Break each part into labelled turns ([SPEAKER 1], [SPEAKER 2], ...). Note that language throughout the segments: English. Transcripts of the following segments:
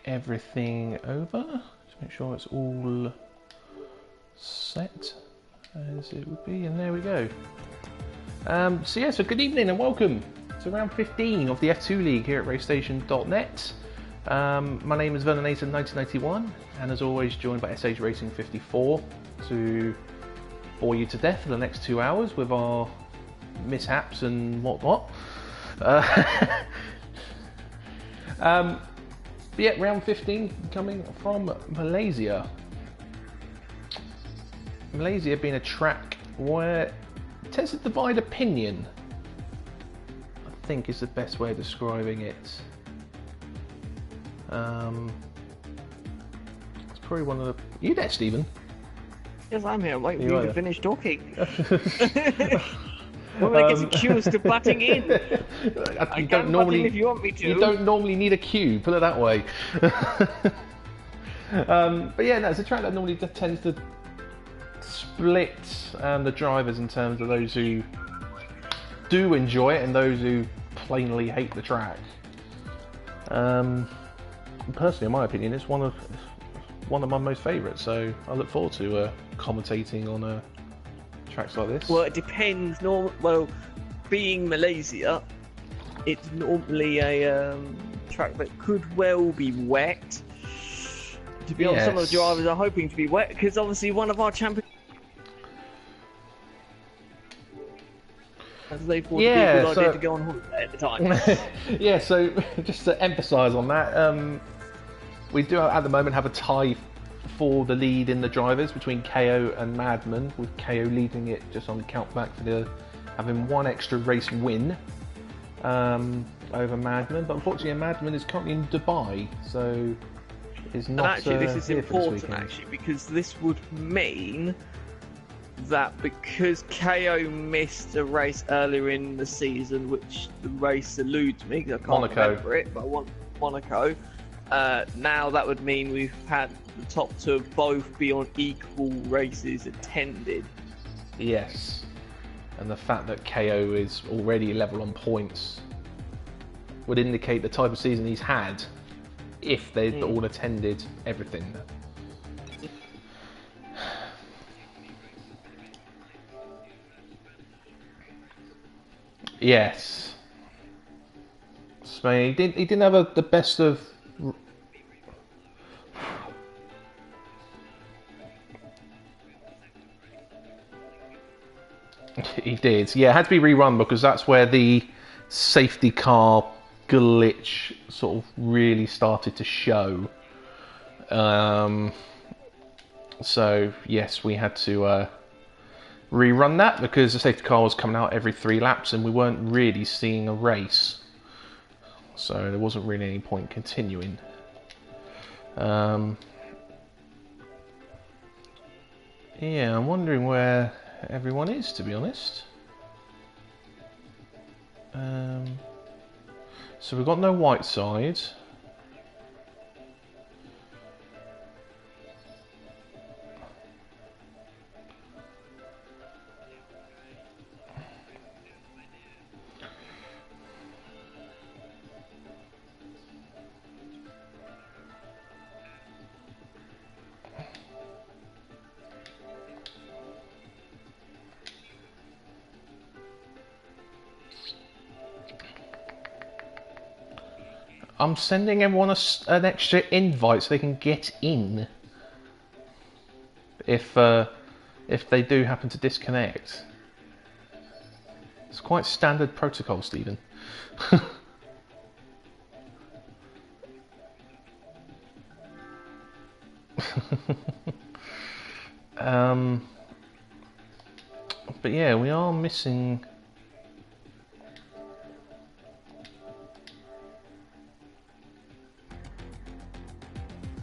[SPEAKER 1] everything over to make sure it's all set as it would be, and there we go. So good evening and welcome to round 15 of the F2 League here at racestation.net. My name is Vernon 1991, and as always joined by SH Racing 54 to bore you to death for the next 2 hours with our mishaps and whatnot. But yeah, round 15 coming from Malaysia. Malaysia being a track where it tends to divide opinion, I think is the best way of describing it. It's probably one of the... You there, Stephen?
[SPEAKER 2] Yes, I'm here. I'm waiting
[SPEAKER 1] You
[SPEAKER 2] for you
[SPEAKER 1] are
[SPEAKER 2] to finish talking. Well, that gets accused of butting in. I can butt in if you want me to.
[SPEAKER 1] You don't normally need a cue, put it that way. But yeah, no, it's a track that normally tends to split the drivers in terms of those who do enjoy it and those who plainly hate the track. Personally, in my opinion, it's one of my most favourites, so I look forward to commentating on tracks like this.
[SPEAKER 2] Well, it depends. Well, being Malaysia, it's normally a track that could well be wet. To be honest, some of the drivers are hoping to be wet because obviously one of our champions. As they thought it'd be a good idea to go on holiday at the time.
[SPEAKER 1] Yeah, so just to emphasise on that, we do at the moment have a tie for the lead in the drivers between KO and Madman, with KO leading it just on count back for having one extra race win over Madman. But unfortunately, Madman is currently in Dubai, so is not.
[SPEAKER 2] And actually, this is
[SPEAKER 1] here
[SPEAKER 2] important because this would mean that because KO missed a race earlier in the season, which the race eludes me because I can't remember it, but I want Monaco. Now that would mean we've had the top two both be on equal races attended.
[SPEAKER 1] Yes, and the fact that KO is already level on points would indicate the type of season he's had if they'd all attended everything. Yes. So he didn't have the best of... He did. Yeah, it had to be rerun because that's where the safety car glitch sort of really started to show. So, yes, we had to rerun that because the safety car was coming out every 3 laps and we weren't really seeing a race. So there wasn't really any point continuing. Yeah, I'm wondering where everyone is, to be honest. So we've got no white side. I'm sending everyone an extra invite so they can get in. If they do happen to disconnect. It's quite standard protocol, Stephen. But yeah, we are missing...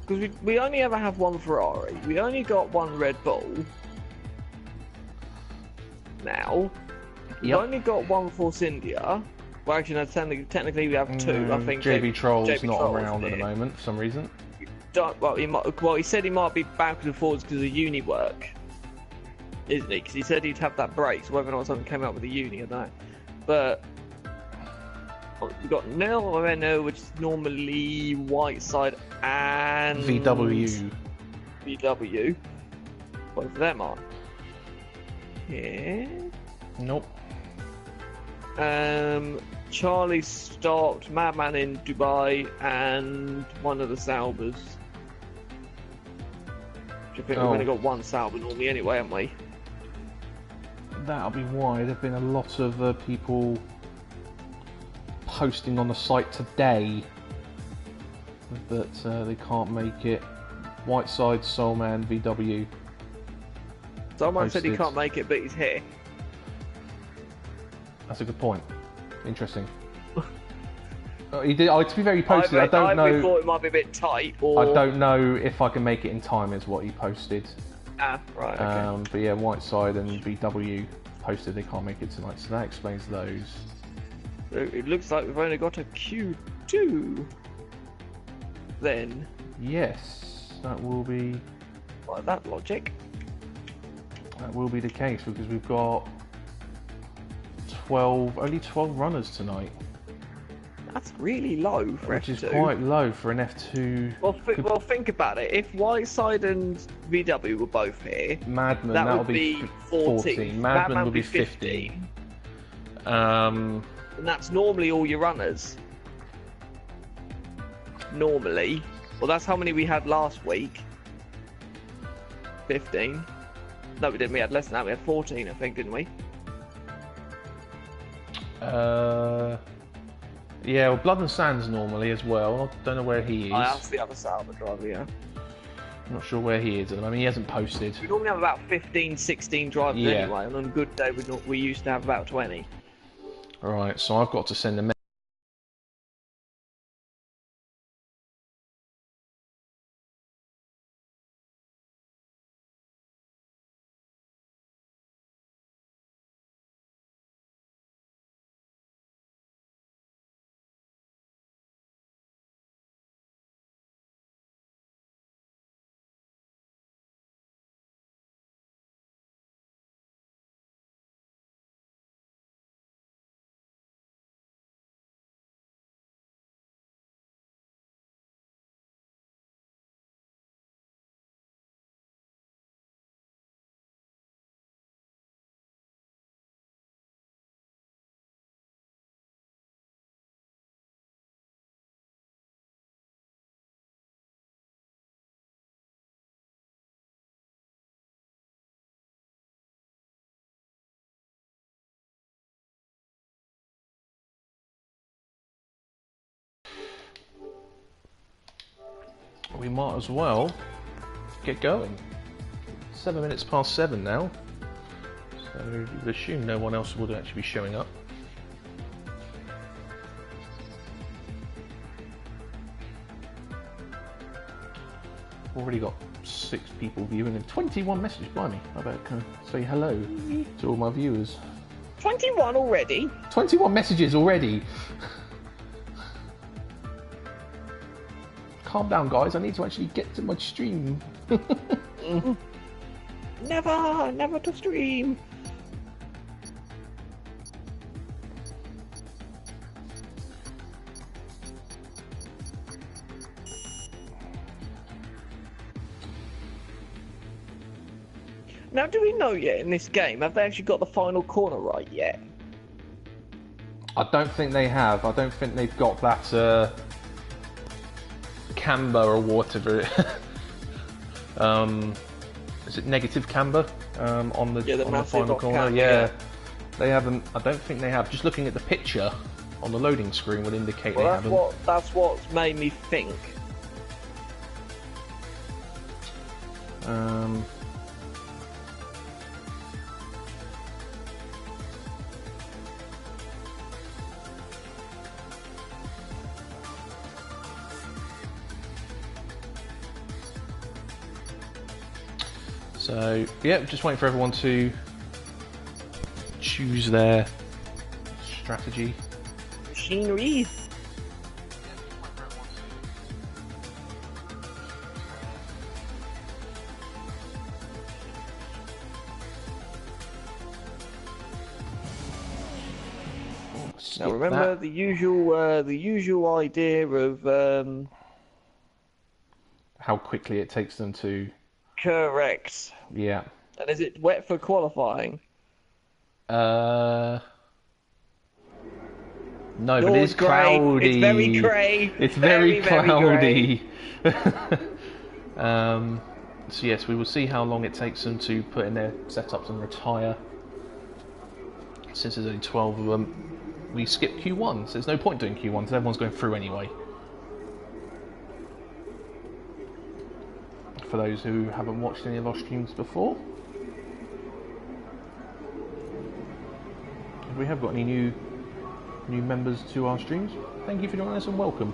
[SPEAKER 2] Because we only ever have one Ferrari. We only got one Red Bull. Now. We've only got one Force India. Well, actually, no, technically we have 2. I think
[SPEAKER 1] JB Troll's not around at the moment for some reason.
[SPEAKER 2] Well, he said he might be backwards and forwards because of uni work. Isn't he? Because he said he'd have that break. So whether or not something came out with the uni, I don't know. But We've got Nil Renault, which is normally Whiteside and
[SPEAKER 1] VW.
[SPEAKER 2] VW. Both of them are. Yeah.
[SPEAKER 1] Nope.
[SPEAKER 2] Charlie stopped Madman in Dubai and one of the Saubers. I think we've only got one Sauber normally anyway, haven't we?
[SPEAKER 1] That'll be why. There've been a lot of people posting on the site today that they can't make it. Whiteside, Soulman, VW.
[SPEAKER 2] Someone said he can't make it, but he's here.
[SPEAKER 1] That's a good point. Interesting. He did. To be fair, he posted. I don't know.
[SPEAKER 2] I thought it might be a bit tight. Or
[SPEAKER 1] I don't know if I can make it in time. Is what he posted.
[SPEAKER 2] Ah, right. Okay.
[SPEAKER 1] But yeah, Whiteside and VW posted they can't make it tonight, so that explains those.
[SPEAKER 2] So it looks like we've only got a Q2. Then.
[SPEAKER 1] Yes, that will be.
[SPEAKER 2] By that logic.
[SPEAKER 1] That will be the case because we've got only 12 runners tonight.
[SPEAKER 2] That's really low for
[SPEAKER 1] Which
[SPEAKER 2] F2.
[SPEAKER 1] is quite low for an F2.
[SPEAKER 2] Well, think about it. If Whiteside and VW were both here,
[SPEAKER 1] Madman,
[SPEAKER 2] that would be 14.
[SPEAKER 1] Madman would be 15.
[SPEAKER 2] And that's normally all your runners. Normally. Well, that's how many we had last week. 15. No, we didn't. We had less than that. We had 14, I think, didn't we?
[SPEAKER 1] Yeah, well, Blood and Sands normally as well. I don't know where he is.
[SPEAKER 2] I asked the other Sauber driver, yeah.
[SPEAKER 1] I'm not sure where he is at the moment. He hasn't posted.
[SPEAKER 2] We normally have about 15, 16 drivers anyway, and on a good day we used to have about 20.
[SPEAKER 1] Alright, so I've got to send a message. We might as well get going. 7 minutes past 7 now. So you would assume no one else would actually be showing up. Already got 6 people viewing and 21 messages by me. I better say hello to all my viewers.
[SPEAKER 2] 21 already?
[SPEAKER 1] 21 messages already! Calm down, guys. I need to actually get to my stream.
[SPEAKER 2] Never to stream. Now, do we know yet in this game, have they actually got the final corner right yet?
[SPEAKER 1] I don't think they have. I don't think they've got that camber or whatever. Is it negative camber on the final corner?
[SPEAKER 2] Camber,
[SPEAKER 1] yeah, they haven't. I don't think they have. Just looking at the picture on the loading screen would indicate they haven't.
[SPEAKER 2] That's what's made me think.
[SPEAKER 1] So, yeah, just waiting for everyone to choose their strategy.
[SPEAKER 2] Machinery. Now remember the usual idea of
[SPEAKER 1] how quickly it takes them to.
[SPEAKER 2] Correct.
[SPEAKER 1] Yeah.
[SPEAKER 2] And is it wet for qualifying?
[SPEAKER 1] No, but it is cloudy.
[SPEAKER 2] It's very grey.
[SPEAKER 1] It's very cloudy. So yes, we will see how long it takes them to put in their setups and retire. Since there's only 12 of them, we skip Q1, so there's no point doing Q1 because everyone's going through anyway. For those who haven't watched any of our streams before. If we have got any new members to our streams, thank you for joining us and welcome.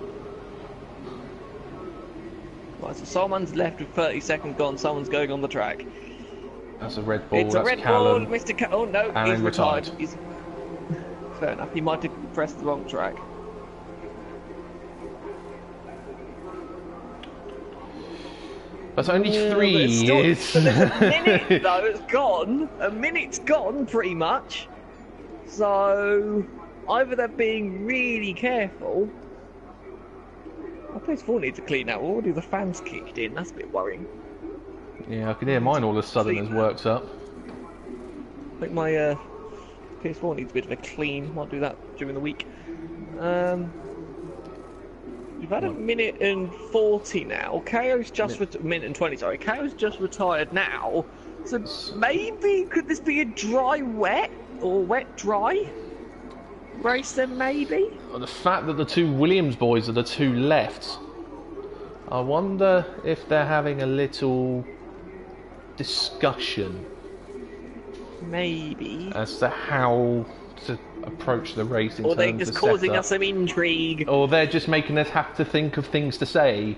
[SPEAKER 2] Right, so someone's left with 30 seconds gone, someone's going on the track.
[SPEAKER 1] That's a red ball,
[SPEAKER 2] it's
[SPEAKER 1] that's
[SPEAKER 2] a red
[SPEAKER 1] Callum.
[SPEAKER 2] ball, Mr. Oh no,
[SPEAKER 1] Alan
[SPEAKER 2] he's retired.
[SPEAKER 1] retired.
[SPEAKER 2] He's... Fair enough, he might have pressed the wrong track.
[SPEAKER 1] That's only 3 years.
[SPEAKER 2] There's a minute though, it's gone. A minute's gone, pretty much. So, either they're being really careful. I PS4 needs a clean out. Already the fans kicked in. That's a bit worrying.
[SPEAKER 1] Yeah, I can hear mine all of a sudden has worked up.
[SPEAKER 2] I think my PS4 needs a bit of a clean. Might do that during the week. You've had a minute and 40 now. KO's just minute and 20. Sorry, KO's just retired now. So maybe could this be a dry wet or wet dry race then? Maybe.
[SPEAKER 1] The fact that the two Williams boys are the two left, I wonder if they're having a little discussion.
[SPEAKER 2] Maybe.
[SPEAKER 1] As to how to approach the race in
[SPEAKER 2] or
[SPEAKER 1] terms
[SPEAKER 2] they're just
[SPEAKER 1] of
[SPEAKER 2] causing
[SPEAKER 1] setup.
[SPEAKER 2] us some intrigue.
[SPEAKER 1] Or they're just making us have to think of things to say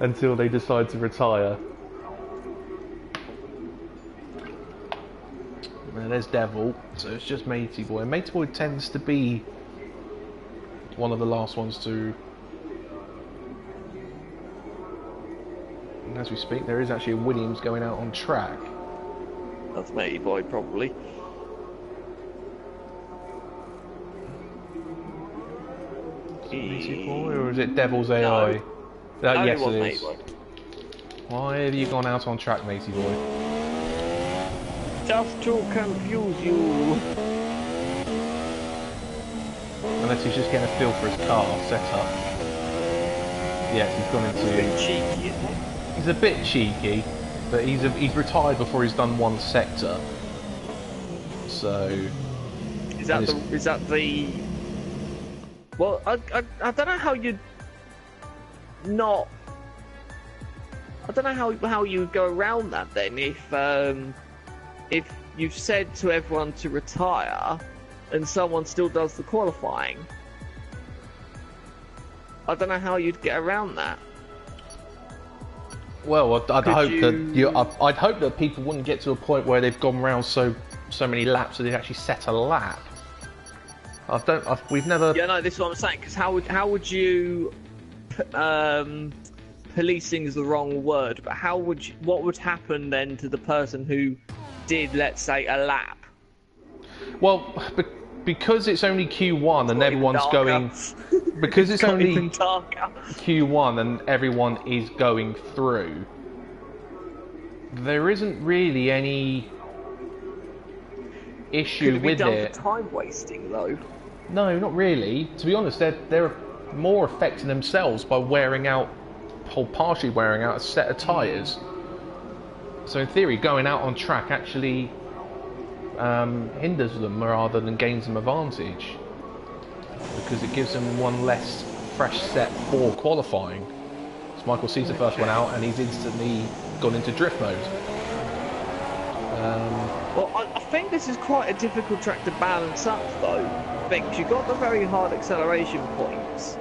[SPEAKER 1] until they decide to retire. And there's Devil, so it's just Matey Boy. And Matey Boy tends to be one of the last ones to... And as we speak, there is actually a Williams going out on track.
[SPEAKER 2] That's Matey Boy, probably.
[SPEAKER 1] Matey Boy, or is it Devil's AI?
[SPEAKER 2] No,
[SPEAKER 1] yes, it
[SPEAKER 2] Matey
[SPEAKER 1] is.
[SPEAKER 2] Boy.
[SPEAKER 1] Why have you gone out on track, Matey Boy?
[SPEAKER 2] Just to confuse you.
[SPEAKER 1] Unless he's just getting a feel for his car setup. Yes, he's gone into...
[SPEAKER 2] It's a bit cheeky, isn't it?
[SPEAKER 1] He's a bit cheeky, but he's retired before he's done one sector. So...
[SPEAKER 2] Is that the... Well, I don't know how you'd not... I don't know how you would go around that then if you've said to everyone to retire and someone still does the qualifying. I don't know how you'd get around that.
[SPEAKER 1] Well, I'd hope that people wouldn't get to a point where they've gone round so many laps that they've actually set a lap. We've never.
[SPEAKER 2] Yeah, no, this is what I'm saying. Because how would you? Policing is the wrong word, but what would happen then to the person who did, let's say, a lap?
[SPEAKER 1] Well, because it's only Q1 and everyone's going. Because it's only Q1 and everyone is going through, there isn't really any issue with it.
[SPEAKER 2] Could it be done for time wasting though?
[SPEAKER 1] No, not really. To be honest, they're more affecting themselves by wearing out, or partially wearing out a set of tyres. So in theory, going out on track actually hinders them rather than gains them advantage, because it gives them one less fresh set for qualifying. So Michael sees the first one out and he's instantly gone into drift mode.
[SPEAKER 2] Well, I think this is quite a difficult track to balance up though, because you've got the very hard acceleration points,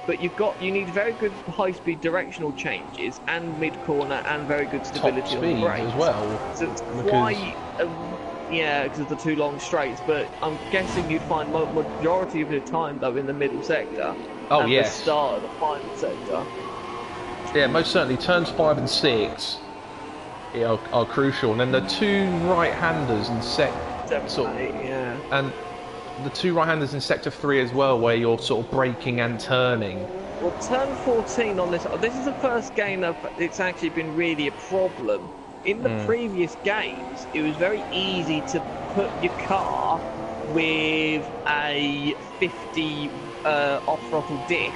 [SPEAKER 2] but you need very good high-speed directional changes and mid-corner and very good stability
[SPEAKER 1] top
[SPEAKER 2] on the
[SPEAKER 1] speed
[SPEAKER 2] brakes
[SPEAKER 1] as well.
[SPEAKER 2] So it's quite... yeah, because of the two long straights, but I'm guessing you'd find majority of your time though in the middle sector.
[SPEAKER 1] Oh,
[SPEAKER 2] and
[SPEAKER 1] yes.
[SPEAKER 2] the start of the final sector.
[SPEAKER 1] Yeah, most certainly. Turns 5 and 6 are crucial, and then the two right-handers in
[SPEAKER 2] Definitely, yeah.
[SPEAKER 1] And the two right-handers in sector 3 as well, where you're sort of braking and turning.
[SPEAKER 2] Well, turn 14 on this. This is the first game that it's actually been really a problem. In the previous games, it was very easy to put your car with a 50 off-throttle diff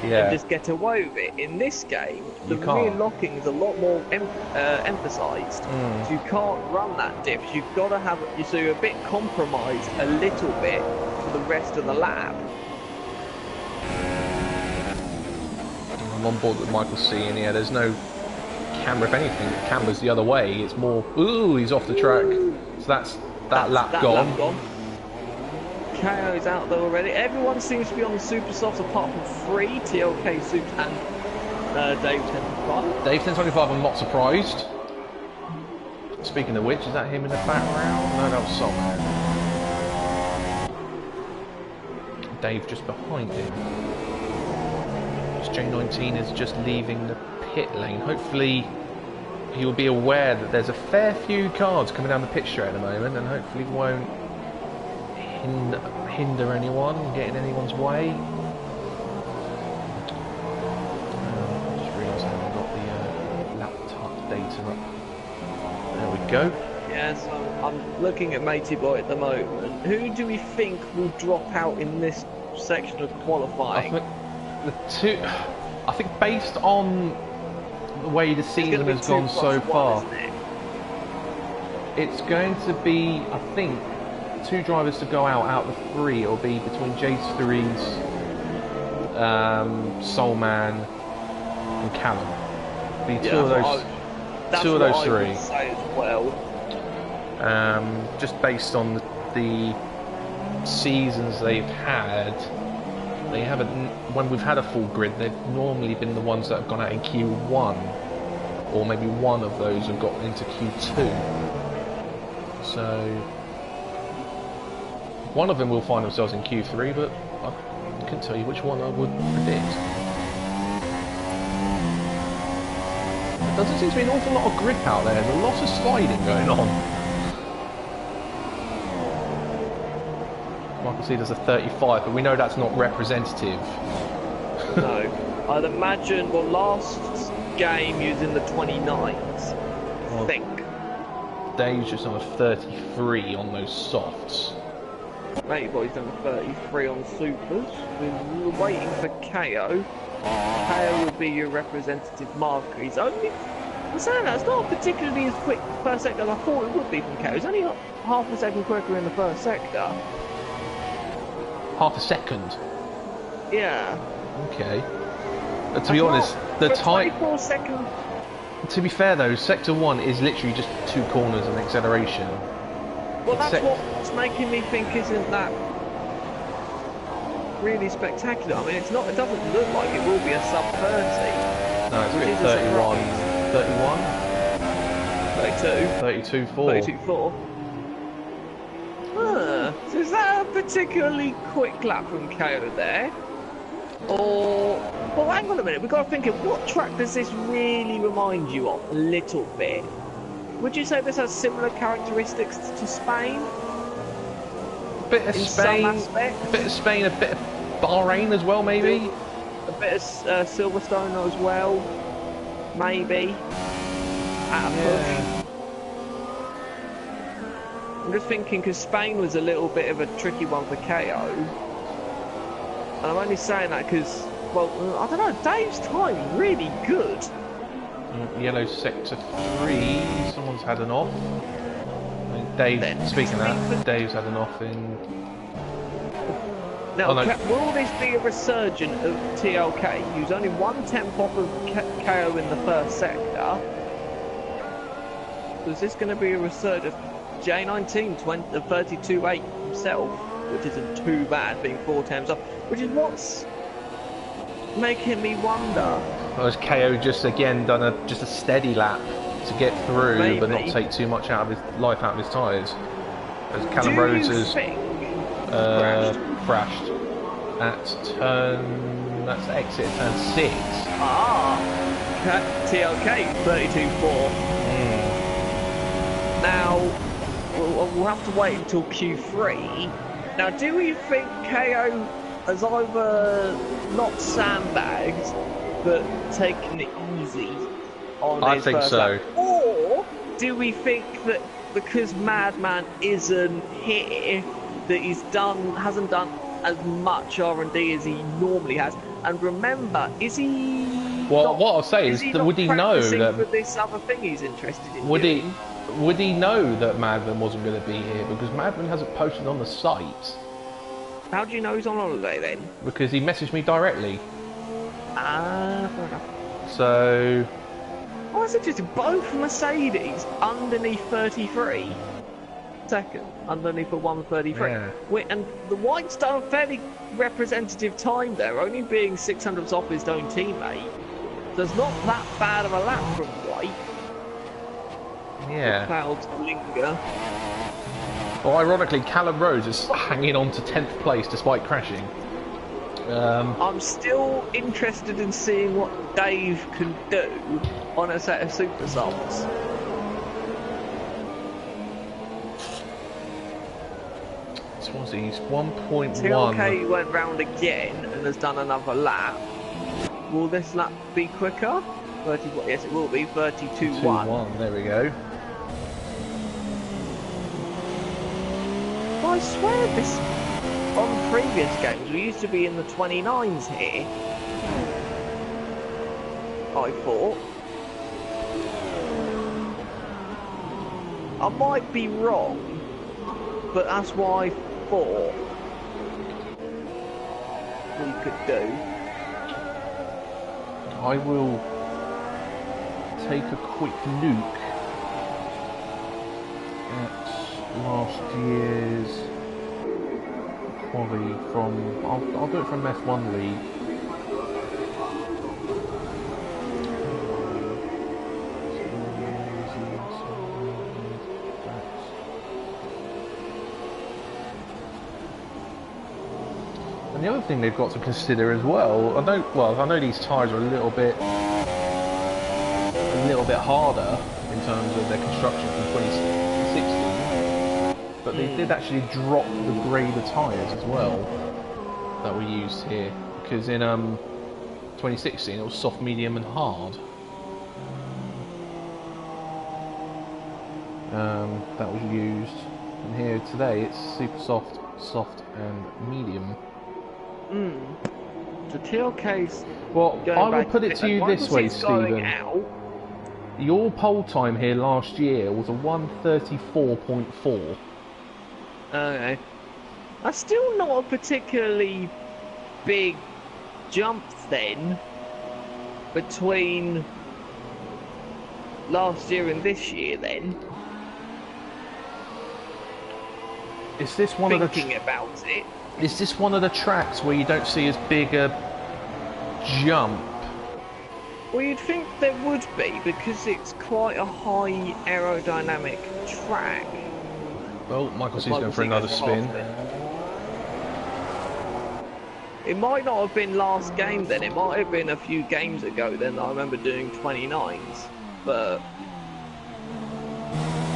[SPEAKER 2] and just get away with it. In this game, the rear locking is a lot more emphasised. So you can't run that diff. You've got to have, so you're a bit compromised a little bit for the rest of the lap.
[SPEAKER 1] I'm on board with Michael C, and yeah, there's no camera. If anything, the camera's the other way. It's more, ooh, he's off the track. So that's lap gone.
[SPEAKER 2] KO's out there already. Everyone seems to be on the super softs apart from 3, TLK, Super and Dave 1025.
[SPEAKER 1] Dave 1025, I'm not surprised. Speaking of which, is that him in the background? No, that was Solman. Dave just behind him. J19 is just leaving the pit lane. Hopefully he'll be aware that there's a fair few cars coming down the pit straight at the moment, and hopefully won't hinder anyone, get in anyone's way. I just realised I haven't got the laptop data up. There we go.
[SPEAKER 2] Yeah, so I'm looking at Matey Boy at the moment. Who do we think will drop out in this section of qualifying?
[SPEAKER 1] I think based on the way the season has gone so far, it's going to be, I think, 2 drivers to go out of the 3. It'll be between J3's, Soulman and Callum. It'll be two of those 3.
[SPEAKER 2] I would say as well.
[SPEAKER 1] Just based on the seasons they've had. They haven't, when we've had a full grid, they've normally been the ones that have gone out in Q1, or maybe one of those have got into Q2. So one of them will find themselves in Q3, but I couldn't tell you which one I would predict. There doesn't seem to be an awful lot of grip out there. There's a lot of sliding going on. Michael C does a 35, but we know that's not representative.
[SPEAKER 2] No. I'd imagine, well, last game he was in the 29s, I think.
[SPEAKER 1] Dave's just on a 33 on those softs.
[SPEAKER 2] Matey Boy's done a 33 on supers. We're waiting for KO. KO will be your representative marker. He's only, I'm saying that, it's not particularly as quick first sector as I thought it would be from KO. He's only half a second quicker in the first sector.
[SPEAKER 1] Half a second?
[SPEAKER 2] Yeah.
[SPEAKER 1] Okay. To be honest, the time...
[SPEAKER 2] 24 seconds.
[SPEAKER 1] To be fair though, sector 1 is literally just 2 corners and acceleration.
[SPEAKER 2] Well, that's what's making me think isn't that really spectacular. I mean, it's not. It doesn't look like it will be a sub 30.
[SPEAKER 1] No, it's been 31, 31,
[SPEAKER 2] 32,
[SPEAKER 1] 32.4.
[SPEAKER 2] 32.4. Huh. So is that a particularly quick lap from KO there? Or, well, hang on a minute. We've got to think of what track does this really remind you of? A little bit. Would you say this has similar characteristics to Spain?
[SPEAKER 1] A bit of Spain, a bit of Spain, a bit of Bahrain as well, maybe.
[SPEAKER 2] A bit of Silverstone as well, maybe. At a push. I'm just thinking because Spain was a little bit of a tricky one for KO. And I'm only saying that because, well, I don't know, Dave's time really good.
[SPEAKER 1] Yellow sector 3, someone's had an off. Dave, speaking of that, Dave's had an off in...
[SPEAKER 2] Now, will this be a resurgent of TLK? He was only 1/10 off of KO in the first sector. So is this going to be a resurgent of J19, 32.8 himself, which isn't too bad, being 4 times off, which is what's making me wonder.
[SPEAKER 1] Well, has KO just again done just a steady lap to get through, maybe, but not take too much out of his life out of his tyres? As Callum Rhodes has crashed at that's exit turn 6. TLK
[SPEAKER 2] 32.4. Now, well, we'll have to wait until Q3. Now, do we think KO has either not sandbagged, but taken it easy on his first lap? Or do we think that because Madman isn't here, that hasn't done as much R&D as he normally has? And remember, is he?
[SPEAKER 1] Well, what I'll say is, would he know that
[SPEAKER 2] for this other thing he's interested in?
[SPEAKER 1] Would he know that Madman wasn't going to be here? Because Madman hasn't posted on the site.
[SPEAKER 2] How do you know he's on holiday then?
[SPEAKER 1] Because he messaged me directly.
[SPEAKER 2] Ah, fair enough.
[SPEAKER 1] So.
[SPEAKER 2] Oh, that's interesting. Both Mercedes underneath 33 second, underneath a 1:33.
[SPEAKER 1] Yeah.
[SPEAKER 2] And the White's done a fairly representative time there, only being 600ths off his own teammate. So it's not that bad of a lap from White.
[SPEAKER 1] Yeah.
[SPEAKER 2] The clouds linger.
[SPEAKER 1] Well, ironically, Callum Rose is hanging on to 10th place despite crashing.
[SPEAKER 2] I'm still interested in seeing what Dave can do on a set of super softs.
[SPEAKER 1] He's 1.1.
[SPEAKER 2] TLK went round again and has done another lap. Will this lap be quicker? 31. Yes, it will be. 32.1.
[SPEAKER 1] There we go.
[SPEAKER 2] I swear this on previous games we used to be in the 29s here. I thought. I might be wrong, but that's what I thought we could do.
[SPEAKER 1] I will take a quick look at last year's quali from. I'll do it from F1 League. And the other thing they've got to consider as well, I know these tyres are a little bit harder in terms of their construction from 2016, but they did actually drop the grade of tyres as well that we used here, because in 2016 it was soft, medium and hard. That was used, and here today it's super soft, soft and medium.
[SPEAKER 2] So TLK's.
[SPEAKER 1] Well, I will put it to you this way, Stephen. Your pole time here last year was a 1:34.4.
[SPEAKER 2] Okay. That's still not a particularly big jump then between last year and this year then.
[SPEAKER 1] Is this one of the
[SPEAKER 2] about it?
[SPEAKER 1] Is this one of the tracks where you don't see as big a jump?
[SPEAKER 2] Well, you'd think there would be, because it's quite a high aerodynamic track.
[SPEAKER 1] Well, Michael C's going for another spin.
[SPEAKER 2] It might not have been last game then, it might have been a few games ago then. I remember doing 29s, but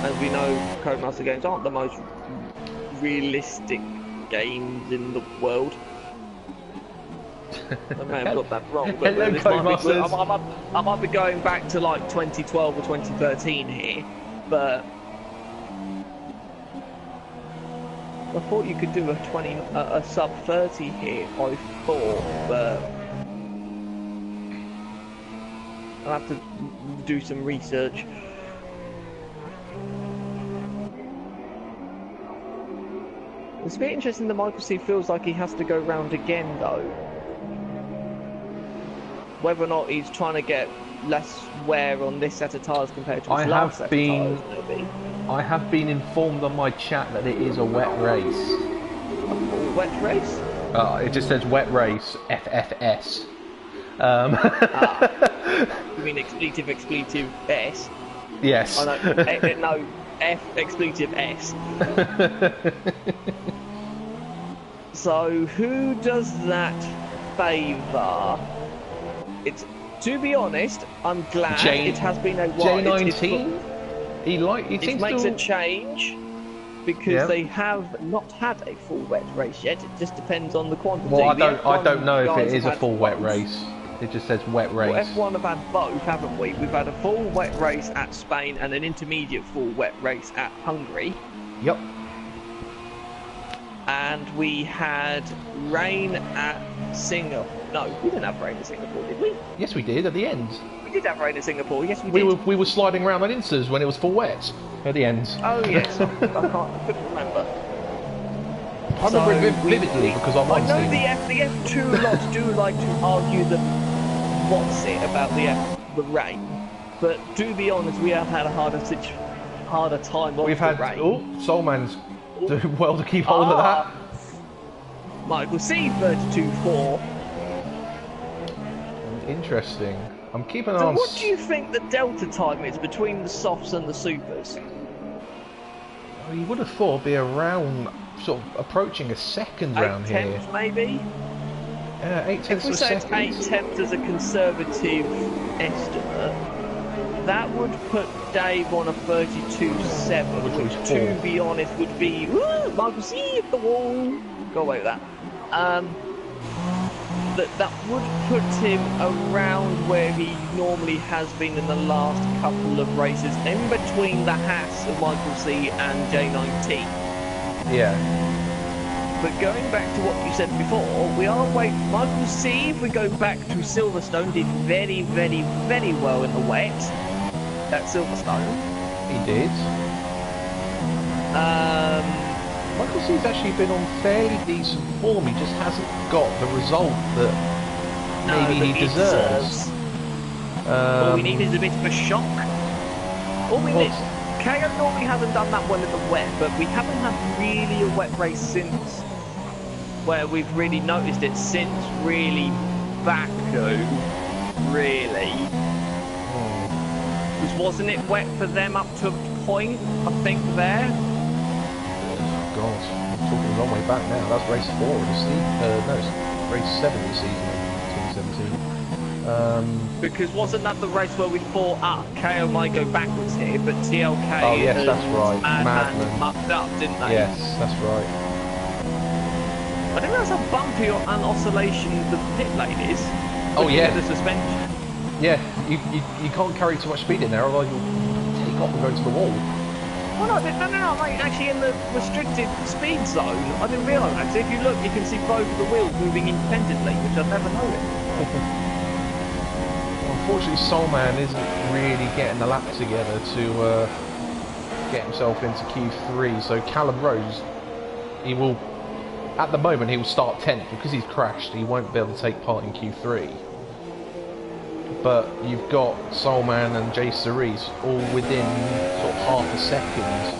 [SPEAKER 2] as we know, Codemaster games aren't the most realistic games in the world. I may have got that wrong, but I might be going back to like 2012 or 2013 here, but I thought you could do a sub 30 here, I thought, but I'll have to do some research. It's a bit interesting that Michael C feels like he has to go round again though. Whether or not he's trying to get less wear on this set of tyres compared to his last set of tyres, maybe.
[SPEAKER 1] I have been informed on my chat that it is a wet race.
[SPEAKER 2] A wet race?
[SPEAKER 1] It just says wet race, FFS.
[SPEAKER 2] You mean expletive S?
[SPEAKER 1] Yes.
[SPEAKER 2] Oh, no, F expletive S. So who does that favour? It's, to be honest, I'm glad it has been a while.
[SPEAKER 1] J19. He
[SPEAKER 2] makes a change. because they have not had a full wet race yet. It just depends on the quantity.
[SPEAKER 1] Well, I don't know if it is a full wet race. It just says wet race.
[SPEAKER 2] Well, F1 have had both, haven't we? We've had a full wet race at Spain and an intermediate full wet race at Hungary.
[SPEAKER 1] Yep.
[SPEAKER 2] And we had rain at Singapore. No, we didn't have rain at Singapore, did we?
[SPEAKER 1] Yes, we did at the end.
[SPEAKER 2] We did have rain at Singapore. Yes, we did.
[SPEAKER 1] We were sliding around on Instas when it was full wet at the end.
[SPEAKER 2] Oh yes, I couldn't remember.
[SPEAKER 1] I remember it vividly because I watched
[SPEAKER 2] know the F2 lot do like to argue the what's it about the rain, but to be honest, we have had a harder time on the rain.
[SPEAKER 1] Oh, Soulman's doing well to keep hold of that.
[SPEAKER 2] Michael C 32.4.
[SPEAKER 1] Interesting. I'm keeping
[SPEAKER 2] So
[SPEAKER 1] on.
[SPEAKER 2] what do you think the delta time is between the softs and the supers?
[SPEAKER 1] Well, you would have thought it'd be around, sort of approaching a second round here.
[SPEAKER 2] 8/10 maybe?
[SPEAKER 1] Yeah, 8/10 of a second.
[SPEAKER 2] If we said 8/10 as a conservative estimate, that would put Dave on a 32.7, which to be honest would be, Michael C at the wall. Go away with that. That would put him around where he normally has been in the last couple of races, in between the Haas of Michael C and J19.
[SPEAKER 1] Yeah.
[SPEAKER 2] But going back to what you said before, we are waiting. Michael C, if we go back to Silverstone, did very, very, very well in the wet at Silverstone.
[SPEAKER 1] He did. Michael C's actually been on fairly decent form. He just hasn't got the result that maybe he deserves.
[SPEAKER 2] All we need is a bit of a shock. All we need. KO normally hasn't done that well in the wet, but we haven't had really a wet race since where we've really noticed it since really Baku. Really. Wasn't it wet for them up to a point, I think, there?
[SPEAKER 1] God, I'm talking the wrong way back now. That's race 4 of the season. No, it's race 7 of the season in 2017.
[SPEAKER 2] Because wasn't that the race where we thought, KO might go backwards here, but TLK
[SPEAKER 1] oh, yes, that's right.
[SPEAKER 2] Madman mucked up, didn't they?
[SPEAKER 1] Yes, that's right.
[SPEAKER 2] I think that's how bumpy and oscillation the pit lane is.
[SPEAKER 1] Oh, yeah.
[SPEAKER 2] The suspension.
[SPEAKER 1] Yeah, you can't carry too much speed in there, otherwise you'll take off and go into the wall.
[SPEAKER 2] Well, no, like actually in the restricted speed zone. I didn't realise that. So if you look, you can see both of the wheels moving independently, which I've never noticed.
[SPEAKER 1] Unfortunately, Soulman isn't really getting the lap together to get himself into Q3. So Callum Rose, he will, at the moment, he will start 10th because he's crashed. He won't be able to take part in Q3. But you've got Soulman and Jay Cerise all within sort of half a second,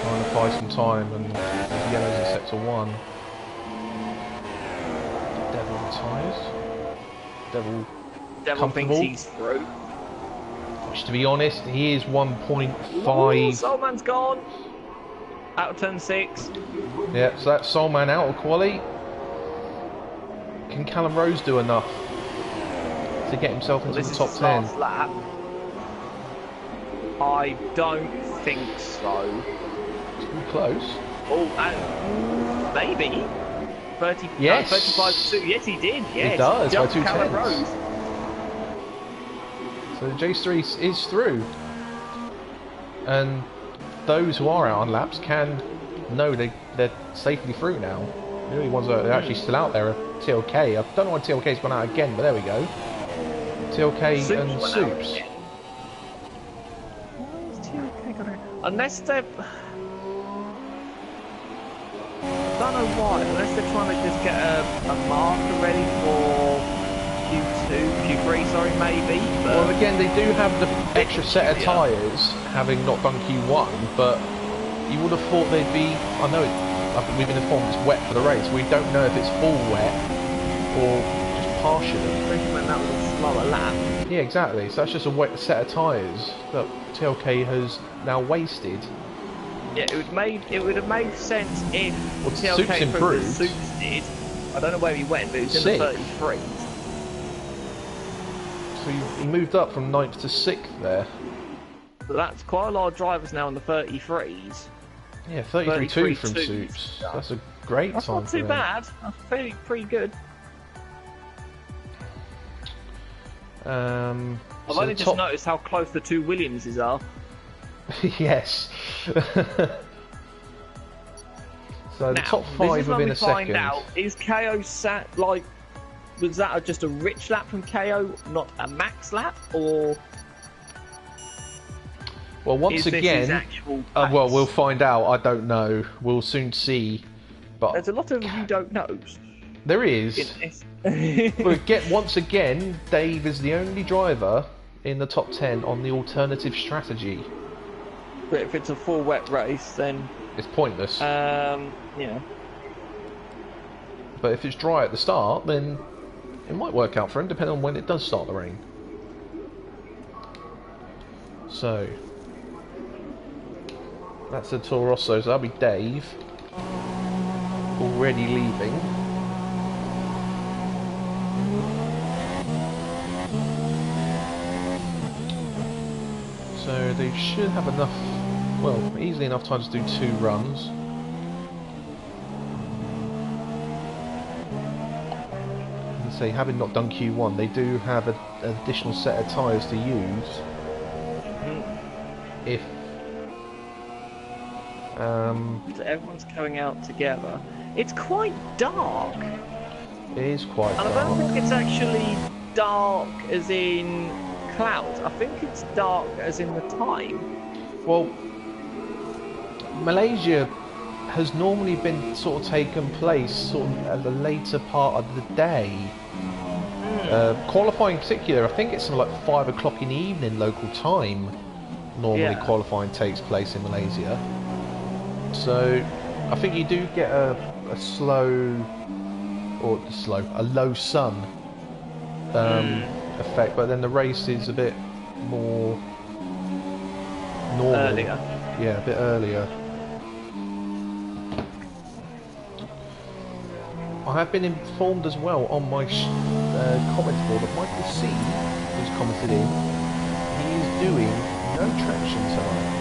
[SPEAKER 1] trying to buy some time, and the yellows in sector 1. Devil on tyres. Devil
[SPEAKER 2] thinks he's through.
[SPEAKER 1] Which, to be honest, he is 1.5.
[SPEAKER 2] Soulman's gone. Out of turn 6.
[SPEAKER 1] Yeah, so that's Soulman out of quali. Can Callum Rose do enough to get himself into the top 10?
[SPEAKER 2] Last lap. I don't think so.
[SPEAKER 1] Too close.
[SPEAKER 2] Oh, maybe. 30.
[SPEAKER 1] Yes.
[SPEAKER 2] 35. Yes, he did. Yes.
[SPEAKER 1] He does. By 2
[SPEAKER 2] Callum Rose.
[SPEAKER 1] So J3 is through, and those who are out on laps can know they're safely through now. The only ones that are actually still out there are TLK. I don't know why TLK's gone out again, but there we go. TLK and Soups.
[SPEAKER 2] Why is TLK gone out? Unless they're... I don't know why, unless they're trying to just get a marker ready for Q3, sorry, maybe. But
[SPEAKER 1] well, again, they do have the extra set of tyres, having not done Q1, but you would have thought they'd be... I know we've been informed it's wet for the race. We don't know if it's full wet or just partially.
[SPEAKER 2] Especially when that was a slower lap.
[SPEAKER 1] Yeah, exactly. So that's just a wet set of tyres that TLK has now wasted.
[SPEAKER 2] Yeah, it would have made sense if
[SPEAKER 1] Soups improved.
[SPEAKER 2] Soups did. I don't know where he went, but he was in the 33.
[SPEAKER 1] So he moved up from 9th to 6th there.
[SPEAKER 2] But that's quite a lot of drivers now in the 33s.
[SPEAKER 1] Yeah, 33.2 from Soups. That's a great
[SPEAKER 2] That's
[SPEAKER 1] time.
[SPEAKER 2] Not too bad. That's pretty good. I've only just noticed how close the two Williamses are.
[SPEAKER 1] Yes. So the top 5 within a second.
[SPEAKER 2] Out, is KO sat like? Was that just a rich lap from KO, not a max lap, or?
[SPEAKER 1] Well, once again, well, we'll find out. I don't know. We'll soon see. But
[SPEAKER 2] there's a lot of you don't know.
[SPEAKER 1] There is. But once again, Dave is the only driver in the top 10 on the alternative strategy.
[SPEAKER 2] But if it's a full wet race, then
[SPEAKER 1] it's pointless.
[SPEAKER 2] Yeah.
[SPEAKER 1] But if it's dry at the start, then it might work out for him, depending on when it does start to rain. So that's the Toro Rosso, so that'll be Dave already leaving. So they should have enough, well, easily enough time to do 2 runs. And say, having not done Q1, they do have an additional set of tyres to use. If
[SPEAKER 2] so everyone's going out together. It's quite dark.
[SPEAKER 1] It is quite dark.
[SPEAKER 2] And I don't think it's actually dark as in clouds. I think it's dark as in the time.
[SPEAKER 1] Well, Malaysia has normally been sort of taken place sort of at the later part of the day. Qualifying in particular, I think it's something like 5 o'clock in the evening local time. Normally qualifying takes place in Malaysia. So I think you do get a low sun effect, but then the race is a bit more normal.
[SPEAKER 2] Earlier.
[SPEAKER 1] Yeah, a bit earlier. I have been informed as well on my comments board that Michael C, who's commented in, he is doing no traction tonight.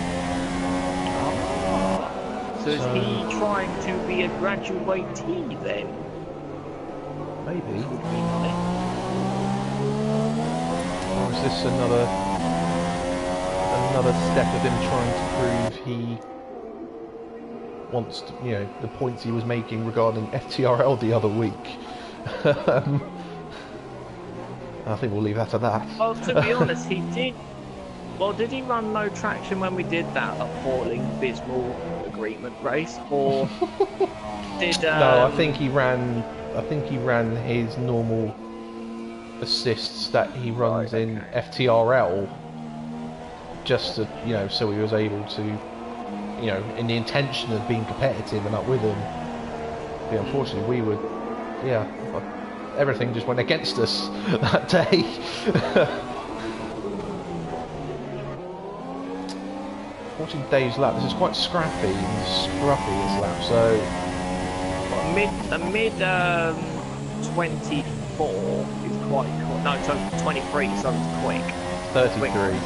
[SPEAKER 2] So is he trying to be a graduatee then?
[SPEAKER 1] Maybe. Or is this another step of him trying to prove he wants to, you know, the points he was making regarding FTRL the other week? I think we'll leave that at that.
[SPEAKER 2] Well, to be honest, he did. Well, did he run no traction when we did that appalling abysmal agreement race, or did?
[SPEAKER 1] No, I think he ran. I think he ran his normal assists that he runs in FTRL, just to, you know, so he was able to, you know, in the intention of being competitive and up with him. But unfortunately, we were, everything just went against us that day. Watching Dave's lap, this is quite scrappy and scruffy, this lap, so
[SPEAKER 2] mid 24 is quite quick. No, 23, so it's quick.
[SPEAKER 1] 33.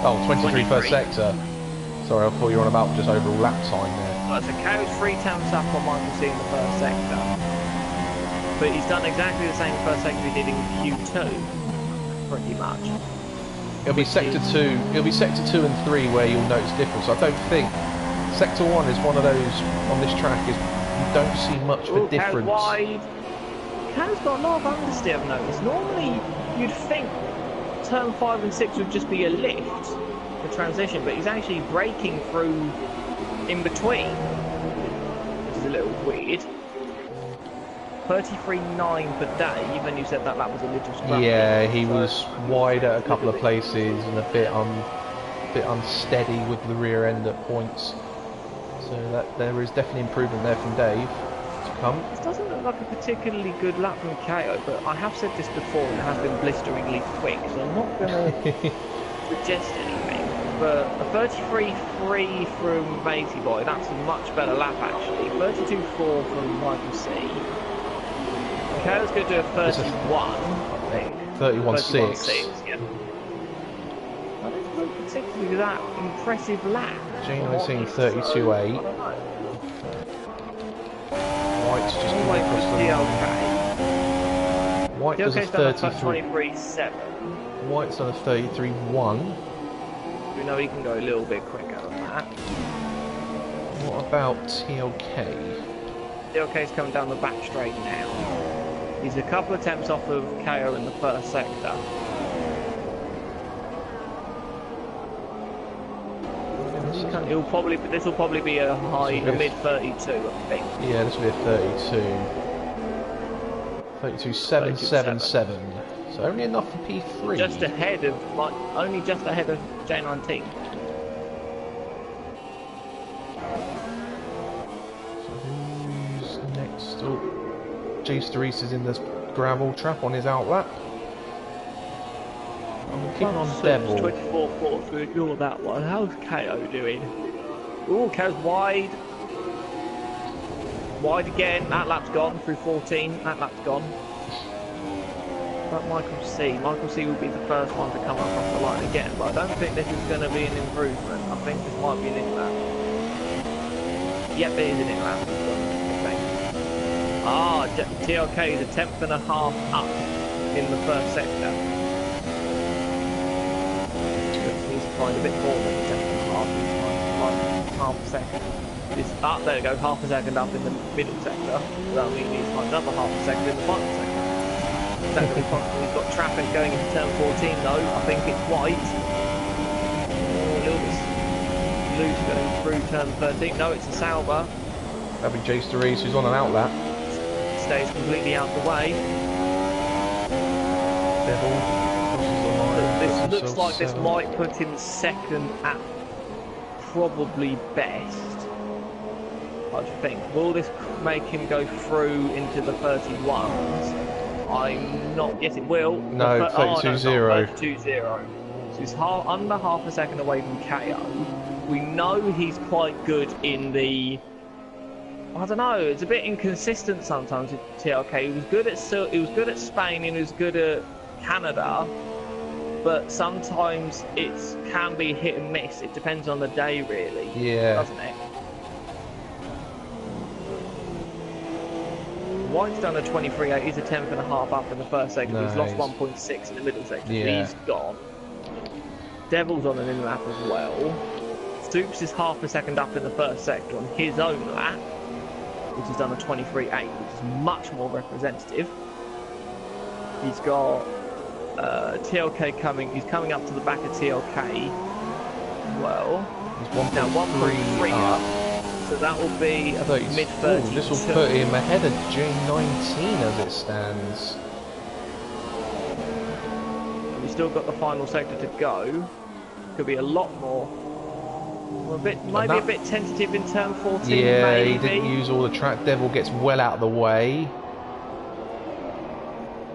[SPEAKER 1] Oh, 23 first sector. Sorry, I thought you were on about just overall lap time there.
[SPEAKER 2] Well, so Co's 3 times up on Michael C in the first sector. But he's done exactly the same first sector he did in Q2, pretty much.
[SPEAKER 1] It'll be sector 2. It'll be sector 2 and 3 where you'll notice difference. I don't think sector 1 is one of those on this track is you don't see much of a difference.
[SPEAKER 2] Wide. Co's got a lot of understeer, I've noticed. Normally, you'd think turn 5 and 6 would just be a lift, the transition, but he's actually braking through in between, which is a little weird. 33.9 for Dave, and you said that lap was a little scrappy.
[SPEAKER 1] Yeah, he was wide at a couple of places and a bit unsteady with the rear end at points. So that there is definitely improvement there from Dave to come.
[SPEAKER 2] This doesn't look like a particularly good lap from KO, but I have said this before and it has been blisteringly quick, so I'm not going to suggest anything. But a 33.3 from Matey Boy, that's a much better lap actually. 32.4 from Michael C. KO's going to do a 31, I think.
[SPEAKER 1] 31.6.
[SPEAKER 2] 31.6, yeah. That is particularly that impressive lap.
[SPEAKER 1] J19 32.8. White's just coming across the line. White does a 33.7. White's done a 33.1.
[SPEAKER 2] We know he can go a little bit quicker than that.
[SPEAKER 1] What about TLK?
[SPEAKER 2] TLK's coming down the back straight now. He's a couple of attempts off of KO in the first sector. This will probably be a mid 32, I think.
[SPEAKER 1] Yeah, this will be a 32. 32.777. So only enough for P3.
[SPEAKER 2] Only just ahead of J19.
[SPEAKER 1] So who's next? Oh, J3 is in this gravel trap on his outlap. I'm keeping on Devil.
[SPEAKER 2] 24.4, so ignore that one. How's KO doing? Ooh, KO's wide. Wide again. That lap's gone through 14. That lap's gone. But Michael C will be the first one to come across the line again, but I don't think this is going to be an improvement. I think this might be an in-lap. Yep, it is an in-lap. Ah, TLK is a 10th and a half up in the first sector. Needs to find a bit more than a 10th and a half. He's like half a second. There we go, half a second up in the middle sector. That means he needs to find another half a second in the final sector. We've got traffic going into turn 14 though. I think it's White. A little bit loose going through turn 13. No, it's a Sauber.
[SPEAKER 1] That'll be Jace DeRees, who's on an outlap.
[SPEAKER 2] Stays completely out the way.
[SPEAKER 1] Devil.
[SPEAKER 2] This looks like this might put him second at probably best. I think. Will this make him go through into the 31s? I'm not. Yes, it will.
[SPEAKER 1] No, 32.0.
[SPEAKER 2] 32.0. So he's under half a second away from KO. We know he's quite good in the. I don't know. It's a bit inconsistent sometimes with TLK. He was good at Spain. He was good at Canada. But sometimes it can be hit and miss. It depends on the day, really.
[SPEAKER 1] Yeah.
[SPEAKER 2] Doesn't it? White's done a 23.8, he's a 10th and a half up in the first sector, nice. He's lost 1.6 in the middle sector, yeah. He's gone. Devil's on an in-lap as well. Stoops is half a second up in the first sector on his own lap, which has done a 23.8, which is much more representative. He's got TLK he's coming up to the back of TLK as well.
[SPEAKER 1] He's now 1.3 up.
[SPEAKER 2] So that will be a mid-30s.
[SPEAKER 1] This will put him ahead of J19 as it stands.
[SPEAKER 2] We've still got the final sector to go. Could be a lot more. Maybe a bit tentative in turn 14.
[SPEAKER 1] Yeah,
[SPEAKER 2] maybe.
[SPEAKER 1] He didn't use all the track. Devil gets well out of the way.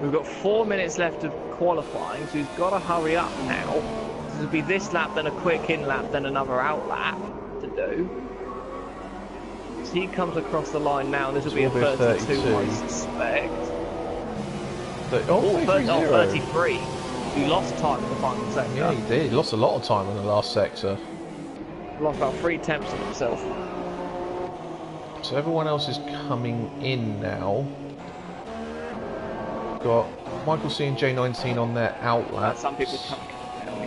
[SPEAKER 2] We've got 4 minutes left of qualifying, so he's got to hurry up now. This will be this lap, then a quick in lap, then another out lap to do. So he comes across the line now, and this will be a 32, I suspect. 33. He lost time in the final sector.
[SPEAKER 1] Yeah, he did. He lost a lot of time in the last sector.
[SPEAKER 2] Lost about 3 attempts on himself.
[SPEAKER 1] So everyone else is coming in now. Got Michael C and J19 on their outlet.
[SPEAKER 2] Some people coming down,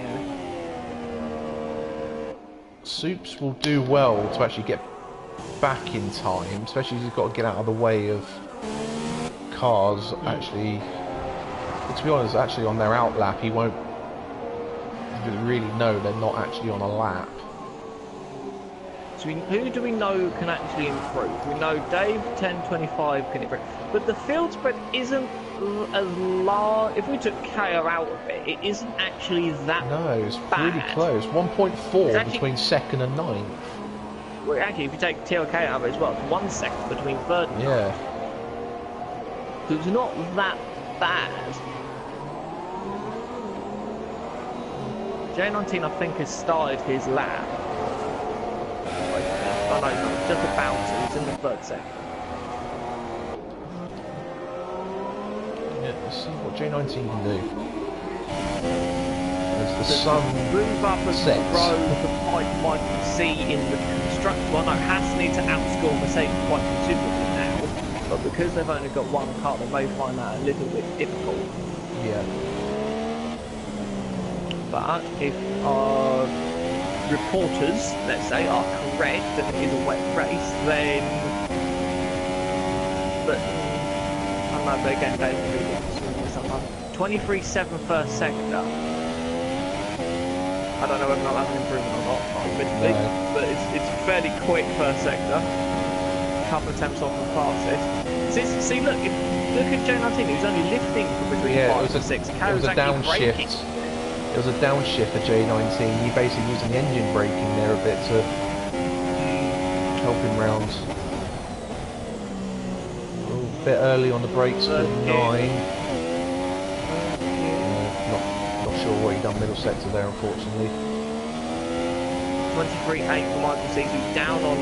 [SPEAKER 2] yeah.
[SPEAKER 1] Soups will do well to actually get back in time, especially if he's got to get out of the way of cars. Actually, to be honest, actually on their outlap, he won't really know they're not actually on a lap.
[SPEAKER 2] So who do we know can actually improve? We know Dave 10.25 can improve, but the field spread isn't as large. If we took KO out of it, it isn't actually that bad.
[SPEAKER 1] No, it's really close. 1.4 between second and ninth.
[SPEAKER 2] Well, actually, if you take TLK out of it as well, it's 1 second between third and ninth.
[SPEAKER 1] Yeah.
[SPEAKER 2] So it's not that bad. J19, I think, has started his lap. Oh no, just about to. He's in the third sector.
[SPEAKER 1] Yeah, let's see what J19 can do. As the sun
[SPEAKER 2] move up and
[SPEAKER 1] sets.
[SPEAKER 2] grow the fight might see in the construct. Well, no, Haas need to outscore Mercedes quite considerably now, but because they've only got one car, they may find that a little bit difficult.
[SPEAKER 1] Yeah.
[SPEAKER 2] But if our reporters, let's say, are correct that it is a wet race, then. But I don't know, but again, they do sometimes. 23.7 first sector. I don't know whether or not that's an improvement or not, admittedly,
[SPEAKER 1] No.
[SPEAKER 2] but it's fairly quick first sector. A couple of attempts off the fastest. See, look at J19, he was only lifting from between 5 and 6.
[SPEAKER 1] It was a downshift. It was a downshift for J19. He basically using the engine braking there a bit to help him round. A bit early on the brakes for 9. Not sure what he done middle sector there, unfortunately.
[SPEAKER 2] 23.8 for Michael C. Who's down on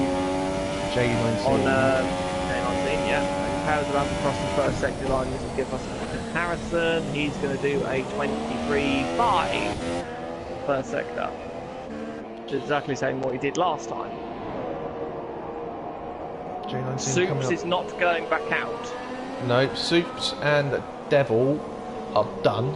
[SPEAKER 1] J19.
[SPEAKER 2] On J19, yeah. Powers around across the first sector line. This will give us a comparison. He's going to do a 23.5 first sector, which is exactly the same what he did last time.
[SPEAKER 1] J19
[SPEAKER 2] Soups is not going back out.
[SPEAKER 1] No, Soups and Devil are done.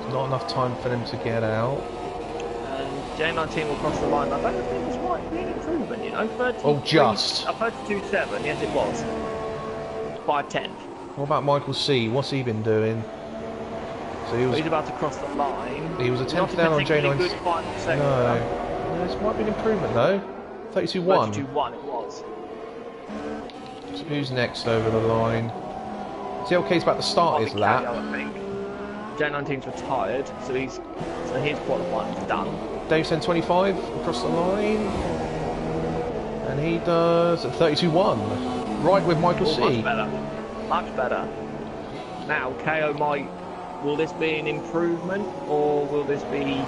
[SPEAKER 1] There's not enough time for them to get out.
[SPEAKER 2] And J19 will cross the line. I don't think this might be an improvement, you know. 30,
[SPEAKER 1] oh, just.
[SPEAKER 2] 32.7, yes it was. By 10.
[SPEAKER 1] What about Michael C? What's he been doing? So he's
[SPEAKER 2] about to cross the line.
[SPEAKER 1] He was a 10th down on J19.
[SPEAKER 2] Good final sector.
[SPEAKER 1] No, this might be an improvement though. 32.1.
[SPEAKER 2] 32.1 it was.
[SPEAKER 1] So who's next over the line? TLK's about to start his lap.
[SPEAKER 2] I think. J19's retired, so his qualifying's done.
[SPEAKER 1] Davison 25 across the line, and he does 32.1, right with Michael C.
[SPEAKER 2] Much better, much better. Now KO might. Will this be an improvement, or will this be a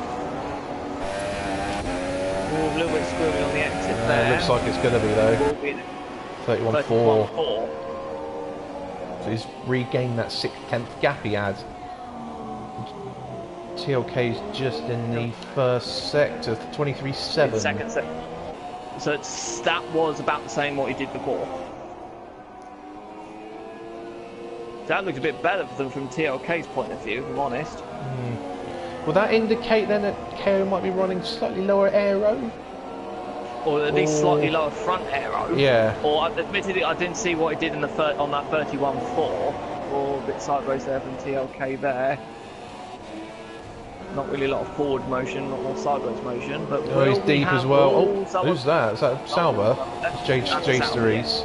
[SPEAKER 2] little bit squirmy on the exit there?
[SPEAKER 1] It looks like it's going to be though. 31.4. So he's regained that 10th gap he had. TLK's just in the first sector, 23.7.
[SPEAKER 2] Second sector. So that was about the same what he did before. That looked a bit better for them from TLK's point of view, if I'm honest.
[SPEAKER 1] Will that indicate then that KO might be running slightly lower aero?
[SPEAKER 2] Or at least slightly lower front aero.
[SPEAKER 1] Yeah.
[SPEAKER 2] Or admittedly, I didn't see what he did in the on that 31.4. Or a bit sideways there from TLK there. Not really a lot of forward motion, not a lot of sideways motion. But
[SPEAKER 1] he's deep as well. Oh, who's that? Is that Salva? It's J3's.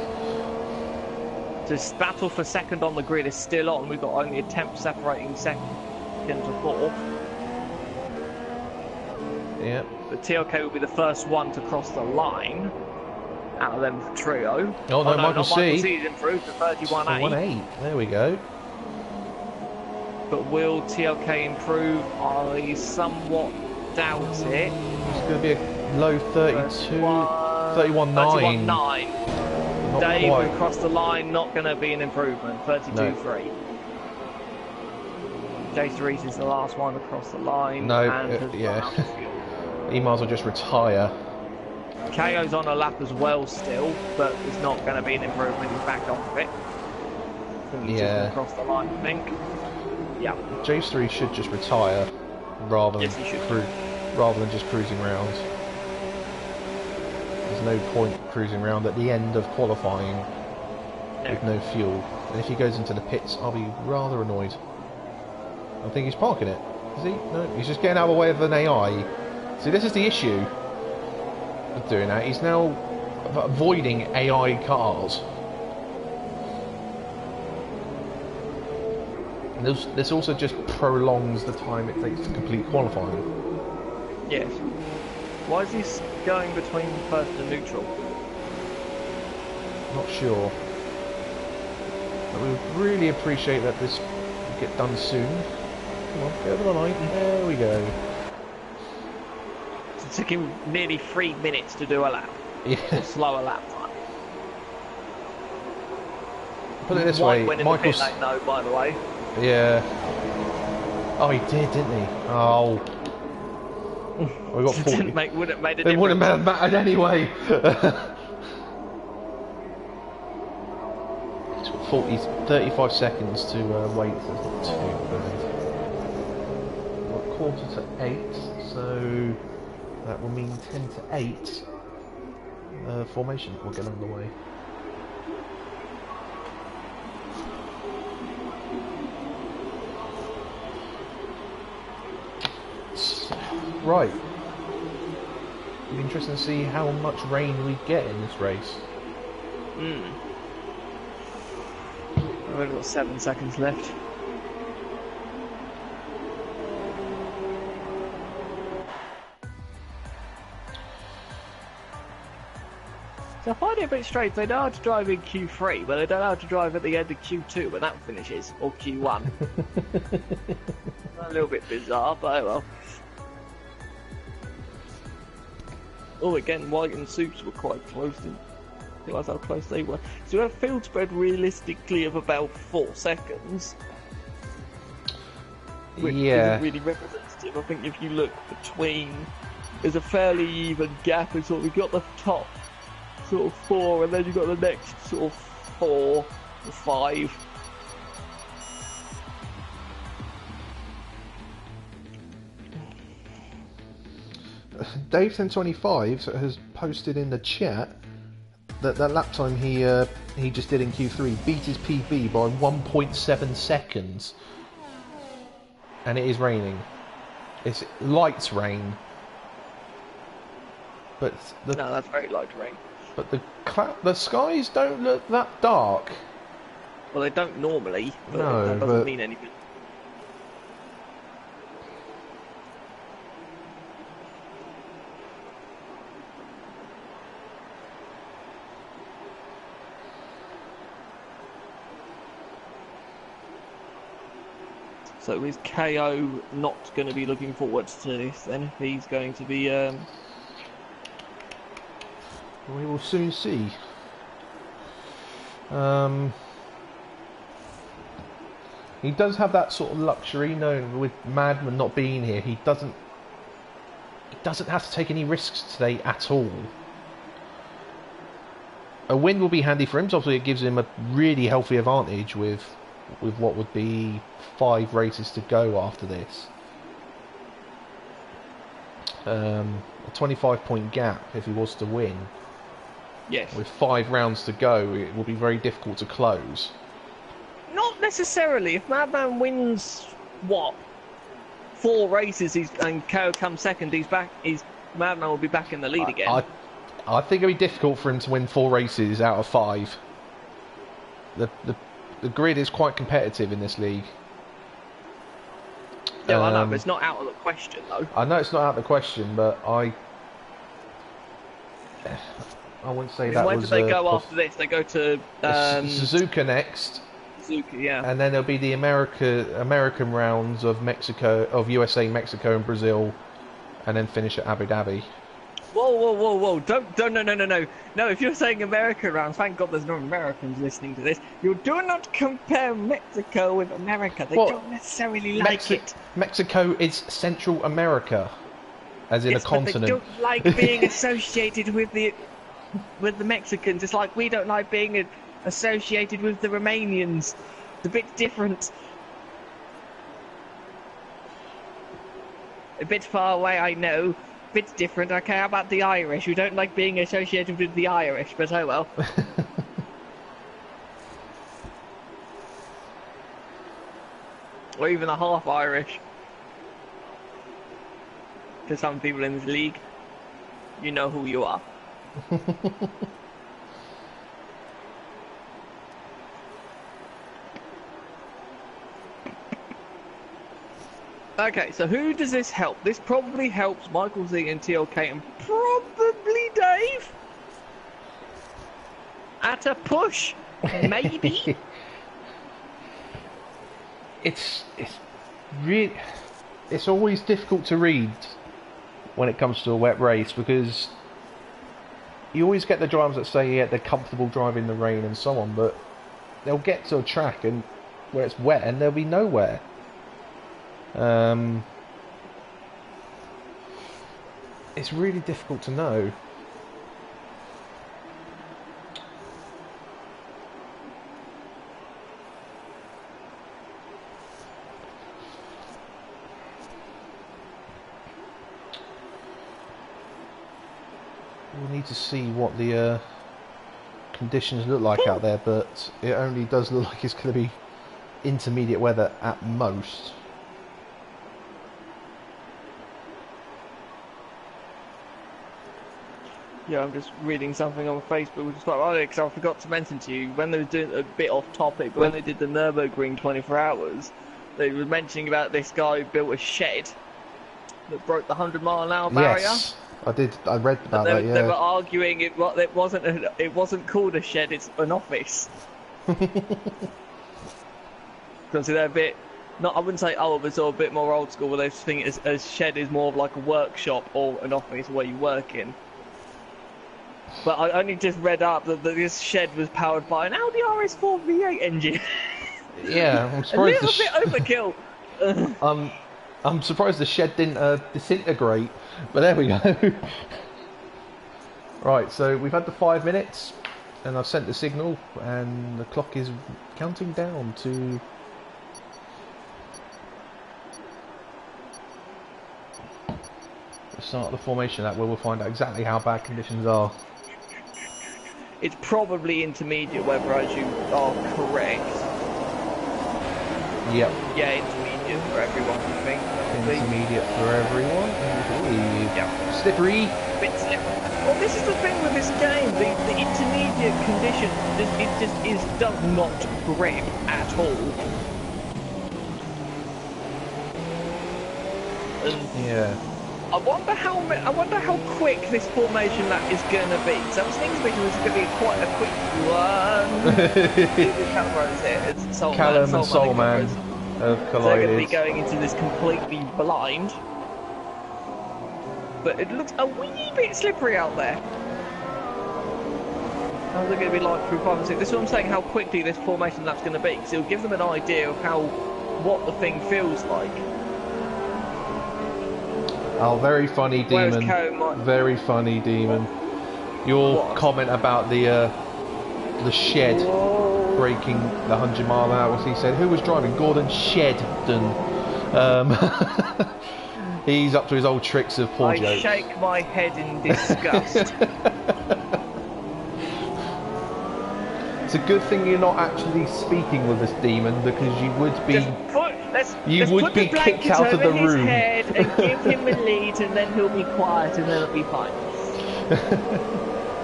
[SPEAKER 2] This battle for second on the grid is still on. We've got only a temp separating second to fourth.
[SPEAKER 1] Yeah.
[SPEAKER 2] But TLK will be the first one to cross the line out of them trio.
[SPEAKER 1] Oh no, Michael C.
[SPEAKER 2] Michael C's improved to 31.8.
[SPEAKER 1] 1.8. There we go.
[SPEAKER 2] But will TLK improve? I somewhat doubt it.
[SPEAKER 1] It's going to be a low 32, 31.9.
[SPEAKER 2] 31.9. Dave will cross the line, not going to be an improvement. 32.3. J3 is the last one to cross the line.
[SPEAKER 1] No, yeah. He might as well just retire.
[SPEAKER 2] KO's on a lap as well still, but it's not going to be an improvement. He's backed off of it. He's just going to cross the line, I think. Yeah.
[SPEAKER 1] J3 should just retire rather than just cruising around. There's no point cruising around at the end of qualifying with no fuel. And if he goes into the pits, I'll be rather annoyed. I think he's parking it. Is he? No, he's just getting out of the way of an AI. See, this is the issue with doing that. He's now avoiding AI cars. And this also just prolongs the time it takes to complete qualifying.
[SPEAKER 2] Yes. Why is he going between first and neutral?
[SPEAKER 1] Not sure. But we really appreciate that this will get done soon. Come on, get over the line. There we go.
[SPEAKER 2] It took him nearly 3 minutes to do a lap.
[SPEAKER 1] Yeah.
[SPEAKER 2] Or slower lap time.
[SPEAKER 1] Put it this way,
[SPEAKER 2] Michael's... No, by the way.
[SPEAKER 1] Yeah. Oh, he did, didn't he? Oh. We got 40.
[SPEAKER 2] Wouldn't have made a
[SPEAKER 1] They
[SPEAKER 2] difference.
[SPEAKER 1] wouldn't have mattered anyway. It's got 35 seconds to wait. So it's not too bad. We're at 7:45, so that will mean 10 to 8. Formation will get underway. Right. It'll be interesting to see how much rain we get in this race.
[SPEAKER 2] We've only got 7 seconds left. So I find it a bit strange. They know how to drive in Q3, but they don't know how to drive at the end of Q2 when that finishes, or Q1. A little bit bizarre, but oh well. Oh, again, White and Soups were quite close. Didn't realise how close they were. So we have field spread realistically of about 4 seconds. Which isn't really representative. I think if you look between, there's a fairly even gap, and sort of we've got the top sort of 4, and then you've got the next sort of 4 or 5.
[SPEAKER 1] Dave1025 has posted in the chat that lap time he just did in Q3 beat his PB by 1.7 seconds, and it is raining. It's light rain, but no,
[SPEAKER 2] that's very light rain.
[SPEAKER 1] But the skies don't look that dark.
[SPEAKER 2] Well, they don't normally, but
[SPEAKER 1] no,
[SPEAKER 2] that doesn't mean anything. So is KO not going to be looking forward to this then? If he's going to be...
[SPEAKER 1] We will soon see. He does have that sort of luxury, known with Madman not being here. He doesn't have to take any risks today at all. A win will be handy for him, so obviously it gives him a really healthy advantage with what would be 5 races to go after this. A 25-point gap if he was to win.
[SPEAKER 2] Yes.
[SPEAKER 1] With 5 rounds to go, it will be very difficult to close.
[SPEAKER 2] Not necessarily. If Madman wins, what, 4 races and KO comes second, Madman will be back in the lead again.
[SPEAKER 1] I think it'll be difficult for him to win 4 races out of 5. The grid is quite competitive in this league.
[SPEAKER 2] Yeah, I know, but it's not out of the question, though.
[SPEAKER 1] I know it's not out of the question, but I wouldn't say that was...
[SPEAKER 2] Where do they go after this? They go to...
[SPEAKER 1] Suzuka next.
[SPEAKER 2] Suzuka, yeah.
[SPEAKER 1] And then there'll be the American rounds of USA, Mexico and Brazil, and then finish at Abu Dhabi.
[SPEAKER 2] Whoa. No, if you're saying America rounds, thank God there's no Americans listening to this. You do not compare Mexico with America. They don't necessarily like it.
[SPEAKER 1] Mexico is Central America, as in a continent.
[SPEAKER 2] But they don't like being associated with the Mexicans. It's like we don't like being associated with the Romanians. It's a bit different. A bit far away, I know. Bit different. Okay, how about the Irish? We don't like being associated with the Irish, but oh well. Or even the half Irish. To some people in this league, you know who you are. Okay, so who does this help? This probably helps Michael Z and TLK and probably Dave. At a push, maybe.
[SPEAKER 1] It's always difficult to read when it comes to a wet race, because you always get the drivers that say they're comfortable driving the rain and so on, but they'll get to a track and where it's wet and there'll be nowhere. It's really difficult to know. We'll need to see what the conditions look like out there, but it only does look like it's going to be intermediate weather at most.
[SPEAKER 2] Yeah, I'm just reading something on Facebook, which is quite funny, because I forgot to mention to you, when they were doing a bit off topic, but when they did the Nürburgring 24 hours, they were mentioning about this guy who built a shed that broke the 100-mile-an-hour barrier.
[SPEAKER 1] Yes, I did. I read about that. Yeah.
[SPEAKER 2] They were arguing it wasn't called a shed; it's an office. Because they're a bit, I wouldn't say old, but sort of a bit more old school. Where they think a shed is more of like a workshop or an office where you work in. But I only just read up that this shed was powered by an Audi RS4 V8 engine.
[SPEAKER 1] Yeah, I'm surprised.
[SPEAKER 2] A little bit overkill.
[SPEAKER 1] I'm surprised the shed didn't disintegrate, but there we go. Right, so we've had the 5 minutes, and I've sent the signal, and the clock is counting down to... the start of the formation lap, where we'll find out exactly how bad conditions are.
[SPEAKER 2] It's probably intermediate weather, as you are correct.
[SPEAKER 1] Yep.
[SPEAKER 2] Yeah, intermediate for everyone, I think.
[SPEAKER 1] Intermediate for everyone.
[SPEAKER 2] Yeah.
[SPEAKER 1] Slippery.
[SPEAKER 2] Bit slippery. Well, this is the thing with this game. The intermediate condition, it does not grip at all. And
[SPEAKER 1] Yeah.
[SPEAKER 2] I wonder how quick this formation lap is going to be. So I was thinking this is going to be quite a quick one.
[SPEAKER 1] Callum and Soulman have collided.
[SPEAKER 2] So they're going to be going into this completely blind. But it looks a wee bit slippery out there. How's it going to be like through 5 and 6? This is what I'm saying, how quickly this formation lap's going to be. Because it'll give them an idea of what the thing feels like.
[SPEAKER 1] Oh, very funny, Demon. Very funny, Demon. Your comment about the shed breaking the 100-mile-an-hour. He said, who was driving? Gordon Shedden. He's up to his old tricks of poor jokes.
[SPEAKER 2] I shake my head in disgust.
[SPEAKER 1] It's a good thing you're not actually speaking with this Demon, because you would be... You would be kicked out of the room.
[SPEAKER 2] Head and give him a lead, and then he'll be quiet, and then it'll be fine.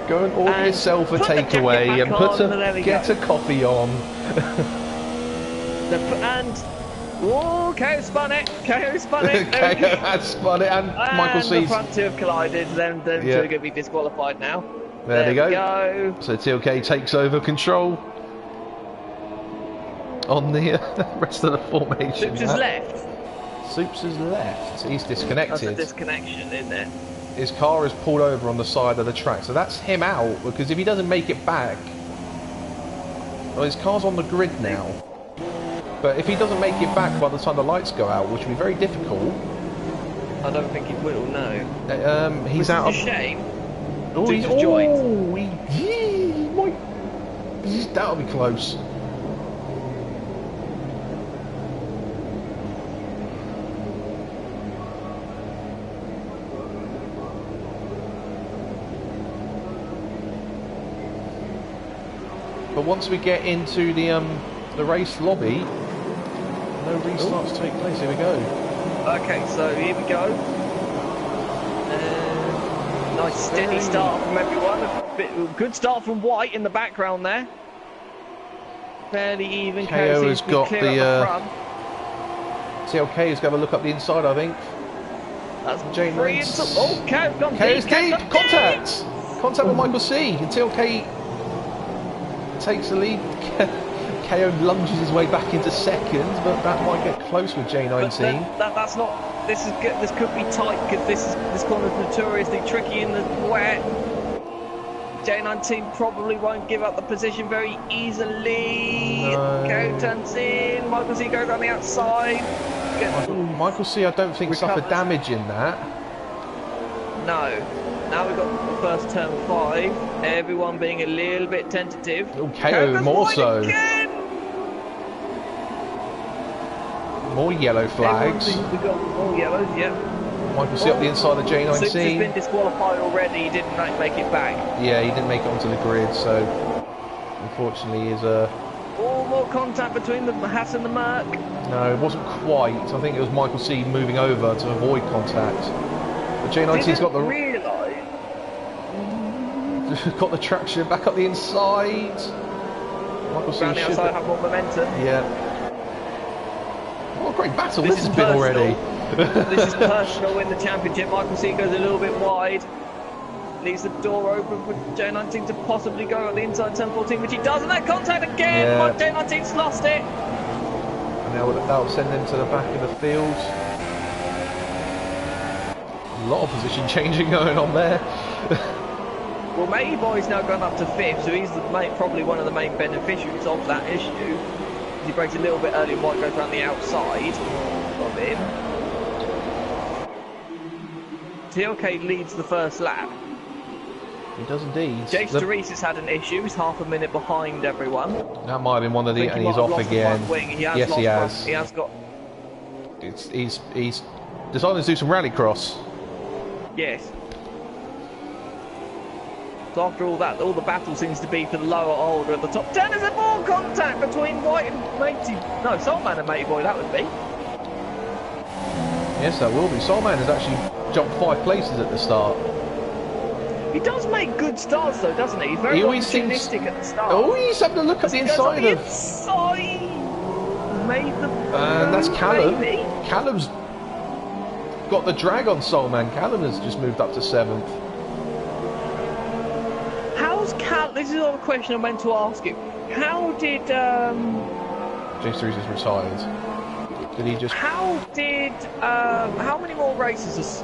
[SPEAKER 1] Go and order yourself a takeaway and get a coffee on.
[SPEAKER 2] KO spun it. KO spun it.
[SPEAKER 1] KO has spun it, and Michael sees.
[SPEAKER 2] The front two have collided. Them two are going to be disqualified now.
[SPEAKER 1] There they go. So TLK takes over control on the rest of the formation.
[SPEAKER 2] Soups has left.
[SPEAKER 1] Soups has left. He's disconnected.
[SPEAKER 2] That's a disconnection, isn't it?
[SPEAKER 1] His car is pulled over on the side of the track, so that's him out, because if he doesn't make it back... Well, his car's on the grid now. But if he doesn't make it back by the time the lights go out, which will be very difficult...
[SPEAKER 2] I don't think he will, no.
[SPEAKER 1] He's out of...
[SPEAKER 2] It's a shame.
[SPEAKER 1] Oh,
[SPEAKER 2] he's just joined.
[SPEAKER 1] That'll be close. But once we get into the race lobby, no restarts take place. Here we go.
[SPEAKER 2] Okay, so here we go. Nice steady start from everyone. Good start from White in the background there. Fairly even.
[SPEAKER 1] KO has got the
[SPEAKER 2] front.
[SPEAKER 1] TLK has got to look up the inside, I think.
[SPEAKER 2] That's
[SPEAKER 1] Jane
[SPEAKER 2] free. Oh, KO's gone
[SPEAKER 1] KO's
[SPEAKER 2] deep.
[SPEAKER 1] Contact with Michael C. And TLK takes the lead. KO lunges his way back into second, but that might get close with J19.
[SPEAKER 2] That's not. This is good. This could be tight because this corner's notoriously tricky in the wet. J19 probably won't give up the position very easily.
[SPEAKER 1] No.
[SPEAKER 2] KO turns in. Michael C goes on the outside.
[SPEAKER 1] Michael C, I don't think suffered damage in that.
[SPEAKER 2] No. Now we've got the first turn 5. Everyone being a little bit tentative.
[SPEAKER 1] Oh, KO more so.
[SPEAKER 2] Again.
[SPEAKER 1] More yellow flags.
[SPEAKER 2] We've got more yellows, yeah.
[SPEAKER 1] Michael C up the inside of J19.
[SPEAKER 2] Six has been disqualified already. He didn't make it back.
[SPEAKER 1] Yeah, he didn't make it onto the grid, so unfortunately is a...
[SPEAKER 2] More contact between the Haas and the Merc.
[SPEAKER 1] No, it wasn't quite. I think it was Michael C moving over to avoid contact. But J19's got the... got the traction back up the inside. Michael C
[SPEAKER 2] around the outside have more momentum.
[SPEAKER 1] Yeah. What a great battle this has been already.
[SPEAKER 2] This is personal in the championship. Michael C goes a little bit wide. Leaves the door open for J19 to possibly go at the inside turn 14, which he does, and that contact again! Yeah. J19's lost it!
[SPEAKER 1] And now that'll send him to the back of the field. A lot of position changing going on there.
[SPEAKER 2] Well, Matey Boy's now gone up to 5th, so he's probably one of the main beneficiaries of that issue. He breaks a little bit early and White goes around the outside of him. TLK leads the first lap.
[SPEAKER 1] He does indeed.
[SPEAKER 2] Jace Therese has had an issue. He's half a minute behind everyone.
[SPEAKER 1] That might have been one of the... And he's off again. Yes, he has.
[SPEAKER 2] He has got...
[SPEAKER 1] He's decided to do some rallycross.
[SPEAKER 2] Yes. So after all that, all the battle seems to be for the lower order at the top 10. There's more contact between White and Matey... No, Soulman and Matey Boy, that would be.
[SPEAKER 1] Yes, that will be. Soulman has actually jumped 5 places at the start.
[SPEAKER 2] He does make good starts though, doesn't he? He's very opportunistic at the start.
[SPEAKER 1] Oh, he's having a look at the inside of...
[SPEAKER 2] Made the...
[SPEAKER 1] And that's Callum.
[SPEAKER 2] Maybe.
[SPEAKER 1] Callum's got the drag on Soulman. Callum has just moved up to 7th.
[SPEAKER 2] How's Callum... This is a question I meant to ask you. How did...
[SPEAKER 1] Jace Therese is retired. Did he just...
[SPEAKER 2] How many more races has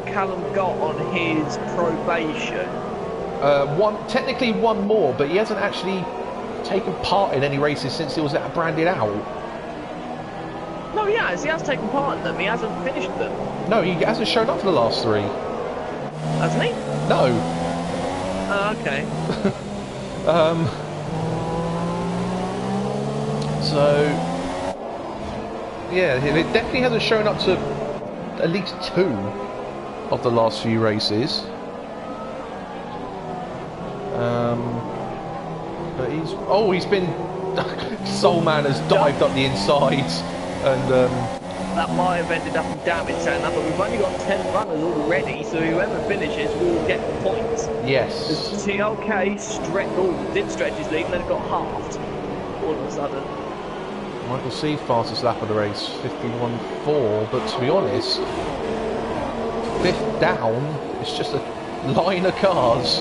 [SPEAKER 2] Callum got on his probation?
[SPEAKER 1] Technically one more, but he hasn't actually taken part in any races since he was branded out.
[SPEAKER 2] No, he has. He has taken part in them. He hasn't finished them.
[SPEAKER 1] No, he hasn't shown up for the last 3.
[SPEAKER 2] Hasn't he?
[SPEAKER 1] No.
[SPEAKER 2] Okay.
[SPEAKER 1] So... Yeah, it definitely hasn't shown up to at least 2 of the last few races. But he's been... Soulman has dived up the insides and...
[SPEAKER 2] That might have ended up in damage, saying that, but we've only got 10 runners already, so whoever finishes will get points.
[SPEAKER 1] Yes.
[SPEAKER 2] The TLK did stretch his lead and then it got halved all of a sudden.
[SPEAKER 1] Michael C, fastest lap of the race, 51.4, but to be honest, 5th down, it's just a line of cars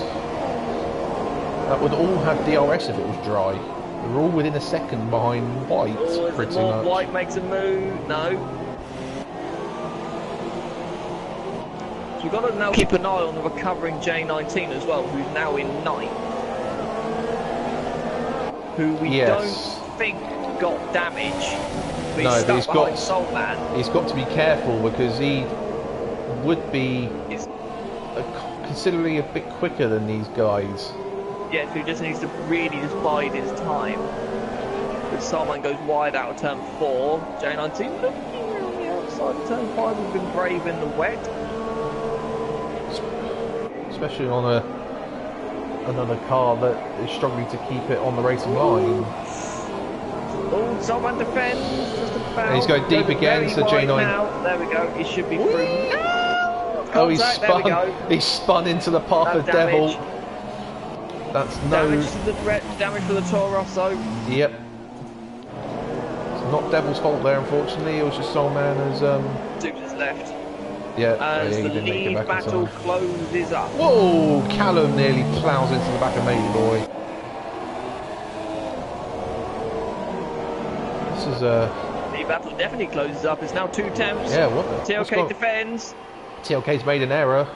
[SPEAKER 1] that would all have DRS if it was dry. They're all within a second behind White, pretty much.
[SPEAKER 2] White makes a move, no. So we've got to now keep an eye on the recovering J19 as well, who's now in 9th. Who we don't think got damage, but he's got
[SPEAKER 1] to be careful because he would be considerably a bit quicker than these guys.
[SPEAKER 2] Yeah, so he just needs to really just bide his time. But Soulman goes wide out of turn 4. J19 looking around the outside of turn 5. We've been brave in the wet,
[SPEAKER 1] especially on another car that is struggling to keep it on the racing line.
[SPEAKER 2] Oh, Soulman defends just about.
[SPEAKER 1] And he's going deep again, so J9.
[SPEAKER 2] Now. There we go, he should be through. No!
[SPEAKER 1] Oh, he spun into the path of Devil. That's
[SPEAKER 2] damage for the Toro Rosso.
[SPEAKER 1] Yep. It's not Devil's fault there, unfortunately. It was just Soulman as
[SPEAKER 2] Dukes is left.
[SPEAKER 1] Yeah,
[SPEAKER 2] as
[SPEAKER 1] he
[SPEAKER 2] the
[SPEAKER 1] didn't make it back
[SPEAKER 2] battle
[SPEAKER 1] in time.
[SPEAKER 2] closes up.
[SPEAKER 1] Whoa! Callum nearly ploughs into the back of Matey Boy. This is
[SPEAKER 2] the battle definitely closes up. It's now 2 temps.
[SPEAKER 1] Yeah, what the?
[SPEAKER 2] TLK defends.
[SPEAKER 1] TLK's made an error.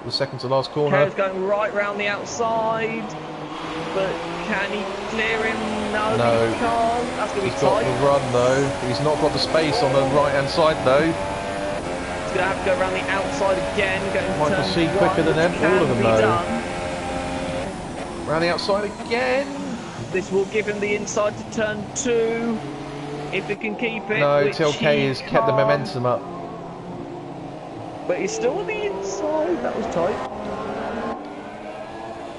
[SPEAKER 1] The second to last corner.
[SPEAKER 2] Kerr's going right round the outside, but can he clear him? No, he can't. That's going to be tight.
[SPEAKER 1] He's got the run though. He's not got the space on the right hand side though.
[SPEAKER 2] He's going to have to go around the outside again.
[SPEAKER 1] Michael C quicker than them, all of them though. Around the outside again.
[SPEAKER 2] This will give him the inside to turn 2. If he can keep it.
[SPEAKER 1] No, TLK has kept the momentum up.
[SPEAKER 2] But he's still on the inside. That was tight.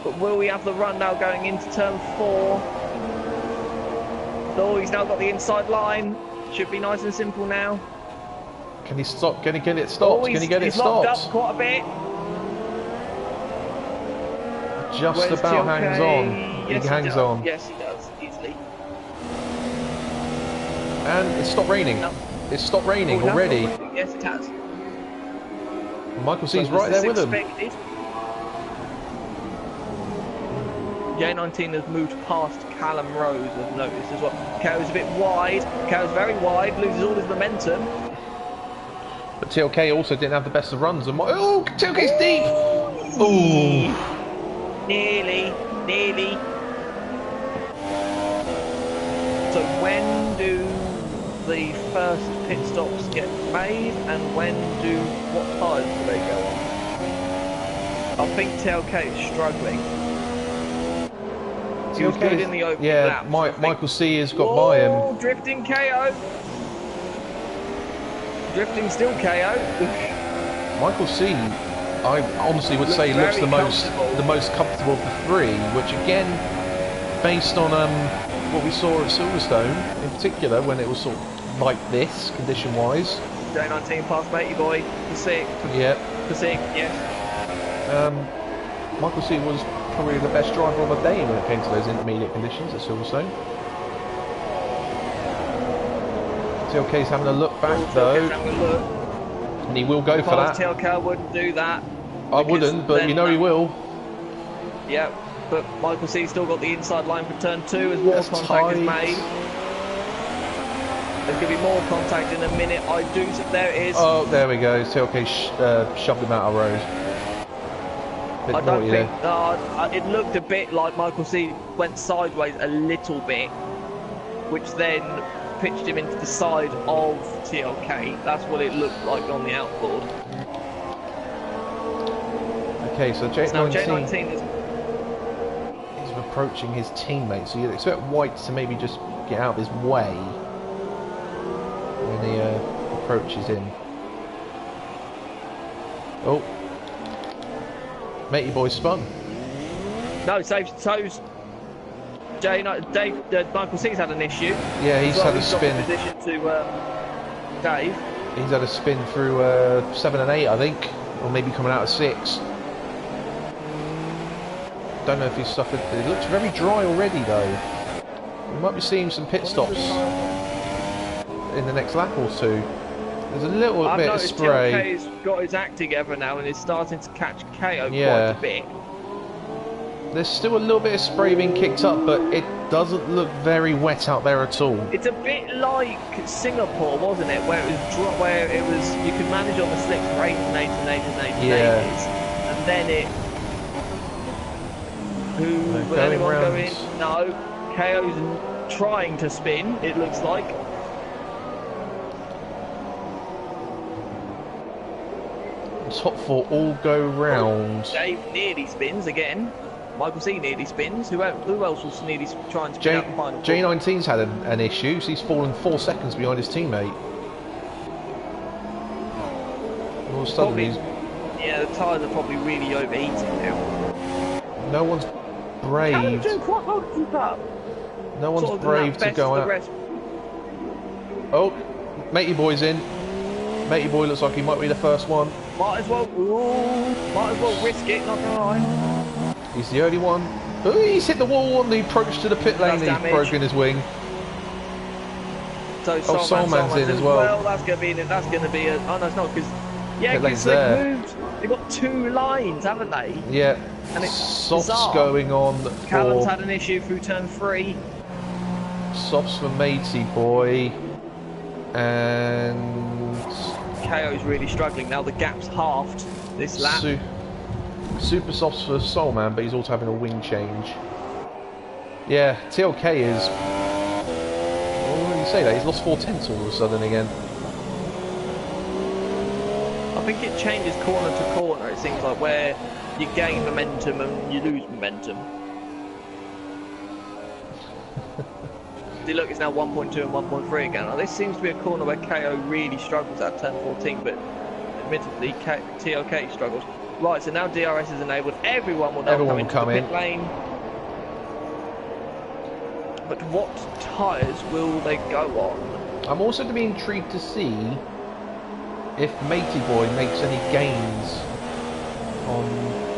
[SPEAKER 2] But will we have the run now going into turn 4? Oh, he's now got the inside line. Should be nice and simple now.
[SPEAKER 1] Can he stop? Can he get it stopped? Can he get it stopped?
[SPEAKER 2] He's locked up quite a bit.
[SPEAKER 1] Just
[SPEAKER 2] Where's
[SPEAKER 1] about
[SPEAKER 2] TLK?
[SPEAKER 1] hangs on.
[SPEAKER 2] Yes,
[SPEAKER 1] he hangs on.
[SPEAKER 2] Yes, he does, easily.
[SPEAKER 1] And it's stopped raining.
[SPEAKER 2] No.
[SPEAKER 1] It's stopped raining already.
[SPEAKER 2] Yes, it has.
[SPEAKER 1] Michael C's right there with him.
[SPEAKER 2] J19 has moved past Callum Rose, I've noticed as well. KO's a bit wide. KO's very wide, loses all his momentum.
[SPEAKER 1] But TLK also didn't have the best of runs. Oh, TLK's deep! Ooh.
[SPEAKER 2] Nearly. So when do the first pit stops get made, and what tyres do they go on? I think TLK is struggling. He was good in the opening lap.
[SPEAKER 1] Michael C has got by him.
[SPEAKER 2] Drifting KO. Drifting still KO.
[SPEAKER 1] Michael C, I honestly would say looks the most comfortable of the 3, which again, based on what we saw at Silverstone in particular, when it was sort of like this condition-wise.
[SPEAKER 2] J19 past matey boy for 6.
[SPEAKER 1] Yeah.
[SPEAKER 2] For 6, yes.
[SPEAKER 1] Michael C was probably the best driver of the day when it came to those intermediate conditions at Silverstone. TLK's having a look back though, and he will go for that.
[SPEAKER 2] TLK wouldn't do that.
[SPEAKER 1] I wouldn't, but you know he will.
[SPEAKER 2] Yeah, but Michael C's still got the inside line for turn 2 as more contact is made. There's going to be more contact in a minute. There it is.
[SPEAKER 1] Oh, there we go. TLK shoved him out of road.
[SPEAKER 2] I don't think. It looked a bit like Michael C went sideways a little bit, which then pitched him into the side of TLK. That's what it looked like on the outboard.
[SPEAKER 1] Okay, so J19
[SPEAKER 2] is
[SPEAKER 1] approaching his teammate, so you'd expect White to maybe just get out of his way when he approaches him. Oh. Matey boy spun.
[SPEAKER 2] No, so's Michael C's had an issue.
[SPEAKER 1] Yeah, he's had a spin.
[SPEAKER 2] Position to Dave.
[SPEAKER 1] He's had a spin through 7 and 8, I think, or maybe coming out of 6. Don't know if he's suffered. It looks very dry already, though. We might be seeing some pit stops in the next lap or 2. There's a little bit of spray.
[SPEAKER 2] TLK's got his act together now and is starting to catch KO quite a bit.
[SPEAKER 1] There's still a little bit of spray being kicked up, but it doesn't look very wet out there at all.
[SPEAKER 2] It's a bit like Singapore, wasn't it? Where it was you could manage on the slicks for 8 and 8 and 8 and 8 and 8, and then it. Will anyone go in? No. KO's trying to spin. It looks like.
[SPEAKER 1] Top 4 all go round.
[SPEAKER 2] Dave nearly spins again. Michael C nearly spins. Who else was nearly trying to spin out the final?
[SPEAKER 1] J19's had an issue, so he's fallen 4 seconds behind his teammate. All of a sudden
[SPEAKER 2] yeah, the tyres are probably really overheating now.
[SPEAKER 1] No one's brave.
[SPEAKER 2] Doing quite well to keep up.
[SPEAKER 1] No one's brave to go out. Oh, matey boy's in. Matey boy looks like he might be the first one.
[SPEAKER 2] Might as well risk it, not gonna lie.
[SPEAKER 1] He's the only one. Oh, he's hit the wall on the approach to the pit lane and he's broken his wing.
[SPEAKER 2] So
[SPEAKER 1] Soulman's in as well.
[SPEAKER 2] That's gonna be a. Oh no, it's not because. Yeah, because they've got 2 lines, haven't they?
[SPEAKER 1] Yeah.
[SPEAKER 2] And it's
[SPEAKER 1] softs
[SPEAKER 2] bizarre.
[SPEAKER 1] Going on.
[SPEAKER 2] Callum's had an issue through turn 3.
[SPEAKER 1] Softs for matey boy. And
[SPEAKER 2] KO's really struggling now. The gap's halved this lap.
[SPEAKER 1] Super softs for Soulman, but he's also having a wing change. Yeah, TLK is. What do you say that? He's lost 4 tenths all of a sudden again.
[SPEAKER 2] think it changes corner to corner. It seems like where you gain momentum and you lose momentum. See, look, it's now 1.2 and 1.3 again. Now, this seems to be a corner where KO really struggles at turn 14, but admittedly, TLK struggles. Right, so now DRS is enabled. Everyone will now come into the pit lane. But what tyres will they go on?
[SPEAKER 1] I'm also to be intrigued to see if Matey Boy makes any gains on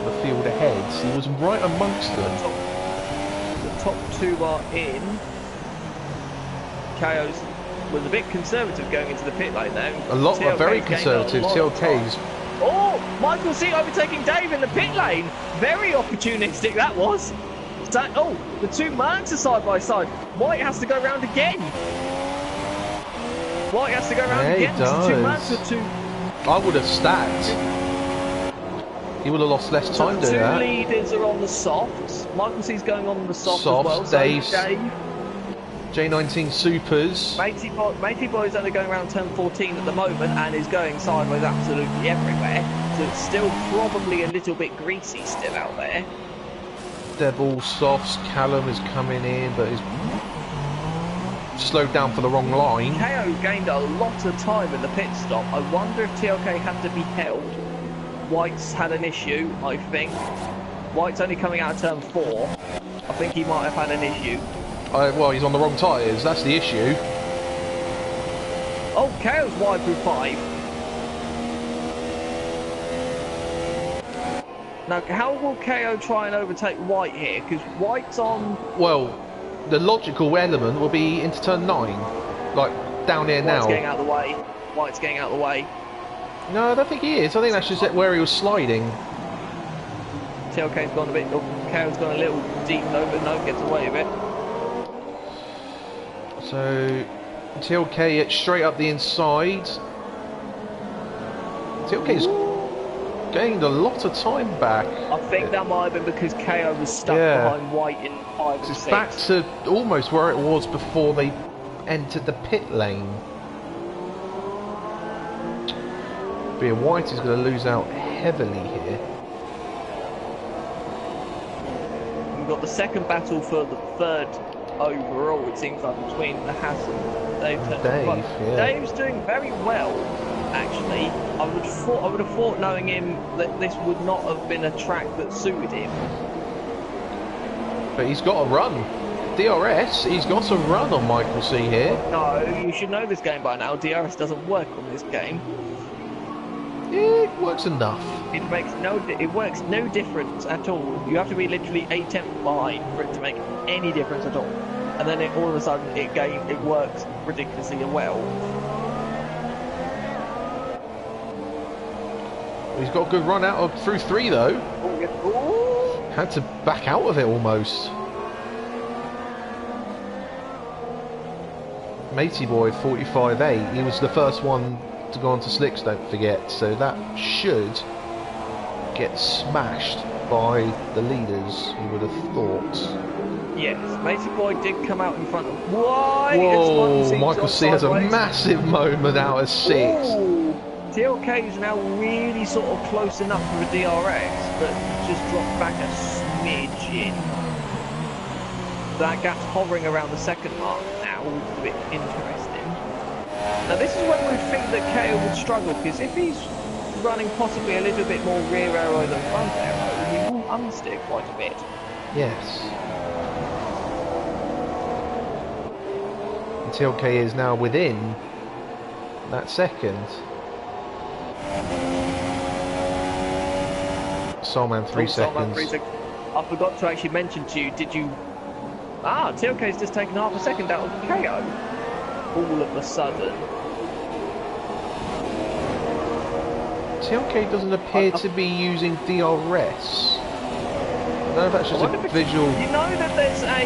[SPEAKER 1] the field ahead. He was right amongst them.
[SPEAKER 2] The top two are in. KO's was a bit conservative going into the pit lane now.
[SPEAKER 1] A lot, very conservative. TLK's.
[SPEAKER 2] Oh, Michael C overtaking Dave in the pit lane. Very opportunistic that was. Oh, the two Mercs are side by side. White has to go round again. White has to go round again.
[SPEAKER 1] He does.
[SPEAKER 2] Two Mercs are two.
[SPEAKER 1] I would have stacked. He would have lost less time doing that.
[SPEAKER 2] The two leaders are on the softs. Michael C's going on the softs as well.
[SPEAKER 1] Dave.
[SPEAKER 2] So
[SPEAKER 1] J19 Supers.
[SPEAKER 2] Matey Boy is only going around turn 14 at the moment and is going sideways absolutely everywhere. So it's still probably a little bit greasy still out there.
[SPEAKER 1] They're all softs. Callum is coming in, but is slowed down for the wrong line.
[SPEAKER 2] KO gained a lot of time in the pit stop. I wonder if TLK had to be held. White's had an issue, I think. White's only coming out of turn 4. I think he might have had an issue.
[SPEAKER 1] Well, he's on the wrong tyres, that's the issue.
[SPEAKER 2] Oh, KO's wide through 5. Now, how will KO try and overtake White here? Because White's on...
[SPEAKER 1] Well, the logical element will be into turn 9. Like, down here now.
[SPEAKER 2] White's getting out of the way. White's getting out of the way.
[SPEAKER 1] No, I don't think he is. I think that's just where he was sliding.
[SPEAKER 2] TLK's gone a bit... Oh, KO's gone a little deep though, but no, gets away with it.
[SPEAKER 1] So, TLK straight up the inside. TLK's gained a lot of time back.
[SPEAKER 2] I think that might have been because KO was stuck behind White in 5 and 6.
[SPEAKER 1] It's back to almost where it was before they entered the pit lane. But White is going to lose out heavily here.
[SPEAKER 2] We've got the second battle for the third overall, it seems like, between the Haas and Dave. Dave's doing very well, actually. I would have thought, knowing him, that this would not have been a track that suited him.
[SPEAKER 1] But he's got a run. DRS, he's got a run on Michael C here.
[SPEAKER 2] No, you should know this game by now. DRS doesn't work on this game.
[SPEAKER 1] It works enough.
[SPEAKER 2] It works no difference at all. You have to be literally 8 tenths behind for it to make any difference at all. And then all of a sudden it works ridiculously well.
[SPEAKER 1] He's got a good run out of through 3 though.
[SPEAKER 2] Oh, yeah. Ooh.
[SPEAKER 1] Had to back out of it almost. Matey Boy 45.8. He was the first one to go on to slicks, don't forget, so that should get smashed by the leaders, you would have thought.
[SPEAKER 2] Yes, Matey Boy did come out in front of White.
[SPEAKER 1] Whoa, Michael C has a massive moment out of 6.
[SPEAKER 2] Ooh. TLK is now really sort of close enough for the DRS, but just dropped back a smidge in. That gap's hovering around the second mark now, which is a bit interesting. Now this is when we think that KO would struggle, because if he's running possibly a little bit more rear aero than front aero, he will unstick quite a bit.
[SPEAKER 1] Yes. And TLK is now within that second. Soulman 3 seconds.
[SPEAKER 2] I forgot to actually mention to you, TLK's just taken half a second out of KO. All of a sudden.
[SPEAKER 1] TLK doesn't appear to be using DRS. I don't know if that's just a visual...
[SPEAKER 2] You know that there's a...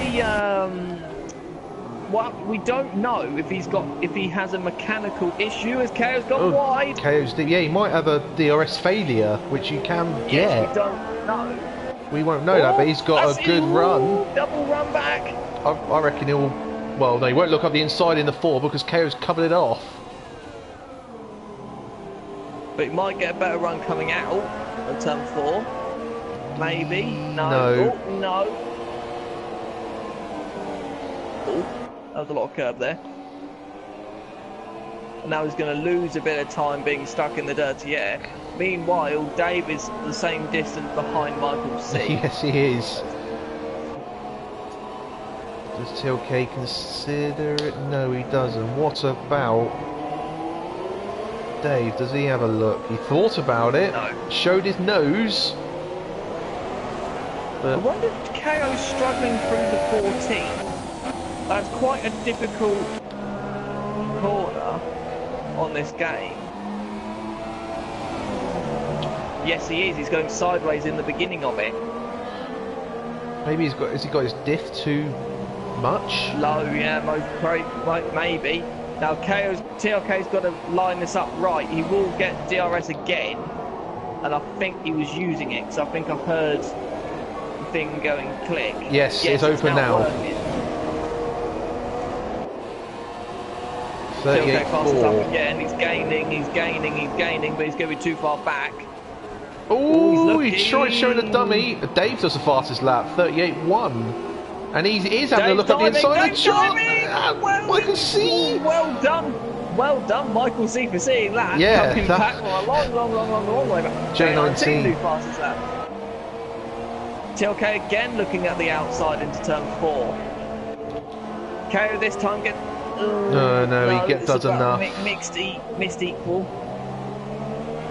[SPEAKER 2] well, we don't know if he has a mechanical issue as KO's gone wide.
[SPEAKER 1] He might have a DRS failure, which you can get.
[SPEAKER 2] Yes, we don't know.
[SPEAKER 1] We won't know that, but he's got a good run.
[SPEAKER 2] Double run back.
[SPEAKER 1] I reckon he'll... Well, no, he won't look up the inside in the 4 because KO's covered it off.
[SPEAKER 2] But he might get a better run coming out on turn 4. Maybe. No.
[SPEAKER 1] No.
[SPEAKER 2] Oh, no. Oh, that was a lot of curb there. And now he's going to lose a bit of time being stuck in the dirty air. Meanwhile, Dave is the same distance behind Michael C.
[SPEAKER 1] Yes, he is. Does TLK consider it? No, he doesn't. What about Dave? Does he have a look? He thought about it.
[SPEAKER 2] No.
[SPEAKER 1] Showed his nose.
[SPEAKER 2] I wonder if KO's struggling through the 14. That's quite a difficult corner on this game. Yes, he is. He's going sideways in the beginning of it.
[SPEAKER 1] Maybe has he got his diff too much?
[SPEAKER 2] Low, yeah, maybe. Now TLK's got to line this up right. He will get DRS again, and I think he was using it because I think I heard the thing going click.
[SPEAKER 1] Yes, it's open now. 38.4.
[SPEAKER 2] Passes up again. He's gaining, but he's going to be too far back.
[SPEAKER 1] Oh, he tried showing a dummy. Dave does the fastest lap, 38.1. And he is having a look at the inside of the chart. Michael C.
[SPEAKER 2] Well done, Michael C. for seeing that.
[SPEAKER 1] Yeah,
[SPEAKER 2] coming back for a long way back.
[SPEAKER 1] J19.
[SPEAKER 2] Fastest lap. TLK again looking at the outside into turn 4. KO this time get.
[SPEAKER 1] No, he does enough.
[SPEAKER 2] Missed equal.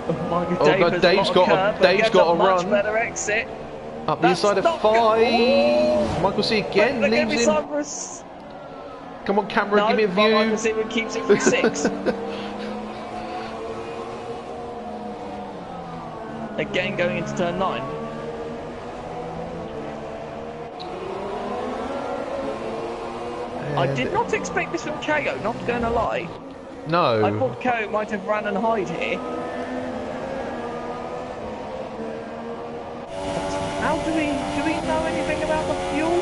[SPEAKER 1] Oh God, Dave's got a run.
[SPEAKER 2] Much better exit.
[SPEAKER 1] Up the inside of 5. Michael C again leaves him. Come on, camera, give me a view.
[SPEAKER 2] Michael C keeps it from 6. Again going into turn 9. I did not expect this from KO, not going to lie.
[SPEAKER 1] No.
[SPEAKER 2] I thought KO might have ran and hide here. How do we know anything about the fuel?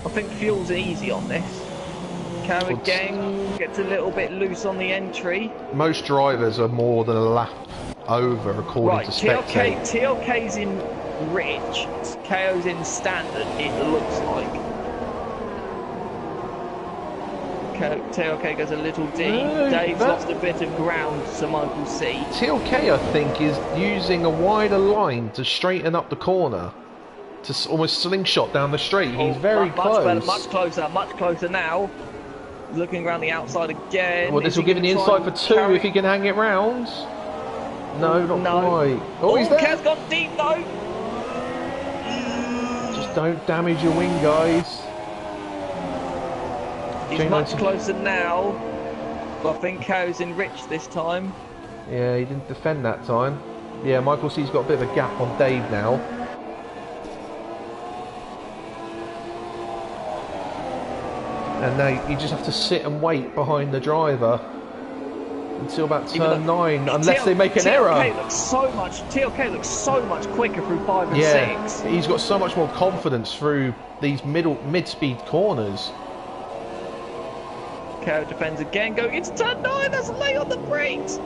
[SPEAKER 2] I think fuel's easy on this. KO again gets a little bit loose on the entry.
[SPEAKER 1] Most drivers are more than a lap over according to Spectate.
[SPEAKER 2] TLK's in rich, KO's in standard, it looks like. TLK goes a little deep. Dave's lost a bit of ground to Michael C.
[SPEAKER 1] TLK, I think, is using a wider line to straighten up the corner, to almost slingshot down the straight. He's very close.
[SPEAKER 2] Better, much closer now. Looking around the outside again.
[SPEAKER 1] Well, this will give him the inside for 2 if he can hang it round. No, not quite. Oh, he's there.
[SPEAKER 2] Kev's gone deep though.
[SPEAKER 1] Just don't damage your wing, guys.
[SPEAKER 2] He's much closer now, but I think KO's enriched this time.
[SPEAKER 1] Yeah, he didn't defend that time. Yeah, Michael C's got a bit of a gap on Dave now. And now you just have to sit and wait behind the driver until about turn 9, unless they make an error.
[SPEAKER 2] TLK looks so much quicker through 5 and 6.
[SPEAKER 1] He's got so much more confidence through these mid-speed corners.
[SPEAKER 2] KO defends again, going into turn 9, that's late on the brakes.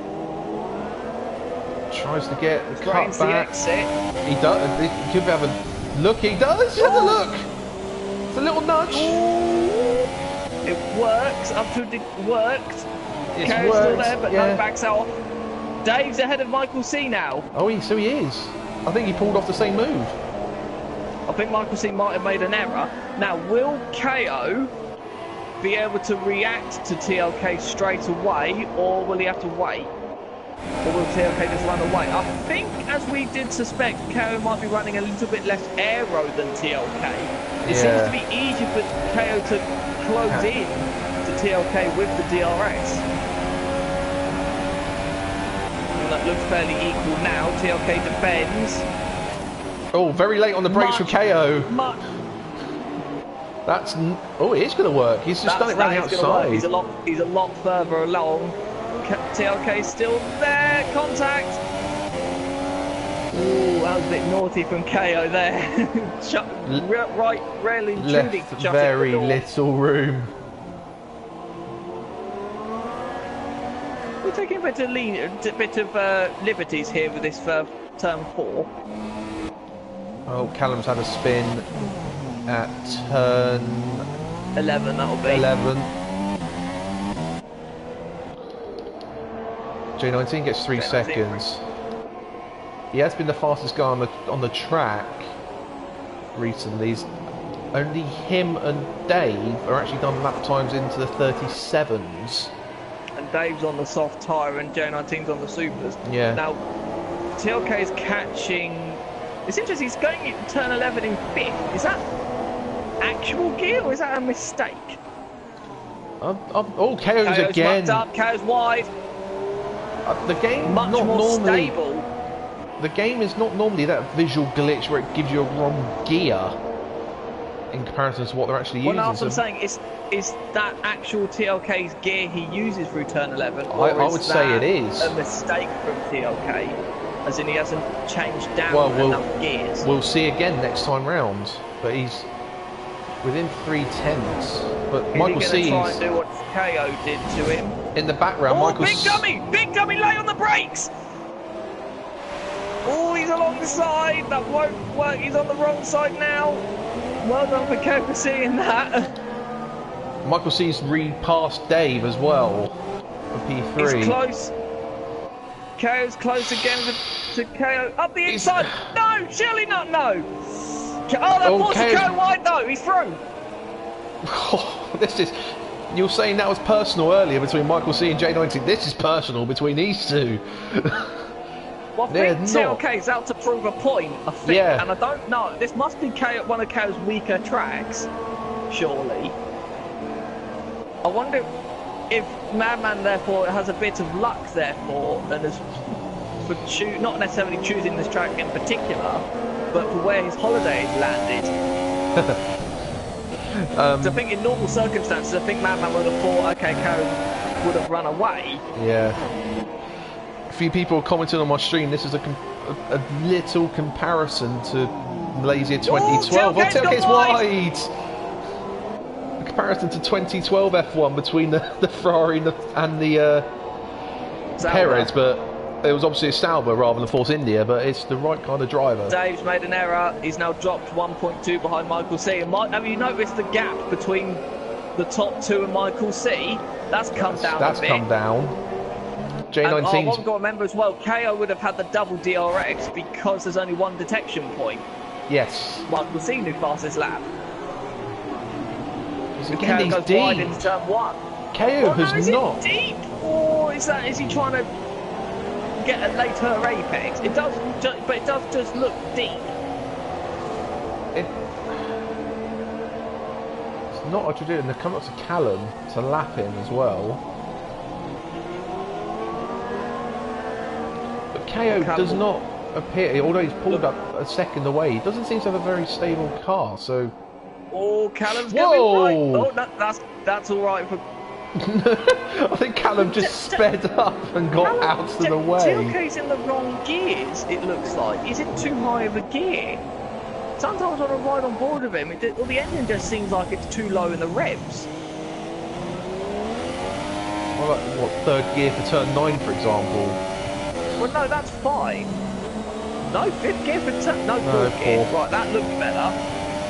[SPEAKER 1] Tries to get the cut back.
[SPEAKER 2] Exit.
[SPEAKER 1] He does. He could have a look. He does. Have a look. It's a little nudge.
[SPEAKER 2] It works. Up to it worked.
[SPEAKER 1] It's
[SPEAKER 2] KO's
[SPEAKER 1] worked,
[SPEAKER 2] still there, but no backs off. Dave's ahead of Michael C now.
[SPEAKER 1] Oh, so he is. I think he pulled off the same move.
[SPEAKER 2] I think Michael C might have made an error. Now, will KO be able to react to TLK straight away, or will he have to wait? Or will TLK just run away? I think, as we did suspect, KO might be running a little bit less aero than TLK. It seems to be easier for KO to close in to TLK with the DRS. And that looks fairly equal now. TLK defends.
[SPEAKER 1] Oh, very late on the brakes for KO. That's... Oh, it is going to work. He's just done it around the outside.
[SPEAKER 2] He's a lot further along. TLK's still there. Contact. Ooh, that was a bit naughty from KO there. Rarely intruding.
[SPEAKER 1] Left very little room.
[SPEAKER 2] taking a bit of liberties here with this turn 4.
[SPEAKER 1] Oh, Callum's had a spin at turn
[SPEAKER 2] 11, that'll be.
[SPEAKER 1] 11. J19 gets 3 seconds. He has been the fastest guy on the track recently. Only him and Dave are actually done lap times into the 37s.
[SPEAKER 2] And Dave's on the soft tyre and J19's on the supers.
[SPEAKER 1] Yeah.
[SPEAKER 2] Now, TLK is catching... It's interesting, he's going into turn 11 in 5th. Is that actual gear or is that a mistake?
[SPEAKER 1] Oh, KO's again.
[SPEAKER 2] Up, KO's wide.
[SPEAKER 1] The game
[SPEAKER 2] Much
[SPEAKER 1] not
[SPEAKER 2] more
[SPEAKER 1] normally,
[SPEAKER 2] stable.
[SPEAKER 1] The game is not normally that visual glitch where it gives you a wrong gear in comparison to what they're actually using.
[SPEAKER 2] Well, no, I'm saying is that actual TLK's gear he uses through turn 11? Or
[SPEAKER 1] I would say it is
[SPEAKER 2] a mistake from TLK, as in he hasn't changed down enough gears.
[SPEAKER 1] We'll see again next time round, but he's within 3/10. But Michael C's
[SPEAKER 2] try and do what KO did to him
[SPEAKER 1] in the background.
[SPEAKER 2] Oh, big dummy, lay on the brakes. Oh, he's alongside. That won't work. He's on the wrong side now. Well done for KO for seeing that.
[SPEAKER 1] Michael C's repassed Dave as well for P3.
[SPEAKER 2] He's close. KO's close again to KO. Up the inside. No, surely not. No. Oh, that forces KO wide though. He's through.
[SPEAKER 1] Oh, this is. You were saying that was personal earlier between Michael C and J19. This is personal between these two.
[SPEAKER 2] Well, I think TLK's out to prove a point, I think.
[SPEAKER 1] Yeah.
[SPEAKER 2] And I don't know. This must be one of KO's weaker tracks, surely. I wonder if Madman, therefore, has a bit of luck, therefore, and is for not necessarily choosing this track in particular, but for where his holiday has landed. So I think in normal circumstances, I think Madman would have thought, okay, KO would have run away.
[SPEAKER 1] Yeah. A few people commented on my stream, this is a little comparison to Malaysia 2012. Oh, tailgate's wide! A comparison to 2012 F1 between the Ferrari and the Perez, but it was obviously a Sauber rather than Force India, but it's the right kind of driver.
[SPEAKER 2] Dave's made an error. He's now dropped 1.2 behind Michael C. And have you noticed the gap between the top two and Michael C? That's come down a bit.
[SPEAKER 1] That's come down.
[SPEAKER 2] J19's... what we've got to remember as well, KO would have had the double DRX because there's only one detection point.
[SPEAKER 1] Yes.
[SPEAKER 2] Michael C knew fastest lap.
[SPEAKER 1] Again,
[SPEAKER 2] KO goes
[SPEAKER 1] deep.
[SPEAKER 2] wide into turn 1.
[SPEAKER 1] KO has not.
[SPEAKER 2] Is it deep? Or is he trying to get a later apex? It does, but it does just look deep.
[SPEAKER 1] It's not what you do, and they're coming up to Callum to lap him as well. But KO does not appear, although he's pulled up a second away, he doesn't seem to have a very stable car, so...
[SPEAKER 2] Oh, Callum's going right. Oh, that's all right for...
[SPEAKER 1] I think Callum just sped up and got out of the way.
[SPEAKER 2] TLK's in the wrong gears, it looks like. He's in too high of a gear. Sometimes when I ride on board with him, the engine just seems like it's too low in the revs.
[SPEAKER 1] Well, like, what, third gear for turn 9, for example?
[SPEAKER 2] Well, no, that's fine. No, fifth gear for turn... No, fourth gear. Right, that looks better.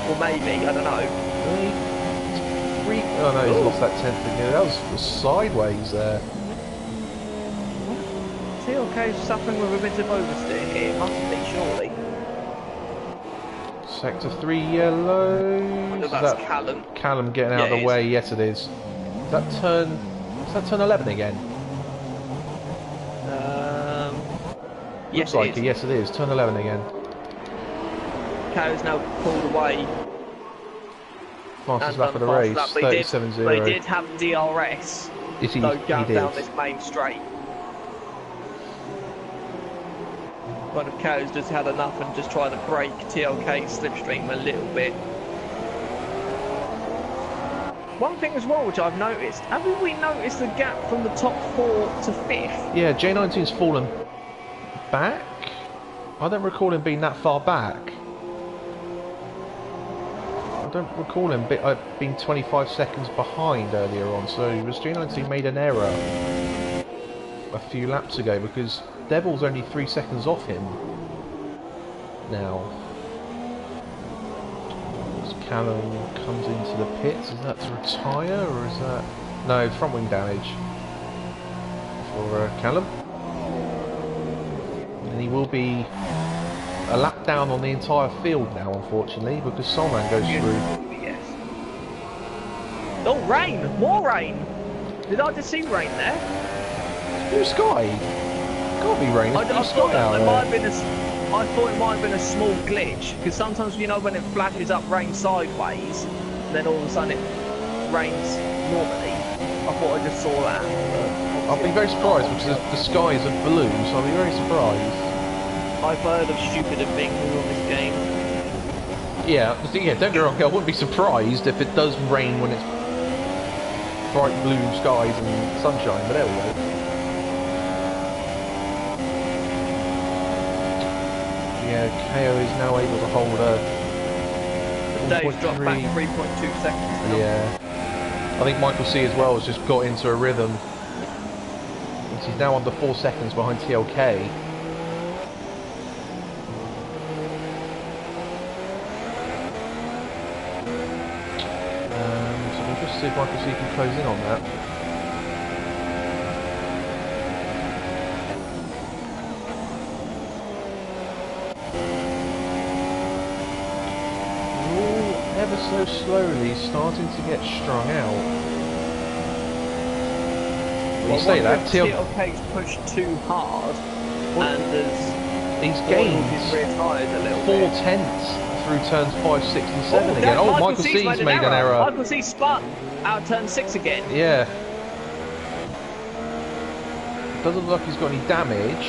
[SPEAKER 2] Or maybe, I don't know.
[SPEAKER 1] Oh no, he's lost that 10th gear. That was sideways there.
[SPEAKER 2] TLK's suffering with a bit of oversteer here, must be, surely.
[SPEAKER 1] Sector 3 yellow.
[SPEAKER 2] Is that Callum?
[SPEAKER 1] Callum getting out of the way, yes it is. Is that turn 11 again?
[SPEAKER 2] Yes,
[SPEAKER 1] Looks like it, yes it is. Turn 11 again.
[SPEAKER 2] KO's now pulled away.
[SPEAKER 1] Fastest lap of the race, 37.0.
[SPEAKER 2] But he did have DRS.
[SPEAKER 1] He
[SPEAKER 2] down
[SPEAKER 1] did.
[SPEAKER 2] This main straight. One of KO's just had enough and just tried to break TLK's slipstream a little bit. One thing as well which I've noticed, haven't we noticed the gap from the top 4 to 5th?
[SPEAKER 1] Yeah, J19's fallen back? I don't recall him being that far back. I don't recall him being 25 seconds behind earlier on, so was J19 made an error? a few laps ago, because Devil's only 3 seconds off him now. As Callum comes into the pits, is that to retire or is that... No, front wing damage for Callum. And he will be a lap down on the entire field now, unfortunately, because Solman goes through.
[SPEAKER 2] Yes. Oh, rain! More rain! Did I just see rain there?
[SPEAKER 1] Blue sky? Can't be rain. It's blue sky out there.
[SPEAKER 2] I thought it might have been a small glitch, because sometimes, you know, when it flashes up rain sideways, then all of a sudden it rains normally. I thought I just saw that.
[SPEAKER 1] I'll be very surprised because the skies are blue, so I'll be very surprised.
[SPEAKER 2] I've heard of stupider things on this game.
[SPEAKER 1] Yeah, don't get me wrong, I wouldn't be surprised if it does rain when it's bright blue skies and sunshine, but there we go. Yeah, KO is now able to hold a...
[SPEAKER 2] Dave's dropped back 3.2 seconds now.
[SPEAKER 1] Yeah. I think Michael C as well has just got into a rhythm. He's now under 4 seconds behind TLK. So we'll just see if Michael C can close in on that. Ever so slowly starting to get strung out. Well, you say that,
[SPEAKER 2] TLK's pushed too hard, and
[SPEAKER 1] he's gained
[SPEAKER 2] his rear tyres a little
[SPEAKER 1] 4
[SPEAKER 2] bit.
[SPEAKER 1] tenths through turns 5, 6 and 7 again. Oh, Michael C's made an error.
[SPEAKER 2] Michael C spun out of turn 6 again.
[SPEAKER 1] Yeah. Doesn't look like he's got any damage.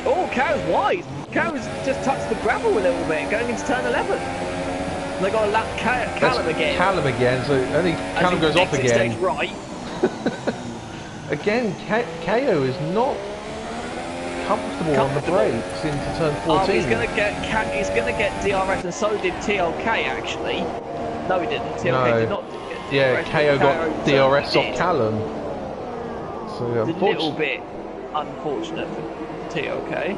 [SPEAKER 2] Oh, Cow's wide. Cow's just touched the gravel a little bit, going into turn 11. They got to lap Callum again.
[SPEAKER 1] Callum again, so I think Callum goes off again.
[SPEAKER 2] Stage right.
[SPEAKER 1] Again, KO is not comfortable on the brakes into turn 14.
[SPEAKER 2] Oh, he's going to get DRS, and so did TLK actually. No, he didn't. TLK did not get DRS.
[SPEAKER 1] Yeah, KO got DRS off Callum. So
[SPEAKER 2] it's a little bit unfortunate for TLK.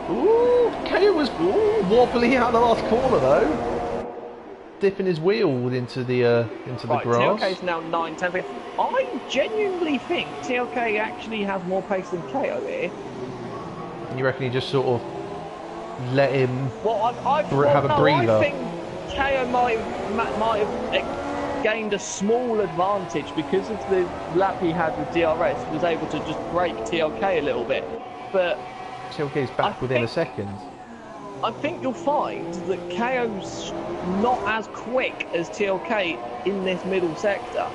[SPEAKER 1] Ooh, KO was wobbly out of the last corner though. Dipping his wheel into the grass.
[SPEAKER 2] TLK's now 9-10. I genuinely think TLK actually has more pace than KO here.
[SPEAKER 1] You reckon he just sort of let him have a breather?
[SPEAKER 2] I think KO might have gained a small advantage because of the lap he had with DRS. He was able to just break TLK a little bit, but
[SPEAKER 1] TLK's back within a second.
[SPEAKER 2] I think you'll find that KO's not as quick as TLK in this middle sector.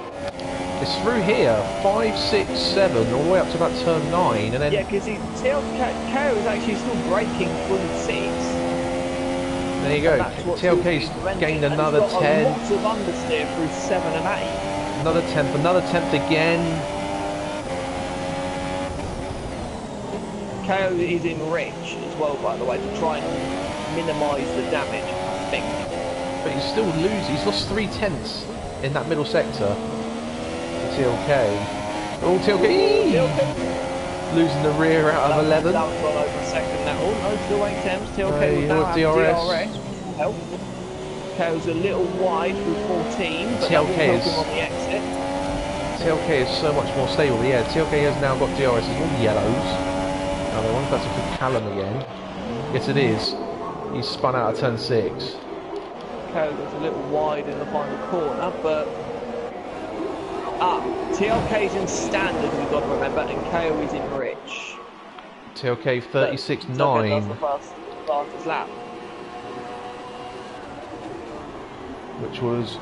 [SPEAKER 1] It's through here, 5, 6, 7, all the way up to about turn 9, and then...
[SPEAKER 2] Yeah, because KO is actually still braking through 6.
[SPEAKER 1] There you go, TLK's gained another 10.
[SPEAKER 2] Lots of understeer through 7 and 8.
[SPEAKER 1] Another 10th again.
[SPEAKER 2] KO is in rich as well, by the way, to try and minimise the damage, I think.
[SPEAKER 1] But he's still losing. He's lost 3 tenths in that middle sector to TLK. Oh, TLK! Losing the rear out of 11.
[SPEAKER 2] That was well over a second now. Oh, no, still 8 tenths. TLK will now have DRS. Help. KO's a little wide through 14, but
[SPEAKER 1] TLK is
[SPEAKER 2] on the exit.
[SPEAKER 1] TLK is so much more stable. Yeah, TLK has now got DRS. It's all yellows. I wonder if that's a good Callum again. Yes, it is. He's spun out of turn 6.
[SPEAKER 2] KO was a little wide in the final corner, but TLK's in standard, we've got to remember, and KO is in rich.
[SPEAKER 1] TLK 36.9.
[SPEAKER 2] That's the fastest lap.
[SPEAKER 1] Which was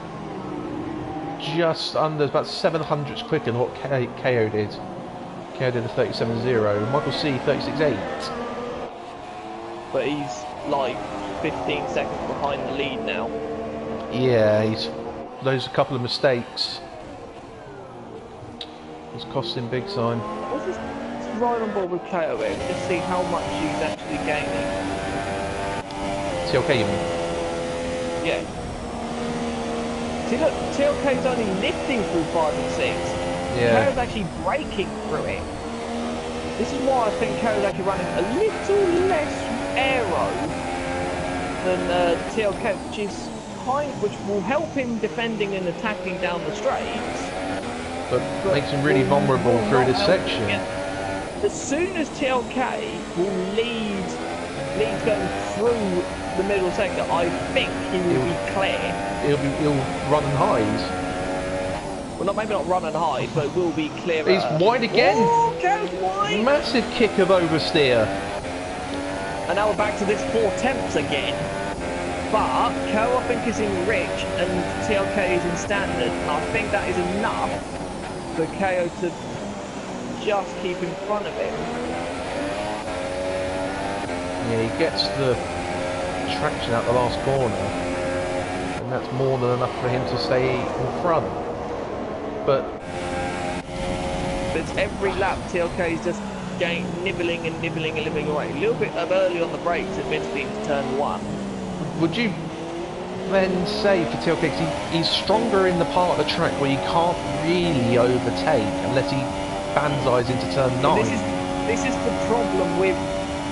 [SPEAKER 1] just under, about 700ths quicker than what KO did. KO did a 37.0, Michael C 36.8.
[SPEAKER 2] But he's like 15 seconds behind the lead now.
[SPEAKER 1] Yeah, those a couple of mistakes. It's cost him big time.
[SPEAKER 2] Let's just ride on board with KO here, just see how much he's actually gaining.
[SPEAKER 1] TLK, you mean?
[SPEAKER 2] Yeah. See, look, TLK's only lifting through 5 and 6.
[SPEAKER 1] Yeah.
[SPEAKER 2] KO's actually braking through it. This is why I think KO's actually running a little less aero than TLK, which will help him defending and attacking down the straights.
[SPEAKER 1] But makes him really vulnerable through this section.
[SPEAKER 2] As soon as TLK will lead going through the middle sector, I think he will be clear.
[SPEAKER 1] He'll run and hide.
[SPEAKER 2] Well, maybe not run and hide, but will be clear.
[SPEAKER 1] He's wide again.
[SPEAKER 2] Oh, KO's wide.
[SPEAKER 1] Massive kick of oversteer.
[SPEAKER 2] And now we're back to this 4/10 again. But KO, I think, is in rich and TLK is in standard. And I think that is enough for KO to just keep in front of him.
[SPEAKER 1] Yeah, he gets the traction out the last corner. And that's more than enough for him to stay in front. But
[SPEAKER 2] it's every lap TLK is just nibbling and nibbling away. A little bit early on the brakes, admittedly, into turn 1.
[SPEAKER 1] Would you then say for TLK, he's stronger in the part of the track where you can't really overtake unless he banzais into turn 9?
[SPEAKER 2] This is the problem with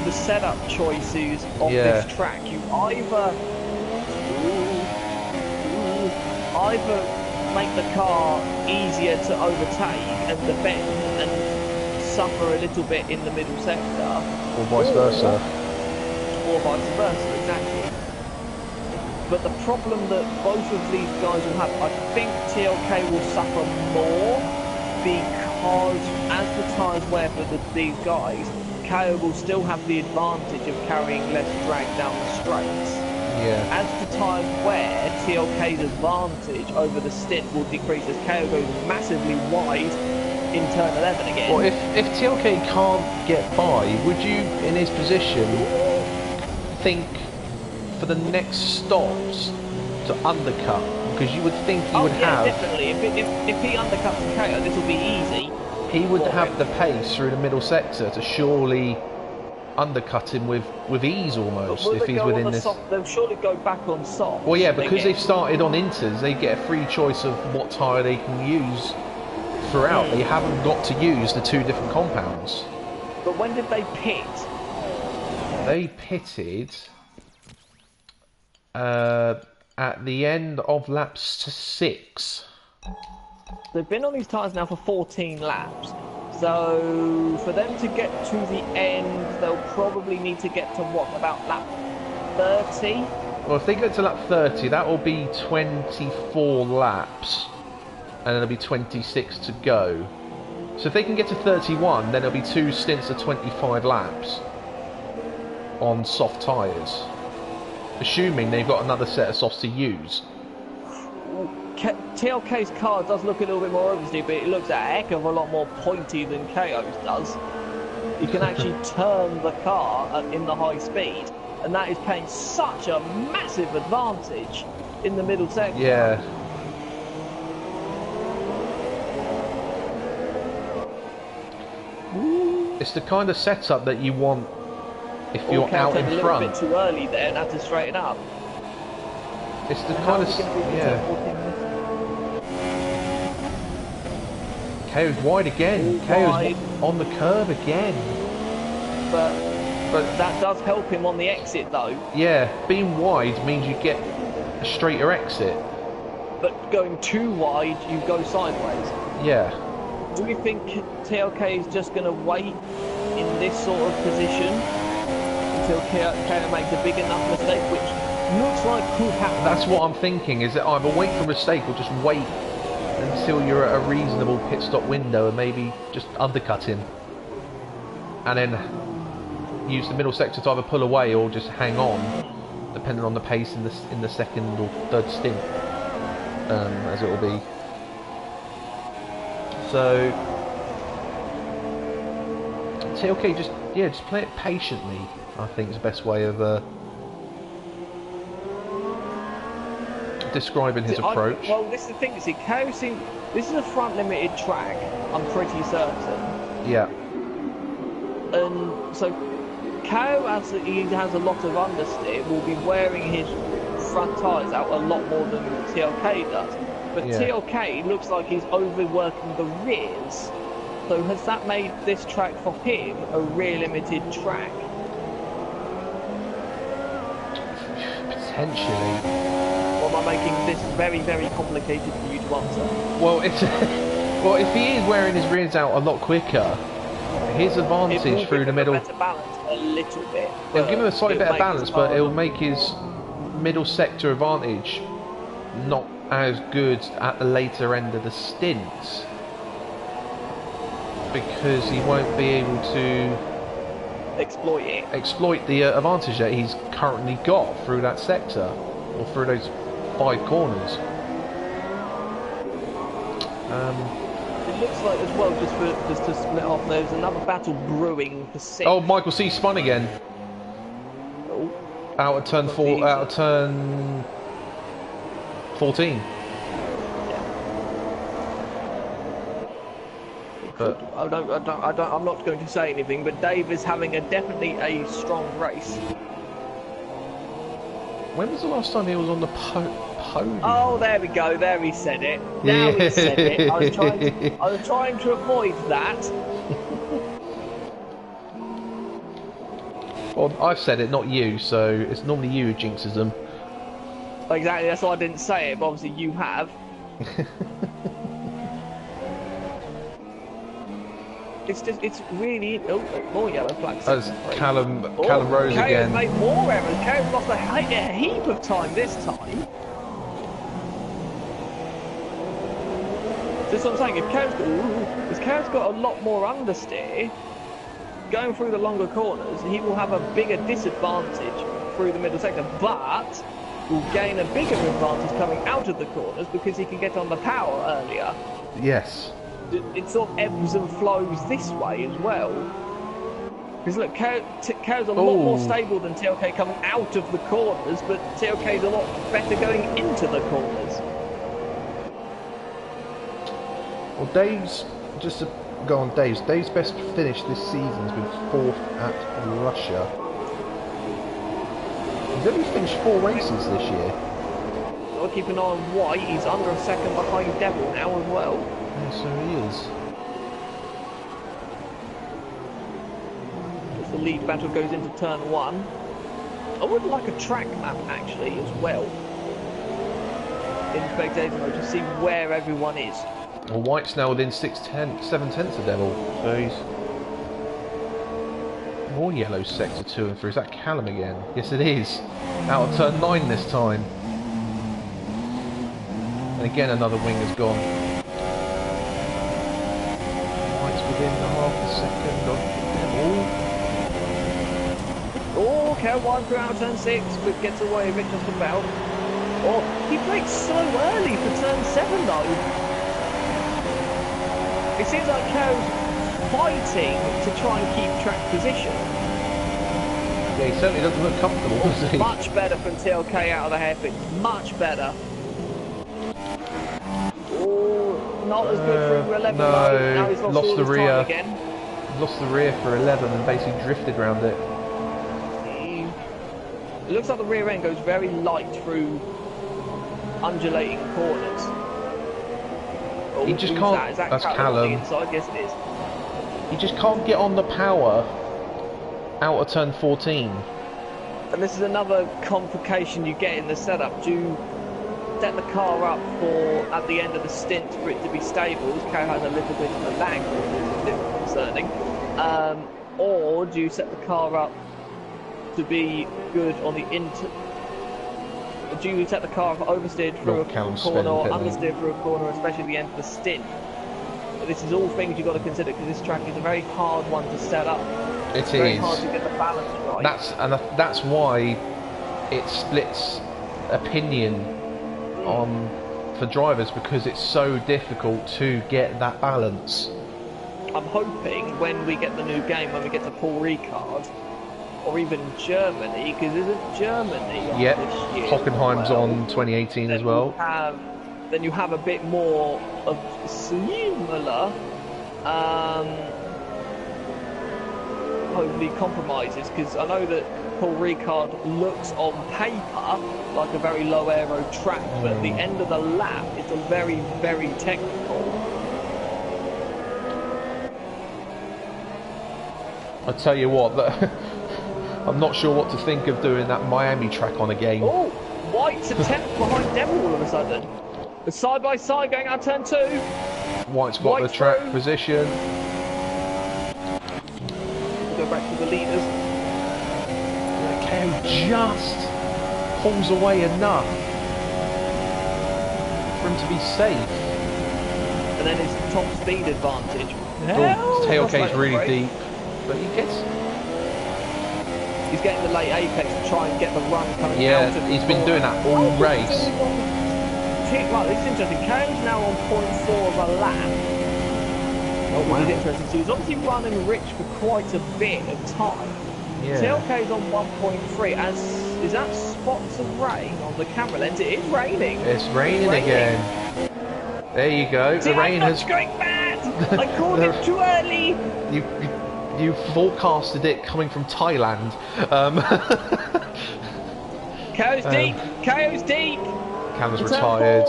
[SPEAKER 2] the setup choices of this track. You either make the car easier to overtake and defend and suffer a little bit in the middle sector,
[SPEAKER 1] or vice versa.
[SPEAKER 2] Or vice versa, exactly. But the problem that both of these guys will have, I think TLK will suffer more because as the tyres wear for these guys, KO will still have the advantage of carrying less drag down the straights.
[SPEAKER 1] Yeah.
[SPEAKER 2] As the tyres wear, TLK's advantage over the stint will decrease as KO goes massively wide in turn 11 again.
[SPEAKER 1] Well, if TLK can't get by, would you, in his position, think for the next stops to undercut? Because you would think he would have...
[SPEAKER 2] definitely. If he undercuts KO, this will be easy.
[SPEAKER 1] He would have the pace through the middle sector to surely undercut him with ease almost if he's within this.
[SPEAKER 2] They'll surely go back on soft.
[SPEAKER 1] Well, yeah, because they've started on inters, they get a free choice of what tyre they can use throughout. They haven't got to use the 2 different compounds.
[SPEAKER 2] But when did they pit?
[SPEAKER 1] They pitted at the end of lap 6.
[SPEAKER 2] They've been on these tyres now for 14 laps. So for them to get to the end, they'll probably need to get to what, about lap 30?
[SPEAKER 1] Well, if they get to lap 30, that will be 24 laps, and there'll be 26 to go. So if they can get to 31, then there'll be 2 stints of 25 laps on soft tyres, assuming they've got another set of softs to use.
[SPEAKER 2] TLK's car does look a little bit more oversteer, but it looks a heck of a lot more pointy than KO's does. You can actually turn the car in the high speed, and that is paying such a massive advantage in the middle sector.
[SPEAKER 1] Yeah. It's the kind of setup that you want if you're out in front.
[SPEAKER 2] A little bit too early there and have to straighten up.
[SPEAKER 1] It's the kind of KO's wide again. KO's on the curve again.
[SPEAKER 2] But that does help him on the exit though.
[SPEAKER 1] Yeah, being wide means you get a straighter exit.
[SPEAKER 2] But going too wide, you go sideways.
[SPEAKER 1] Yeah.
[SPEAKER 2] Do we think TLK is just going to wait in this sort of position until KO makes a big enough mistake, which looks like could happen?
[SPEAKER 1] That's what I'm thinking, is that either wait for a mistake or just wait until you're at a reasonable pit stop window and maybe just undercut him. And then use the middle sector to either pull away or just hang on, depending on the pace in the second or third stint, as it will be. So TLK just play it patiently, I think is the best way of describing his approach.
[SPEAKER 2] Well, this is the thing, see, this is a front limited track, I'm pretty certain.
[SPEAKER 1] Yeah.
[SPEAKER 2] And so KO, as he has a lot of understeer, will be wearing his front tyres out a lot more than TLK does. But TLK looks like he's overworking the rears So has that made this track for him a rear limited track?
[SPEAKER 1] Potentially.
[SPEAKER 2] Or am I making this very, very complicated for you to answer?
[SPEAKER 1] Well, it's well, if he is wearing his rears out a lot quicker, his advantage through the middle.
[SPEAKER 2] Better balance a little bit.
[SPEAKER 1] It'll give him a slightly better balance, but it'll make his middle sector advantage not as good at the later end of the stint, because he won't be able to exploit the advantage that he's currently got through that sector, or through those 5 corners.
[SPEAKER 2] It looks like as well, just to split off, there's another battle brewing for 6.
[SPEAKER 1] Oh, Michael C spun again.
[SPEAKER 2] Oh.
[SPEAKER 1] Out of turn 4, out of turn 14. But
[SPEAKER 2] I'm not going to say anything, but Dave is having definitely a strong race.
[SPEAKER 1] When was the last time he was on the podium?
[SPEAKER 2] Oh, there we go. There he said it. Now he said it. I was trying to avoid that.
[SPEAKER 1] Well, I've said it, not you, so it's normally you who jinxes them.
[SPEAKER 2] Exactly, that's why I didn't say it, but obviously you have. It's really... Oh, more yellow flags.
[SPEAKER 1] That's Callum Rose again.
[SPEAKER 2] Made more errors. Callum lost a heap of time this time. That's what I'm saying. If Callum's got a lot more understeer, going through the longer corners, he will have a bigger disadvantage through the middle sector, but will gain a bigger advantage coming out of the corners because he can get on the power earlier.
[SPEAKER 1] Yes.
[SPEAKER 2] It sort of ebbs and flows this way as well. Because look, Kao's a lot more stable than TLK coming out of the corners, but TLK's a lot better going into the corners.
[SPEAKER 1] Well, Dave's, just to go on Dave's best finish this season has been 4th at Russia. He's only finished 4 races this year.
[SPEAKER 2] I'll keep an eye on White. He's under a second behind Devil now as well.
[SPEAKER 1] Yeah, so he is.
[SPEAKER 2] As the lead battle goes into turn 1. I would like a track map actually as well in spectator mode to see where everyone is.
[SPEAKER 1] Well, White's now within 7/10 of Devil, so he's more yellow sector 2 and 3. Is that Callum again? Yes, it is. Out of turn 9 this time. And again, another wing has gone. White's within half a second of Devil.
[SPEAKER 2] Oh, Cal 1 through out turn 6, but gets away with it just about. Oh, he brakes so early for turn 7 though. It seems like Co's fighting to try and keep track position.
[SPEAKER 1] Yeah, he certainly doesn't look comfortable, does he?
[SPEAKER 2] Much better from TLK out of the hairpin. Much better. Oh, not as good for 11.
[SPEAKER 1] No,
[SPEAKER 2] now he's lost
[SPEAKER 1] the rear.
[SPEAKER 2] Again.
[SPEAKER 1] Lost the rear for 11 and basically drifted around it.
[SPEAKER 2] It looks like the rear end goes very light through undulating corners. Oh,
[SPEAKER 1] he just can't. That's Callum.
[SPEAKER 2] Inside? Yes, it is.
[SPEAKER 1] He just can't get on the power out of turn 14.
[SPEAKER 2] And this is another complication you get in the setup. Do you set the car up for at the end of the stint for it to be stable? This car has a little bit of a lag, which is a bit concerning. Or do you set the car up to be good on the do you set the car up oversteered through a corner or understeered through a corner, especially at the end of the stint? But this is all things you've got to consider because this track is a very hard one to set up.
[SPEAKER 1] It's
[SPEAKER 2] very hard to get the balance right.
[SPEAKER 1] That's why it splits opinion for drivers, because it's so difficult to get that balance.
[SPEAKER 2] I'm hoping when we get the new game, when we get to Paul Ricard, or even Germany, because isn't Germany on this year?
[SPEAKER 1] Hockenheim's on 2018 as well.
[SPEAKER 2] Then you have a bit more of similar, hopefully compromises, because I know that Paul Ricard looks on paper like a very low aero track, but at the end of the lap, it's a very, very technical.
[SPEAKER 1] I tell you what, I'm not sure what to think of doing that Miami track on a game.
[SPEAKER 2] Oh, White's a 10th behind Devil all of a sudden. The side by side going out turn 2.
[SPEAKER 1] White's got the track position.
[SPEAKER 2] We'll go back to the leaders.
[SPEAKER 1] KO just pulls away enough for him to be safe.
[SPEAKER 2] And then his top speed advantage.
[SPEAKER 1] Oh, tail case really deep, but he gets.
[SPEAKER 2] He's getting the late apex to try and get the run coming out.
[SPEAKER 1] Yeah, he's been doing that all race.
[SPEAKER 2] Well, this is interesting. KO's now on 0.4 of a lap.
[SPEAKER 1] Oh, wow.
[SPEAKER 2] Which is interesting. So he's obviously running Rich for quite a bit of time.
[SPEAKER 1] Yeah.
[SPEAKER 2] TLK's on 1.3. As is that spots of rain on the camera lens? It is raining.
[SPEAKER 1] It's raining again. There you go.
[SPEAKER 2] See,
[SPEAKER 1] the rain has.
[SPEAKER 2] Going bad. I called it too early.
[SPEAKER 1] You forecasted it coming from Thailand.
[SPEAKER 2] KO's deep. KO's deep.
[SPEAKER 1] Cam's retired.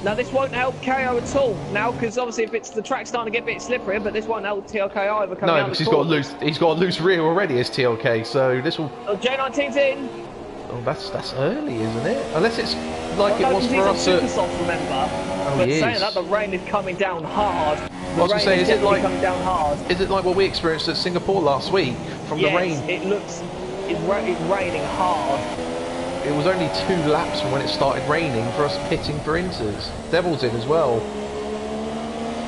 [SPEAKER 2] Now this won't help KO at all. Now, because obviously if it's the track's starting to get a bit slippery, but this won't help TLK either.
[SPEAKER 1] No, because he's got a loose rear already as TLK. So this will.
[SPEAKER 2] Oh, J19's in.
[SPEAKER 1] Oh, that's early, isn't it? Unless it's like it was for us
[SPEAKER 2] super soft, remember?
[SPEAKER 1] Oh,
[SPEAKER 2] but
[SPEAKER 1] he
[SPEAKER 2] saying
[SPEAKER 1] is.
[SPEAKER 2] that, the rain is coming down hard.
[SPEAKER 1] I was going to say, is it like
[SPEAKER 2] coming down hard?
[SPEAKER 1] Is it like what we experienced at Singapore last week from the rain?
[SPEAKER 2] It looks it's raining hard.
[SPEAKER 1] It was only 2 laps from when it started raining for us pitting for Inters. Devil's in as well.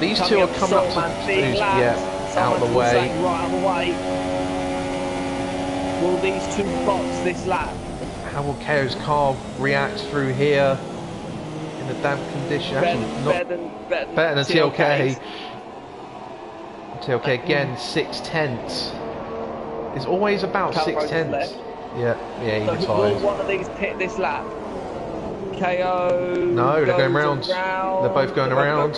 [SPEAKER 1] These two are coming up to out of the way.
[SPEAKER 2] Right out of the way. Will these two box this lap?
[SPEAKER 1] How will KO's car react through here in the damp condition?
[SPEAKER 2] Better than
[SPEAKER 1] TLK. TLK again, 6/10. It's always about 6/10. Yeah, he retired.
[SPEAKER 2] Will one of these pit this lap? KO.
[SPEAKER 1] No, they're going round. They're both going around.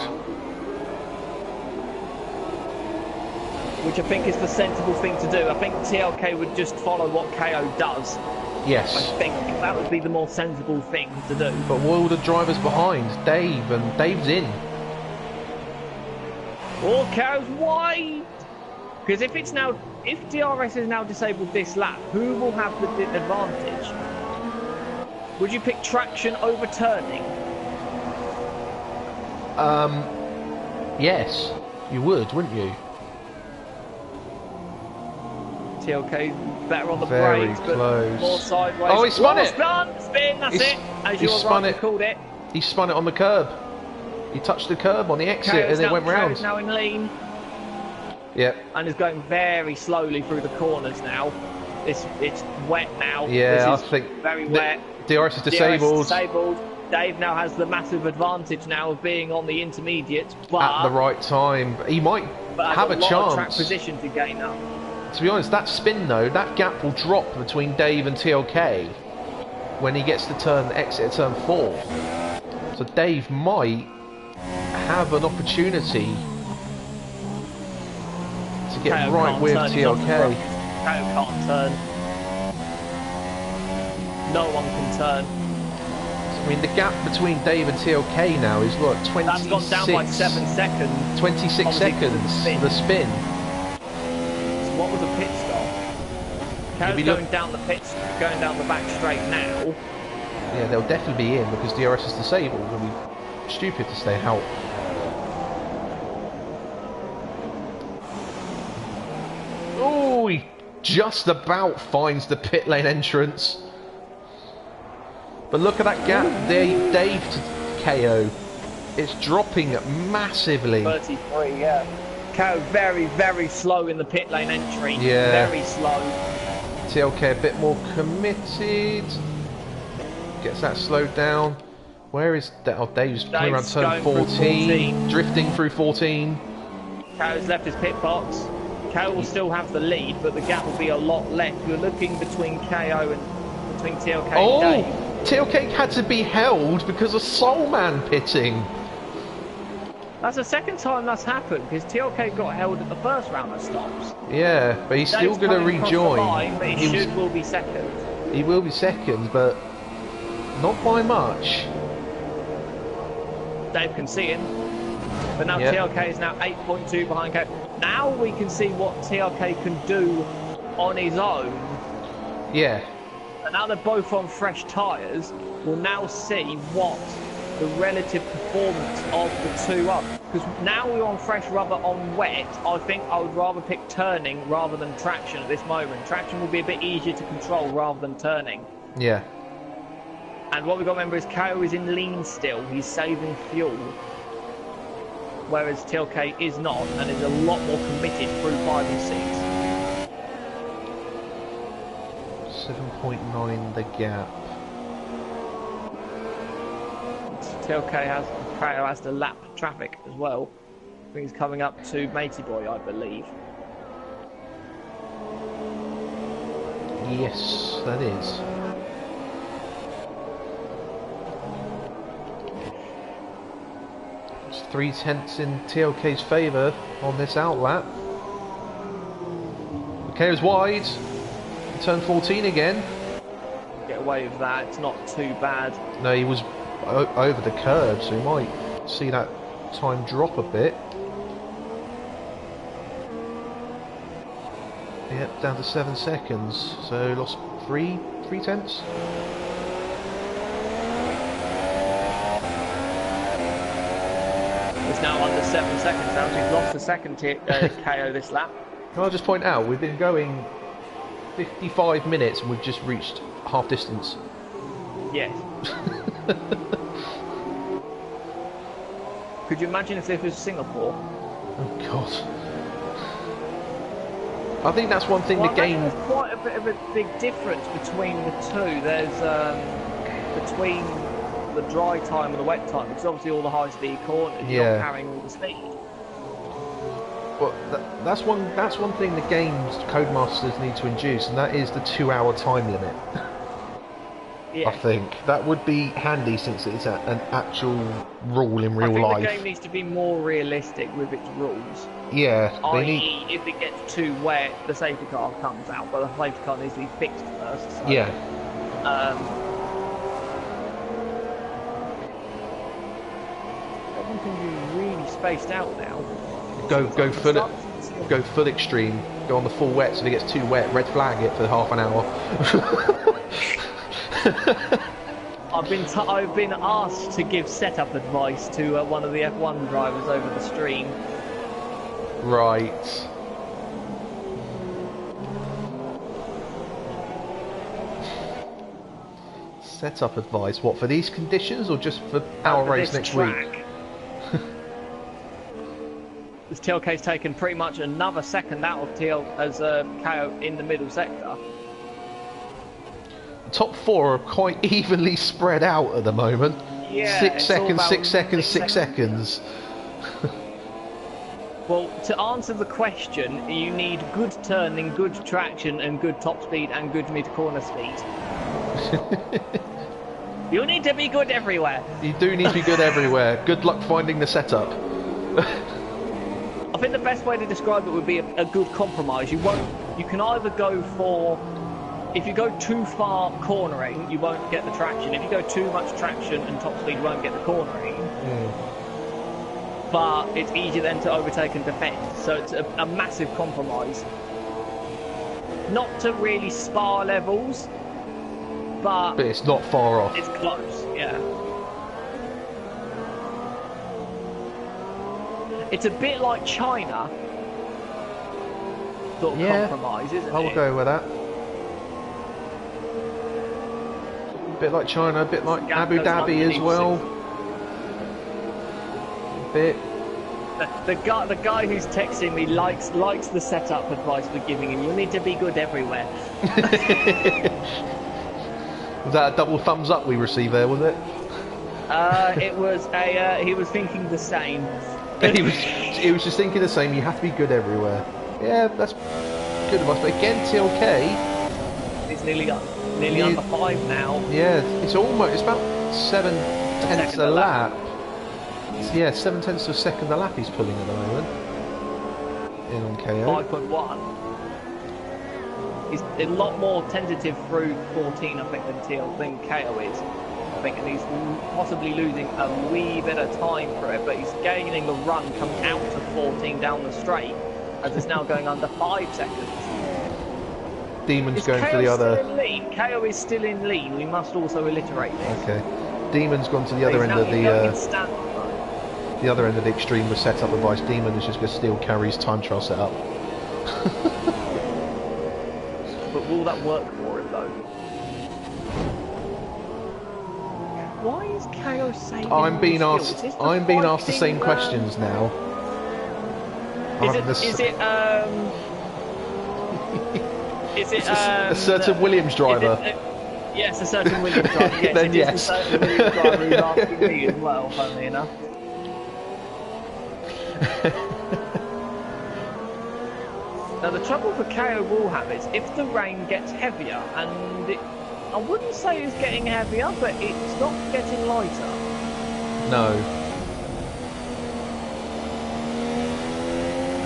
[SPEAKER 2] Which I think is the sensible thing to do. I think TLK would just follow what KO does.
[SPEAKER 1] Yes.
[SPEAKER 2] I think that would be the more sensible thing to do.
[SPEAKER 1] But what are the drivers behind? Dave, and Dave's in.
[SPEAKER 2] Or KO's wide. Because if DRS is now disabled this lap, who will have the advantage? Would you pick traction over turning?
[SPEAKER 1] Yes, you would, wouldn't you?
[SPEAKER 2] TLK better on the
[SPEAKER 1] Very
[SPEAKER 2] brakes,
[SPEAKER 1] close.
[SPEAKER 2] But more sideways.
[SPEAKER 1] Oh, he spun it!
[SPEAKER 2] Spin, that's it. As you called it.
[SPEAKER 1] He spun it on the curb. He touched the curb on the exit and it went round.
[SPEAKER 2] Now in lean.
[SPEAKER 1] Yep.
[SPEAKER 2] And is going very slowly through the corners now. It's wet now.
[SPEAKER 1] Yeah, I think
[SPEAKER 2] very wet.
[SPEAKER 1] DRS is disabled.
[SPEAKER 2] DRS is disabled. Dave now has the massive advantage now of being on the intermediate, but
[SPEAKER 1] at the right time. He might have a chance.
[SPEAKER 2] Track position to gain up.
[SPEAKER 1] To be honest, that spin though, that gap will drop between Dave and TLK when he gets to exit at turn 4. So Dave might have an opportunity to get right with TLK.
[SPEAKER 2] KO can't turn. No one can turn.
[SPEAKER 1] I mean, the gap between Dave and TLK now is what, 26?
[SPEAKER 2] That's gone down by 7 seconds.
[SPEAKER 1] 26 seconds, the spin.
[SPEAKER 2] So what was a pit stop? KO's going down the back straight now.
[SPEAKER 1] Yeah, they'll definitely be in because DRS is disabled. It'll be stupid to stay out. Oh, he just about finds the pit lane entrance. But look at that gap, Dave to KO. It's dropping massively.
[SPEAKER 2] 33, yeah. KO very, very slow in the pit lane entry.
[SPEAKER 1] Yeah.
[SPEAKER 2] Very slow.
[SPEAKER 1] TLK a bit more committed. Gets that slowed down. Where is that? Oh, Dave's coming around turn 14. Drifting through 14.
[SPEAKER 2] KO's left his pit box. KO will still have the lead, but the gap will be a lot less. You're looking between KO and between TLK and Dave.
[SPEAKER 1] TLK had to be held because of Soulman pitting.
[SPEAKER 2] That's the second time that's happened, because TLK got held at the first round of stops.
[SPEAKER 1] Yeah, but he's still going to rejoin.
[SPEAKER 2] Line, but he will be second.
[SPEAKER 1] He will be second, but not by much.
[SPEAKER 2] Dave can see him. But now TLK is now 8.2 behind KO. now we can see what TRK can do on his own.
[SPEAKER 1] Yeah.
[SPEAKER 2] And now they're both on fresh tyres, we'll now see what the relative performance of the two are. Because now we're on fresh rubber on wet, I think I would rather pick turning rather than traction at this moment. Traction will be a bit easier to control rather than turning.
[SPEAKER 1] Yeah.
[SPEAKER 2] And what we've got to remember is KO is in lean still, he's saving fuel. Whereas TLK is not, and is a lot more committed through 5 and 6.
[SPEAKER 1] 7.9 the gap.
[SPEAKER 2] TLK has to lap traffic as well. I think he's coming up to Matey Boy, I believe.
[SPEAKER 1] Yes, that is. It's 3/10 in TLK's favour on this outlap. KO's wide. Turn 14 again.
[SPEAKER 2] Get away with that, it's not too bad.
[SPEAKER 1] No, he was over the curve, so you might see that time drop a bit. Yep, down to 7 seconds, so lost 3/10.
[SPEAKER 2] It's now under 7 seconds now, so he's lost a second KO this lap.
[SPEAKER 1] Can I just point out, we've been going 55 minutes and we've just reached half distance.
[SPEAKER 2] Yes. Could you imagine if this was Singapore?
[SPEAKER 1] Oh god. I think that's one thing the game...
[SPEAKER 2] There's quite a bit of a big difference between the two. There's between the dry time and the wet time, because obviously all the high speed corners, you're not carrying all the speed.
[SPEAKER 1] Well, that's one thing the game's codemasters need to induce, and that is the 2-hour time limit.
[SPEAKER 2] Yeah.
[SPEAKER 1] I think that would be handy since it's an actual rule in real life.
[SPEAKER 2] The game needs to be more realistic with its rules.
[SPEAKER 1] Yeah,
[SPEAKER 2] i.e. if it gets too wet, the safety car comes out, but the safety car needs to be fixed first. So,
[SPEAKER 1] yeah.
[SPEAKER 2] Everyone can be really spaced out now.
[SPEAKER 1] Go full extreme. Go on the full wet, so if it gets too wet, red flag it for half an hour.
[SPEAKER 2] I've been asked to give setup advice to one of the F1 drivers over the stream.
[SPEAKER 1] Right. Setup advice. What, for these conditions or just for our race next week?
[SPEAKER 2] This TLK's taken pretty much another second out of TL as KO in the middle sector.
[SPEAKER 1] The top 4 are quite evenly spread out at the moment.
[SPEAKER 2] Yeah,
[SPEAKER 1] 6 seconds, 6 seconds, 6 seconds.
[SPEAKER 2] Well, to answer the question, you need good turning, good traction, and good top speed, and good mid-corner speed. You need to be good everywhere.
[SPEAKER 1] You do need to be good everywhere. Good luck finding the setup.
[SPEAKER 2] I think the best way to describe it would be a good compromise. You can either go for, if you go too far cornering, you won't get the traction. If you go too much traction and top speed, you won't get the cornering. But it's easier then to overtake and defend. So it's a massive compromise. Not to really Spa levels, but
[SPEAKER 1] it's not far off.
[SPEAKER 2] It's close, yeah. It's a bit like China sort of compromise, isn't it?
[SPEAKER 1] I will go with that. A bit like China, a bit like Abu Dhabi as well. A bit.
[SPEAKER 2] The guy who's texting me likes the setup advice we're giving him. You need to be good everywhere.
[SPEAKER 1] Was that a double thumbs up we received there, was it?
[SPEAKER 2] It was he was thinking the same.
[SPEAKER 1] he was just thinking the same. You have to be good everywhere. Yeah, that's good advice. But again, TLK,
[SPEAKER 2] it's nearly under 5 now.
[SPEAKER 1] Yeah, it's about 7/10 a lap. Yeah, 7/10 of a second a lap he's pulling at the moment. In on KO.
[SPEAKER 2] 5.1. He's a lot more tentative through 14, I think, than KO is. I think, and he's possibly losing a wee bit of time for it, but he's gaining the run coming out of 14 down the straight. as it's now going under 5 seconds.
[SPEAKER 1] Demon's
[SPEAKER 2] Is
[SPEAKER 1] going
[SPEAKER 2] KO
[SPEAKER 1] for the other.
[SPEAKER 2] Still in lead? KO is still in lead. We must also alliterate this.
[SPEAKER 1] Okay. Demon's gone to the other end of the other end of the extreme with setup advice. Demon is just going to steal Carrie's time trial setup.
[SPEAKER 2] But will that work for him though? Why is KO saving?
[SPEAKER 1] I'm being asked the same questions now.
[SPEAKER 2] Is it
[SPEAKER 1] a certain Williams driver?
[SPEAKER 2] Yes, a certain Williams driver. Yes,
[SPEAKER 1] Then
[SPEAKER 2] it
[SPEAKER 1] yes.
[SPEAKER 2] is a certain Williams driver who's asking me as well, funnily enough. Now the trouble for KO will have is if the rain gets heavier, and I wouldn't say it's getting heavier, but it's not getting lighter.
[SPEAKER 1] No.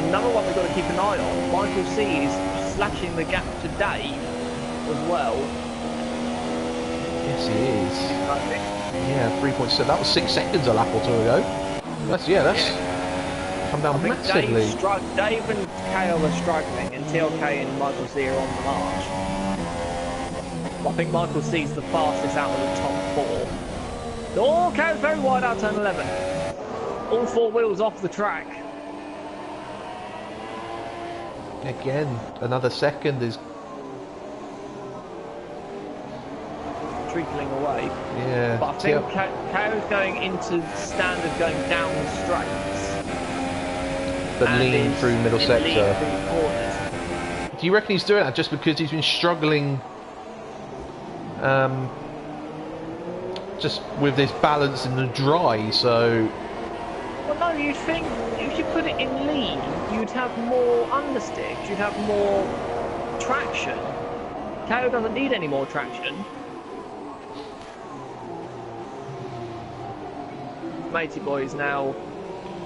[SPEAKER 2] Another one we've got to keep an eye on, Michael C is slashing the gap today as well.
[SPEAKER 1] Yes, he is. Yeah, 3.7. That was 6 seconds a lap or two ago. That's come down massively.
[SPEAKER 2] Dave and KO are struggling, and TLK and Michael C are on the march. I think Michael C is the fastest out of the top 4. Oh, KO's very wide out turn 11. All 4 wheels off the track.
[SPEAKER 1] Again, another second is
[SPEAKER 2] trickling away.
[SPEAKER 1] Yeah.
[SPEAKER 2] But I think KO's going into standard, going down the straights.
[SPEAKER 1] But lean through middle sector.
[SPEAKER 2] Through corners.
[SPEAKER 1] Do you reckon he's doing that just because he's been struggling just with this balance in the dry, so...
[SPEAKER 2] Well no, you'd think if you put it in lean, you'd have more understicks, you'd have more traction. KO doesn't need any more traction. Matey boys now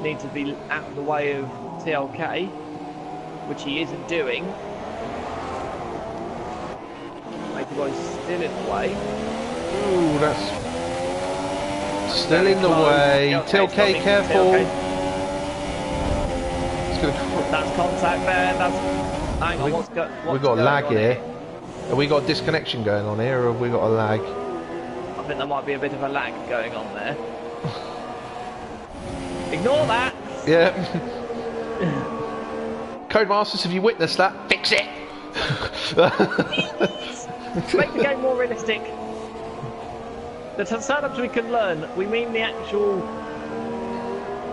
[SPEAKER 2] need to be out of the way of TLK, which he isn't doing. Matey boys still in the way.
[SPEAKER 1] Ooh, that's still in the way. TLK, careful.
[SPEAKER 2] That's contact there. That's. Hang on,
[SPEAKER 1] we've got a lag here. Have we got disconnection going on here, or have we got a lag?
[SPEAKER 2] I think there might be a bit of a lag going on there. Ignore that.
[SPEAKER 1] Yeah. Codemasters, have you witnessed that? Fix it.
[SPEAKER 2] Make the game more realistic. The setups we can learn, we mean the actual,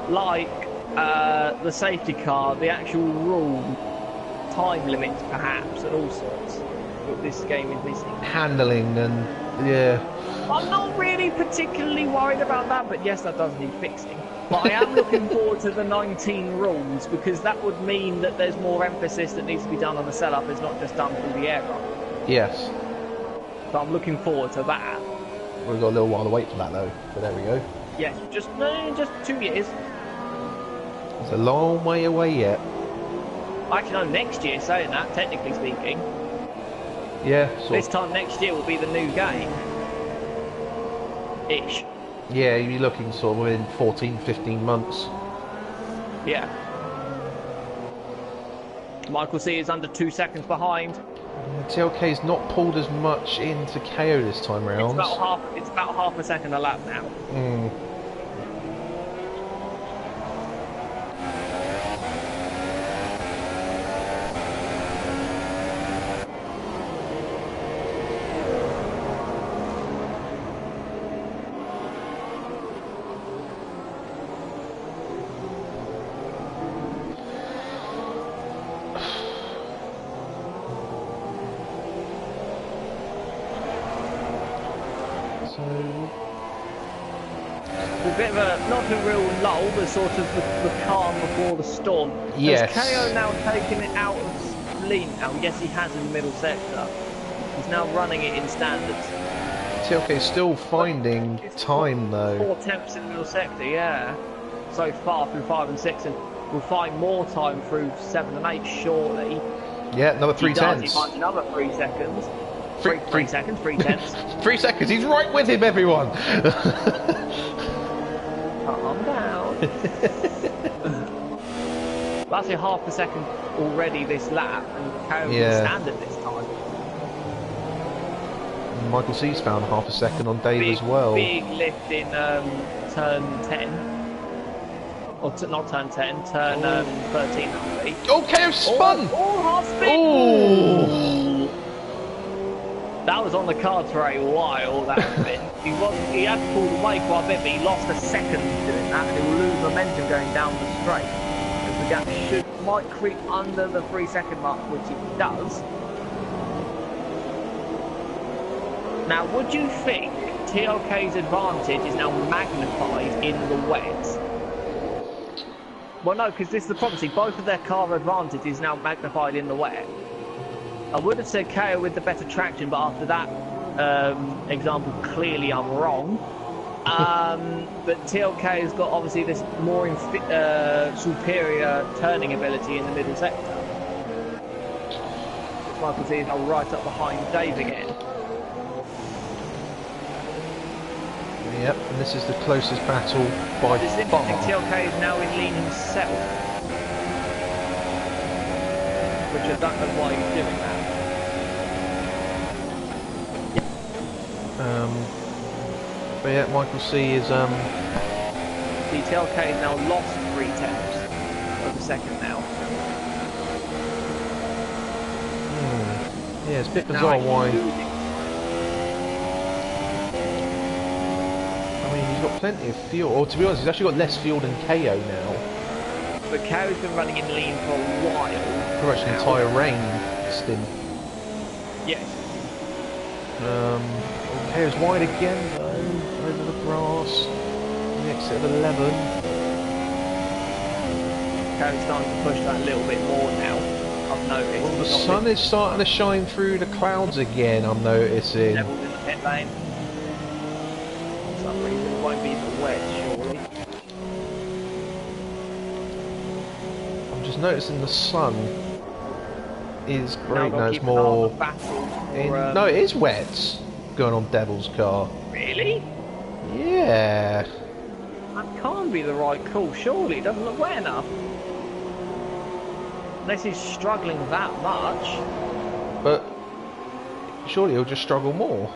[SPEAKER 2] like, the safety car, the actual rule, time limits perhaps, and all sorts. But this game is missing. Handling
[SPEAKER 1] and, yeah.
[SPEAKER 2] I'm not really particularly worried about that, but yes, that does need fixing. But I am looking forward to the 19 rules, because that would mean that there's more emphasis that needs to be done on the setup. It's not just done through the air run.
[SPEAKER 1] Yes.
[SPEAKER 2] So I'm looking forward to that.
[SPEAKER 1] We've got a little while to wait for that though, but there we go.
[SPEAKER 2] Yes, just 2 years.
[SPEAKER 1] It's a long way away yet.
[SPEAKER 2] Actually, no, next year, saying that, technically speaking.
[SPEAKER 1] Yeah,
[SPEAKER 2] this time next year will be the new game. Ish.
[SPEAKER 1] Yeah, you'll be looking sort of within 14, 15 months.
[SPEAKER 2] Yeah. Michael C is under 2 seconds behind.
[SPEAKER 1] TLK's not pulled as much into KO this time round.
[SPEAKER 2] It's about half a second a lap now. Not a real lull, but sort of the calm before the storm.
[SPEAKER 1] Yes.
[SPEAKER 2] Has KO now taken it out of lean now? Yes, he has in the middle sector. He's now running it in standards.
[SPEAKER 1] TLK still finding time though.
[SPEAKER 2] 4 attempts in the middle sector, yeah. So far through 5 and 6, and we'll find more time through 7 and 8 shortly.
[SPEAKER 1] Yeah, another 3 tenths.
[SPEAKER 2] He finds another 3 seconds. 3 seconds, 3 tenths.
[SPEAKER 1] 3 seconds, he's right with him, everyone!
[SPEAKER 2] Calm down. That's a half a second already this lap, and KO
[SPEAKER 1] Yeah.
[SPEAKER 2] standard this time.
[SPEAKER 1] Michael C's found half a second on Dave as well.
[SPEAKER 2] Big lift in turn 10. Or not turn 10, turn 13 that way.
[SPEAKER 1] Oh, KO spun!
[SPEAKER 2] Oh, half spin!
[SPEAKER 1] Oh!
[SPEAKER 2] That was on the cards for a while, that bit. He had pulled away quite a bit, but he lost a second doing that, and he will lose momentum going down the straight. Because the gap might creep under the 3-second mark, which it does. Now, would you think TLK's advantage is now magnified in the wet? Well, no, because this is the problem. See, both of their car advantage is now magnified in the wet. I would have said KO with the better traction, but after that example, clearly I'm wrong. But TLK has got obviously this more superior turning ability in the middle sector. Michael C is now right up behind Dave again.
[SPEAKER 1] Yep, and this is the closest battle by far.
[SPEAKER 2] TLK is now in lean himself, which I don't know why he's doing that.
[SPEAKER 1] But yeah, Michael C is
[SPEAKER 2] See, TLK has now lost 3/10 of a second now.
[SPEAKER 1] Yeah, it's a bit bizarre why. He's got plenty of fuel, or to be honest, he's actually got less fuel than KO now.
[SPEAKER 2] But KO's been running in lean for a while.
[SPEAKER 1] Pretty much the entire rain stint.
[SPEAKER 2] Yes.
[SPEAKER 1] KO's wide again though, over the grass. The exit of 11.
[SPEAKER 2] KO's starting to push that a little bit more now, I've noticed.
[SPEAKER 1] Well, the sun is starting to shine through the clouds again, I'm noticing.
[SPEAKER 2] Levels in the pit lane. For some reason, it won't be the wet, surely.
[SPEAKER 1] I'm just noticing the sun is great.
[SPEAKER 2] Now
[SPEAKER 1] No, it's more.
[SPEAKER 2] battle
[SPEAKER 1] No, it is wet going on Devil's car.
[SPEAKER 2] Really?
[SPEAKER 1] Yeah.
[SPEAKER 2] That can't be the right call, surely. It doesn't look wet enough. Unless he's struggling that much.
[SPEAKER 1] But surely he'll just struggle more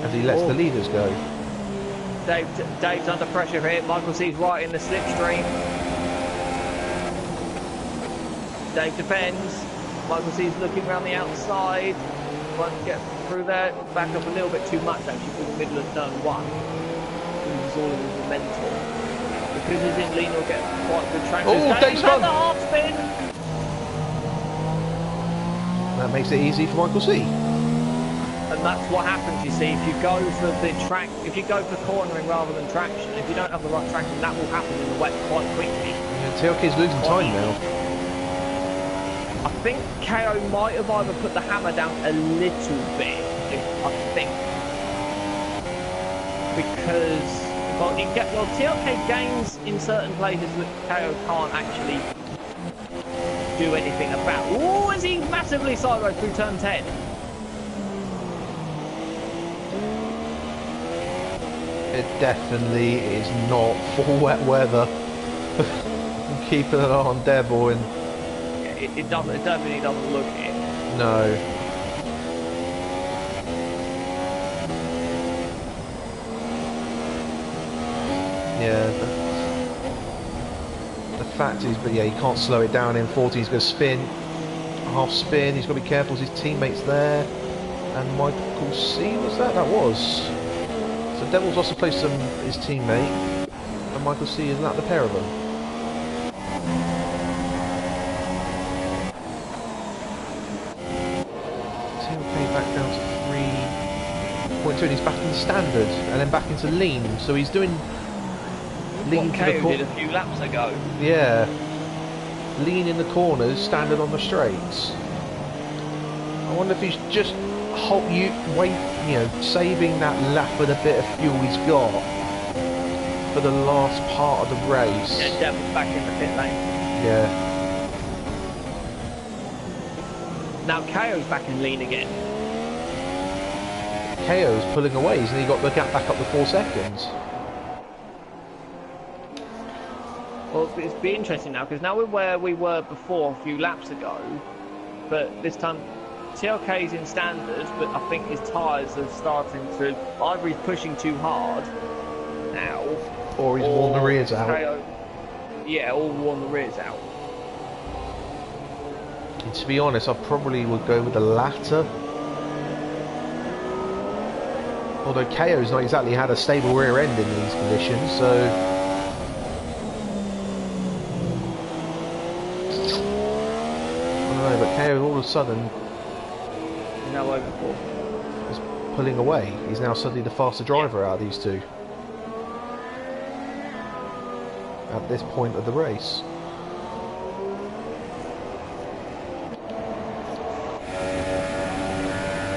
[SPEAKER 1] as he lets the leaders go.
[SPEAKER 2] Dave's under pressure here. Michael C's right in the slipstream. Dave defends. Michael C's looking around the outside. Won't get through there. Back up a little bit too much actually through the middle of turn 1. Loses all of his momentum. Because he's in lean, he'll get quite good traction.
[SPEAKER 1] Oh, Dave's
[SPEAKER 2] had the half spin.
[SPEAKER 1] That makes it easy for Michael C.
[SPEAKER 2] And that's what happens, you see, if you go for the if you go for cornering rather than traction, if you don't have the right traction, that will happen in the wet quite quickly.
[SPEAKER 1] Yeah, TLK's losing time now.
[SPEAKER 2] I think KO might have either put the hammer down a little bit, I think. Because, well, TLK gains in certain places that KO can't actually do anything about. Oh, is he massively sideways through turn 10?
[SPEAKER 1] It definitely is not for wet weather. I'm keeping an eye on Devil and
[SPEAKER 2] it definitely doesn't look it.
[SPEAKER 1] no. Yeah. The fact is, but yeah, he can't slow it down in 40. He's going to spin, half spin. He's got to be careful. His teammates there, and Michael C. Was that? That was. So Devil's lost a place to his teammate, and Michael C. Isn't that the pair of them? TLK back down to 3.2, and he's back in standard, and then back into lean. So he's doing lean
[SPEAKER 2] what
[SPEAKER 1] to the
[SPEAKER 2] KO did a few laps ago.
[SPEAKER 1] Yeah, lean in the corners, standard on the straights. I wonder if he's just saving that lap with a bit of fuel he's got for the last part of the race.
[SPEAKER 2] Yeah, Devil's back in the pit lane.
[SPEAKER 1] Yeah.
[SPEAKER 2] Now KO's back in lean again.
[SPEAKER 1] KO's pulling away, hasn't he got the gap back up to 4 seconds?
[SPEAKER 2] Well, it's be interesting now because now we're where we were before a few laps ago, but this time TLK's in standards, but I think his tyres are starting to either he's pushing too hard now,
[SPEAKER 1] or he's worn the rears out.
[SPEAKER 2] Yeah, or worn the rears out.
[SPEAKER 1] And to be honest, I probably would go with the latter. Although KO's not exactly had a stable rear end in these conditions, so I don't know. But KO all of a sudden
[SPEAKER 2] now over
[SPEAKER 1] is pulling away. He's now suddenly the faster driver out of these two at this point of the race.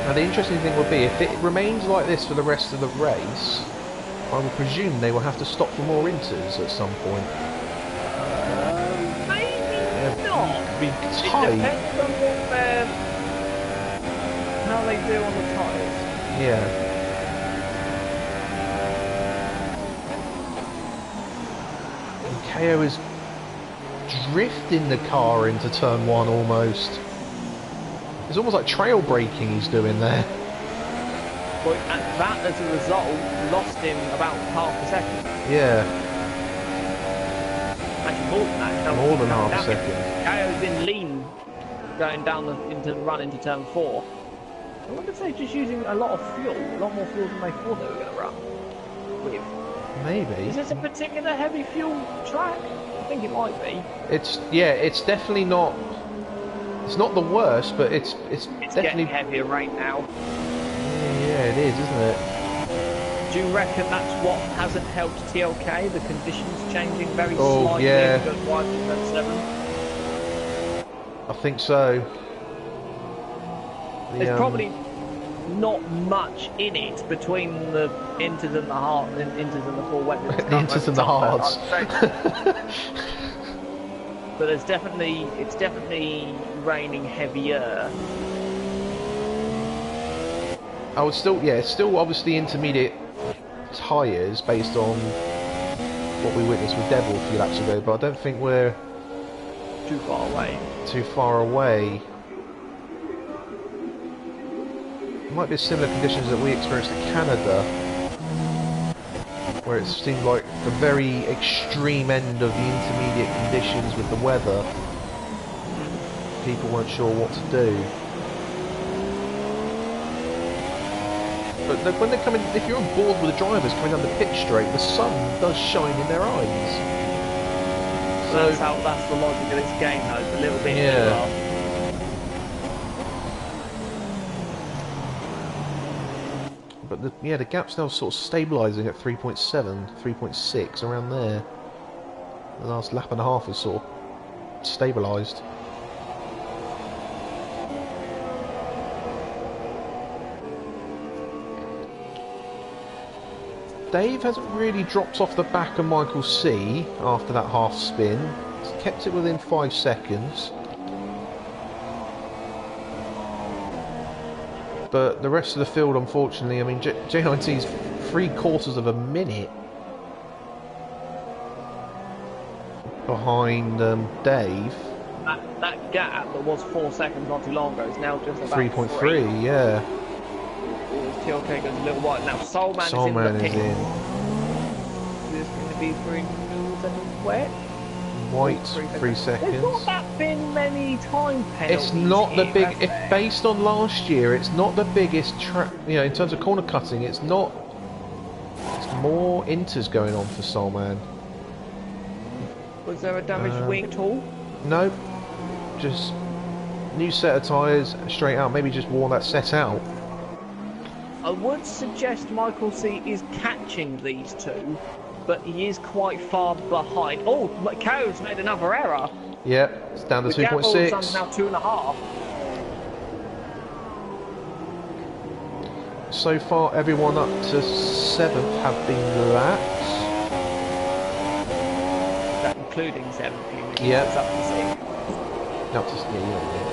[SPEAKER 1] Now the interesting thing would be if it remains like this for the rest of the race, I would presume they will have to stop for more inters at some point.
[SPEAKER 2] Maybe not.
[SPEAKER 1] Be tight.
[SPEAKER 2] It depends on what how they do on the tyres.
[SPEAKER 1] Yeah. And KO is drifting the car into turn one almost. It's almost like trail braking he's doing there.
[SPEAKER 2] But that, as a result, lost him about half a second.
[SPEAKER 1] Yeah.
[SPEAKER 2] Actually, more than that.
[SPEAKER 1] More than half a second.
[SPEAKER 2] KO's in lean going down into the run into turn 4. I wonder if they're just using a lot of fuel, a lot more fuel than they thought they were going to run with.
[SPEAKER 1] Maybe.
[SPEAKER 2] Is this a particular heavy fuel track? I think it might be.
[SPEAKER 1] It's definitely not. It's not the worst, but it's definitely
[SPEAKER 2] getting heavier right now.
[SPEAKER 1] Yeah, it is, isn't it?
[SPEAKER 2] Do you reckon that's what hasn't helped TLK? The conditions changing very slightly.
[SPEAKER 1] Yeah.
[SPEAKER 2] Because wide to turn 7.
[SPEAKER 1] I think so.
[SPEAKER 2] There's probably not much in it between the inters and the hard, and inters and the full wet.
[SPEAKER 1] Inters and the hards.
[SPEAKER 2] But it's definitely raining heavier.
[SPEAKER 1] I would still, it's still obviously intermediate tyres based on what we witnessed with Devil a few laps ago, but I don't think we're
[SPEAKER 2] too far away.
[SPEAKER 1] It might be similar conditions that we experienced in Canada, where it seemed like the very extreme end of the intermediate conditions with the weather. People weren't sure what to do. But when they're coming, if you're on board with the drivers coming down the pit straight, the sun does shine in their eyes.
[SPEAKER 2] So that's the logic of this game, though. It's a little bit.
[SPEAKER 1] Yeah. But the gap's now sort of stabilising at 3.7, 3.6, around there. The last lap and a half is sort of stabilised. Dave hasn't really dropped off the back of Michael C after that half spin. He's kept it within 5 seconds. But the rest of the field, unfortunately, I mean, J19's 3/4 of a minute behind Dave.
[SPEAKER 2] That gap that was 4 seconds not too long ago is now just about
[SPEAKER 1] 3.3, yeah.
[SPEAKER 2] TLK goes a little wide. Now Soulman is in the pit. Is this going to be 3 seconds wet?
[SPEAKER 1] White, 3 seconds.
[SPEAKER 2] There's not that been many time penalties.
[SPEAKER 1] It's not the big. If based on last year, it's not the biggest track. You know, in terms of corner cutting, it's not. It's more inters going on for Soulman.
[SPEAKER 2] Was there a damaged wing at all?
[SPEAKER 1] No, just new set of tyres straight out. Maybe just wore that set out.
[SPEAKER 2] I would suggest Michael C is catching these two, but he is quite far behind. Oh, KO's made another error.
[SPEAKER 1] Yeah, it's down to 2.6.
[SPEAKER 2] Now 2.5.
[SPEAKER 1] So far, everyone up to 7th have been lapped.
[SPEAKER 2] That including 7th, you mean?
[SPEAKER 1] Yeah.
[SPEAKER 2] It's up to 6.
[SPEAKER 1] Up to, yeah.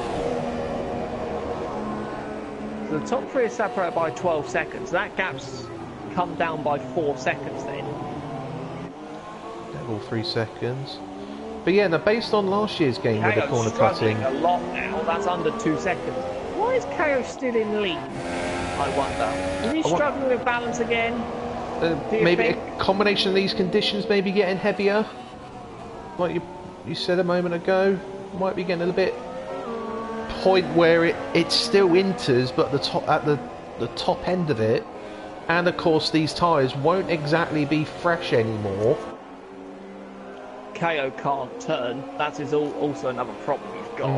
[SPEAKER 2] So the top 3 are separated by 12 seconds. That gap's come down by 4 seconds then.
[SPEAKER 1] Level 3 seconds. But yeah, now based on last year's game with the corner cutting,
[SPEAKER 2] a lot now. That's under 2 seconds. Why is KO still in lead? I wonder. Is he struggling with balance again?
[SPEAKER 1] Maybe a combination of these conditions, maybe getting heavier. Like you said a moment ago, might be getting a little bit point where it still enters, but at the top end of it, and of course these tyres won't exactly be fresh anymore.
[SPEAKER 2] KO can't turn. That is also another problem he's got.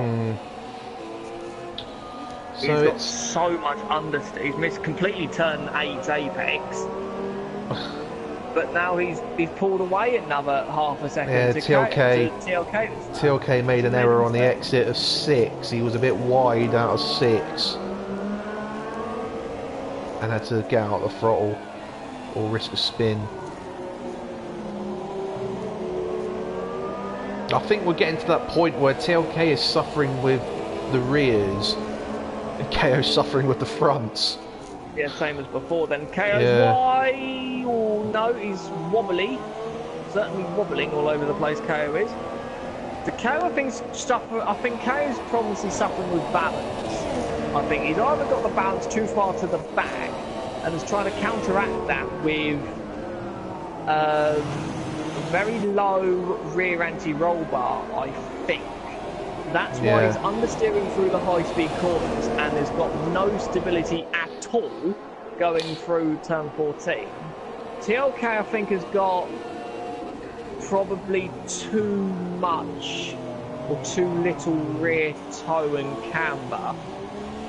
[SPEAKER 2] He's got so much understeer. He's missed completely turn 8's apex. But now he's pulled away another half a second.
[SPEAKER 1] Yeah,
[SPEAKER 2] to
[SPEAKER 1] TLK. TLK made an error on the exit of 6. He was a bit wide out of 6. And had to get out the throttle or risk a spin. I think we're getting to that point where TLK is suffering with the rears and KO's suffering with the fronts.
[SPEAKER 2] Yeah, same as before then. KO's wide. Oh no, he's wobbly. Certainly wobbling all over the place, KO is. The KO, I think KO's problems is suffering with balance. I think he's either got the balance too far to the back and is trying to counteract that with a very low rear anti-roll bar, I think. That's why he's understeering through the high-speed corners and has got no stability at all going through turn 14. TLK, I think, has got probably too much or too little rear toe and camber.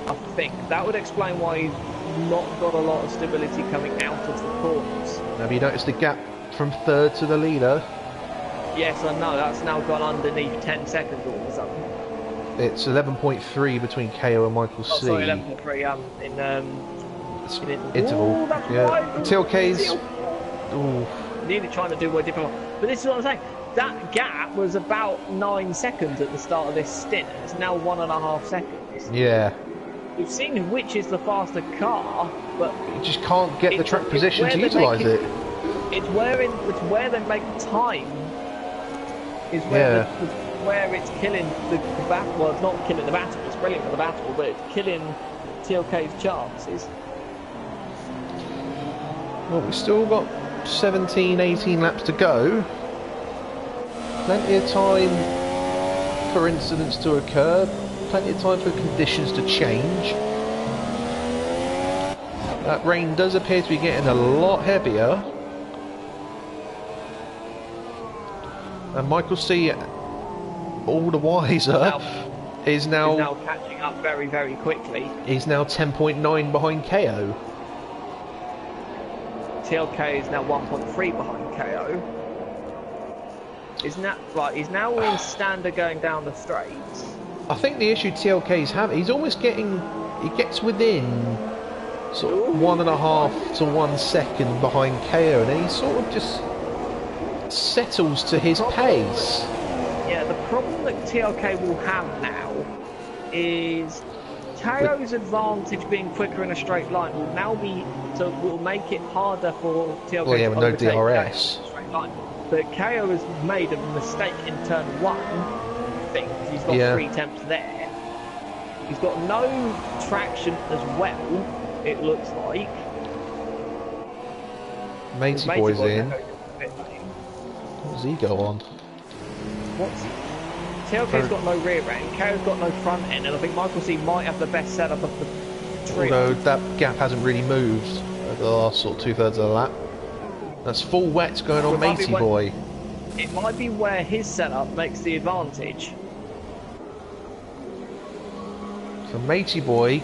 [SPEAKER 2] I think that would explain why he's not got a lot of stability coming out of the corners.
[SPEAKER 1] Have you noticed the gap from third to the leader?
[SPEAKER 2] Yes, I know. That's now gone underneath 10 seconds all of a sudden.
[SPEAKER 1] It's 11.3 between KO and Michael C.
[SPEAKER 2] Sorry, 11.3 in
[SPEAKER 1] interval.
[SPEAKER 2] Ooh, that's
[SPEAKER 1] right. TLK's
[SPEAKER 2] nearly trying to do more difficult. But this is what I'm saying. That gap was about 9 seconds at the start of this stint. It's now 1.5 seconds.
[SPEAKER 1] Yeah.
[SPEAKER 2] We've seen which is the faster car, but
[SPEAKER 1] you just can't get the track position to utilise it.
[SPEAKER 2] It's where they make time. Is where it's killing the battle. Well, it's not killing the battle. It's brilliant for the battle, but it's killing TLK's chances.
[SPEAKER 1] Well, we've still got 17, 18 laps to go. Plenty of time for incidents to occur. Plenty of time for conditions to change. That rain does appear to be getting a lot heavier. And Michael C, all the wiser, is now
[SPEAKER 2] catching up very, very quickly.
[SPEAKER 1] He's now 10.9 behind KO.
[SPEAKER 2] TLK is now 1.3 behind KO. He's now in standard going down the straights.
[SPEAKER 1] I think the issue TLK's having, he gets within sort of 1.5 to 1 second behind KO, and then he sort of just settles to his pace.
[SPEAKER 2] Yeah, the problem that TLK will have now is KO's advantage being quicker in a straight line will now be, so it will make it harder for TLK to overtake
[SPEAKER 1] no DRS.
[SPEAKER 2] KO in a straight line. But KO has made a mistake in turn 1, I think. He's got 3 attempts there. He's got no traction as well, it looks like.
[SPEAKER 1] Matey Boy's in. What does he go on?
[SPEAKER 2] TLK's got no rear end, KO's got no front end, and I think Michael C might have the best setup of the trio.
[SPEAKER 1] Although that gap hasn't really moved over the last sort of 2/3 of the lap. That's full wet going on Matey Boy.
[SPEAKER 2] It might be where his setup makes the advantage.
[SPEAKER 1] So Matey Boy,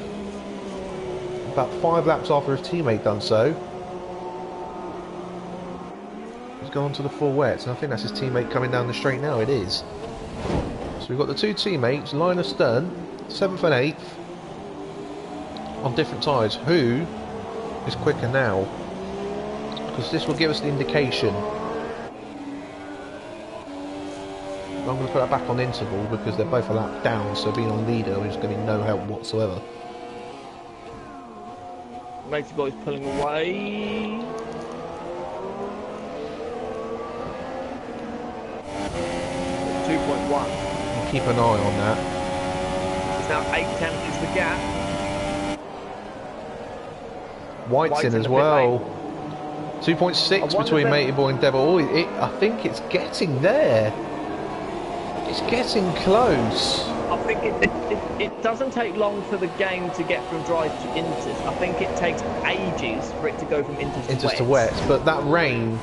[SPEAKER 1] about 5 laps after his teammate done so, he's gone to the full wets, and I think that's his teammate coming down the straight now. It is. So we've got the 2 teammates, line astern, 7th and 8th, on different tyres. Who is quicker now? Because this will give us the indication. I'm going to put that back on interval because they're both a lap down, so being on leader is going to be no help whatsoever.
[SPEAKER 2] Matey Boy's pulling away. 2.1.
[SPEAKER 1] Keep an eye on that.
[SPEAKER 2] It's now 8 tenths is the gap.
[SPEAKER 1] White's in as well. 2.6 between Matey Boy and Devil. Oh, I think it's getting there. It's getting close.
[SPEAKER 2] I think it doesn't take long for the game to get from dries to inters. I think it takes ages for it to go from inters to wets.
[SPEAKER 1] But that rain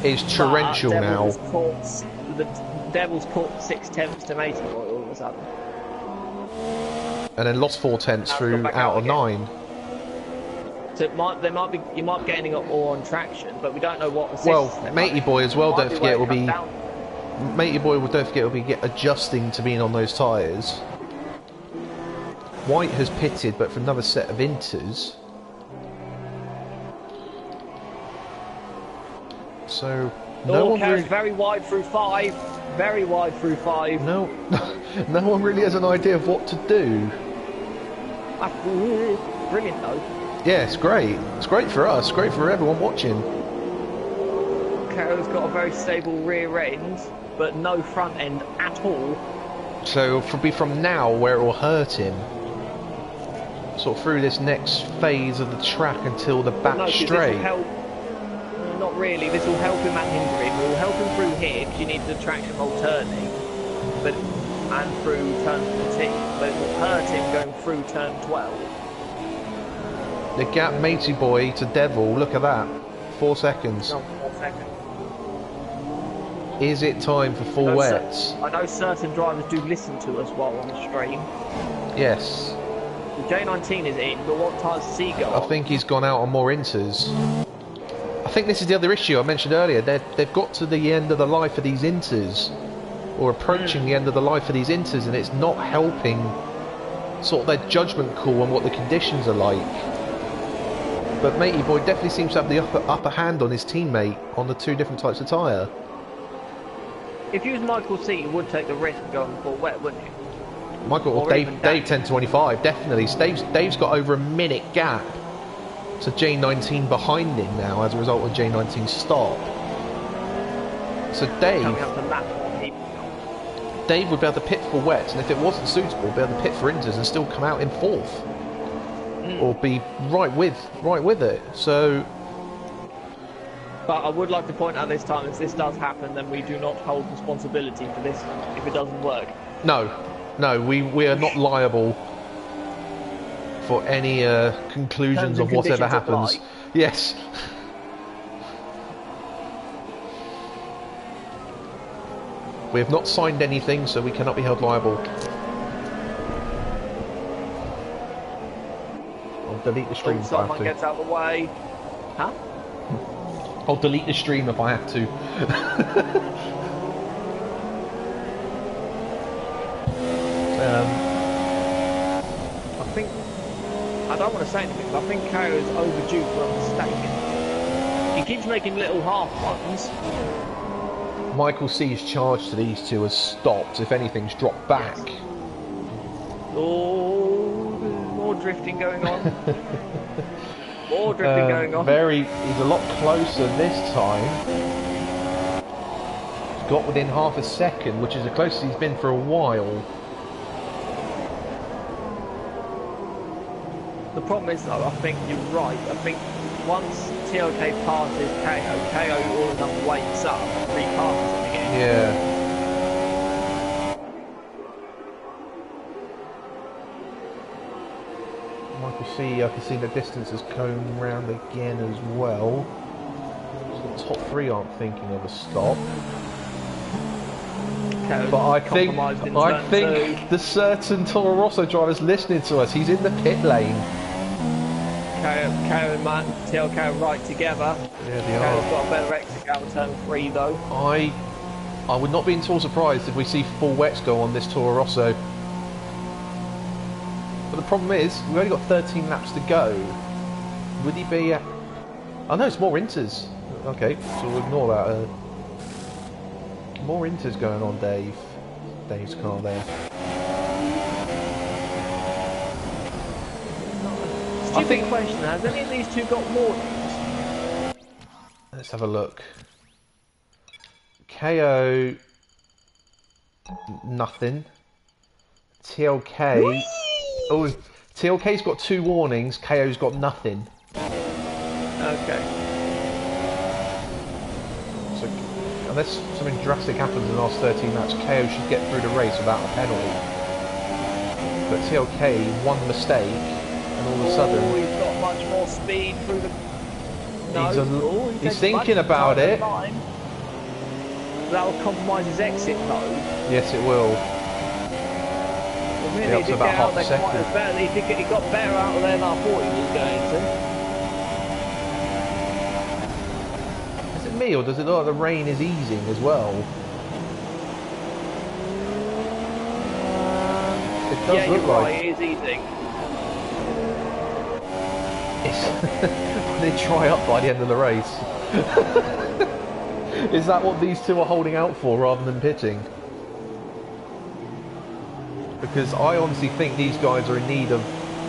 [SPEAKER 1] is torrential now.
[SPEAKER 2] The Devil's caught 6 tenths to Matey Boy all of a sudden.
[SPEAKER 1] And then lost 4 tenths through out of 9.
[SPEAKER 2] So you might be getting all on traction, but we don't know what assists.
[SPEAKER 1] Well, Matey Boy as well. Don't forget, will be Matey Boy. Don't forget, will be adjusting to being on those tyres. White has pitted, but for another set of inters. So no one really...
[SPEAKER 2] very wide through 5. Very wide through 5.
[SPEAKER 1] No, no one really has an idea of what to do.
[SPEAKER 2] Brilliant though.
[SPEAKER 1] Yeah, it's great. It's great for us. Great for everyone watching.
[SPEAKER 2] Caro's got a very stable rear end, but no front end at all.
[SPEAKER 1] So it'll be from now where it will hurt him. Sort of through this next phase of the track until the back straight.
[SPEAKER 2] Not really. This will help him and hinder him. It will help him through here because you need the traction while turning, and through turn 14. But it will hurt him going through turn 12.
[SPEAKER 1] The gap Matey Boy to Devil, look at that. 4 seconds.
[SPEAKER 2] No, 4 seconds.
[SPEAKER 1] Is it time for full wets?
[SPEAKER 2] I know certain drivers do listen to us while on the stream.
[SPEAKER 1] Yes.
[SPEAKER 2] The J19 is in, but what tyres does he go on?
[SPEAKER 1] I think he's gone out on more inters. I think this is the other issue I mentioned earlier. They've got to the end of the life of these inters, or approaching the end of the life of these inters, and it's not helping sort of their judgment call on what the conditions are like. But Matey Boy definitely seems to have the upper hand on his teammate on the 2 different types of tyre.
[SPEAKER 2] If you was Michael C, you would take the risk of going full wet, wouldn't you?
[SPEAKER 1] Michael or Dave 1025, definitely. Dave's got over a minute gap to J19 behind him now as a result of J19's stop. So Dave would be able to pit for wets, and if it wasn't suitable, be able to pit for inters and still come out in 4th. Or be right with it. So,
[SPEAKER 2] but I would like to point out this time, if this does happen, then we do not hold responsibility for this if it doesn't work.
[SPEAKER 1] No, we are not liable for any conclusions of whatever happens.
[SPEAKER 2] Apply.
[SPEAKER 1] Yes. We have not signed anything, so we cannot be held liable. Delete the stream if I have
[SPEAKER 2] Someone
[SPEAKER 1] to.
[SPEAKER 2] gets out of the way. Huh?
[SPEAKER 1] I'll delete the stream if I have to.
[SPEAKER 2] I don't want to say anything, but I think KO is overdue for a mistake. He keeps making little half ones.
[SPEAKER 1] Michael C's charge to these 2 has stopped. If anything's dropped back.
[SPEAKER 2] Oh, there's more drifting going on. More drifting going on.
[SPEAKER 1] He's a lot closer this time. He's got within half a second, which is the closest he's been for a while.
[SPEAKER 2] The problem is, though, I think you're right. I think once TLK passes KO all of a sudden wakes up and repasses him again.
[SPEAKER 1] Yeah. I can see the distance has come round again as well. So the top 3 aren't thinking of a stop. But I think the certain Toro Rosso driver's listening to us. He's in the pit lane.
[SPEAKER 2] KO and TLK right together.
[SPEAKER 1] Yeah, they
[SPEAKER 2] KO's
[SPEAKER 1] are.
[SPEAKER 2] got a better exit out of turn 3 though.
[SPEAKER 1] I would not be at all surprised if we see full wets go on this Toro Rosso. But the problem is, we've only got 13 laps to go. Would he be... Oh no, it's more inters. Okay, so we'll ignore that. More inters going on, Dave's car there.
[SPEAKER 2] Stupid question, has any of these 2 got warnings?
[SPEAKER 1] Let's have a look. KO Nothing. TLK.
[SPEAKER 2] Whee!
[SPEAKER 1] Oh, TLK's got 2 warnings. KO's got nothing.
[SPEAKER 2] Okay.
[SPEAKER 1] So unless something drastic happens in the last 13 laps, KO should get through the race without a penalty. But TLK, one mistake, and all of a sudden...
[SPEAKER 2] Oh, he's got much more speed through the... No.
[SPEAKER 1] He's thinking about it.
[SPEAKER 2] That will compromise his exit though.
[SPEAKER 1] Yes, it will.
[SPEAKER 2] Well, really, he did get out there quite a bit. He got better out of there than I thought he was going to.
[SPEAKER 1] Is it me, or does it look like the rain is easing as well? It does look like
[SPEAKER 2] it is easing.
[SPEAKER 1] They dry up by the end of the race. Is that what these two are holding out for rather than pitting? Because I honestly think these guys are in need of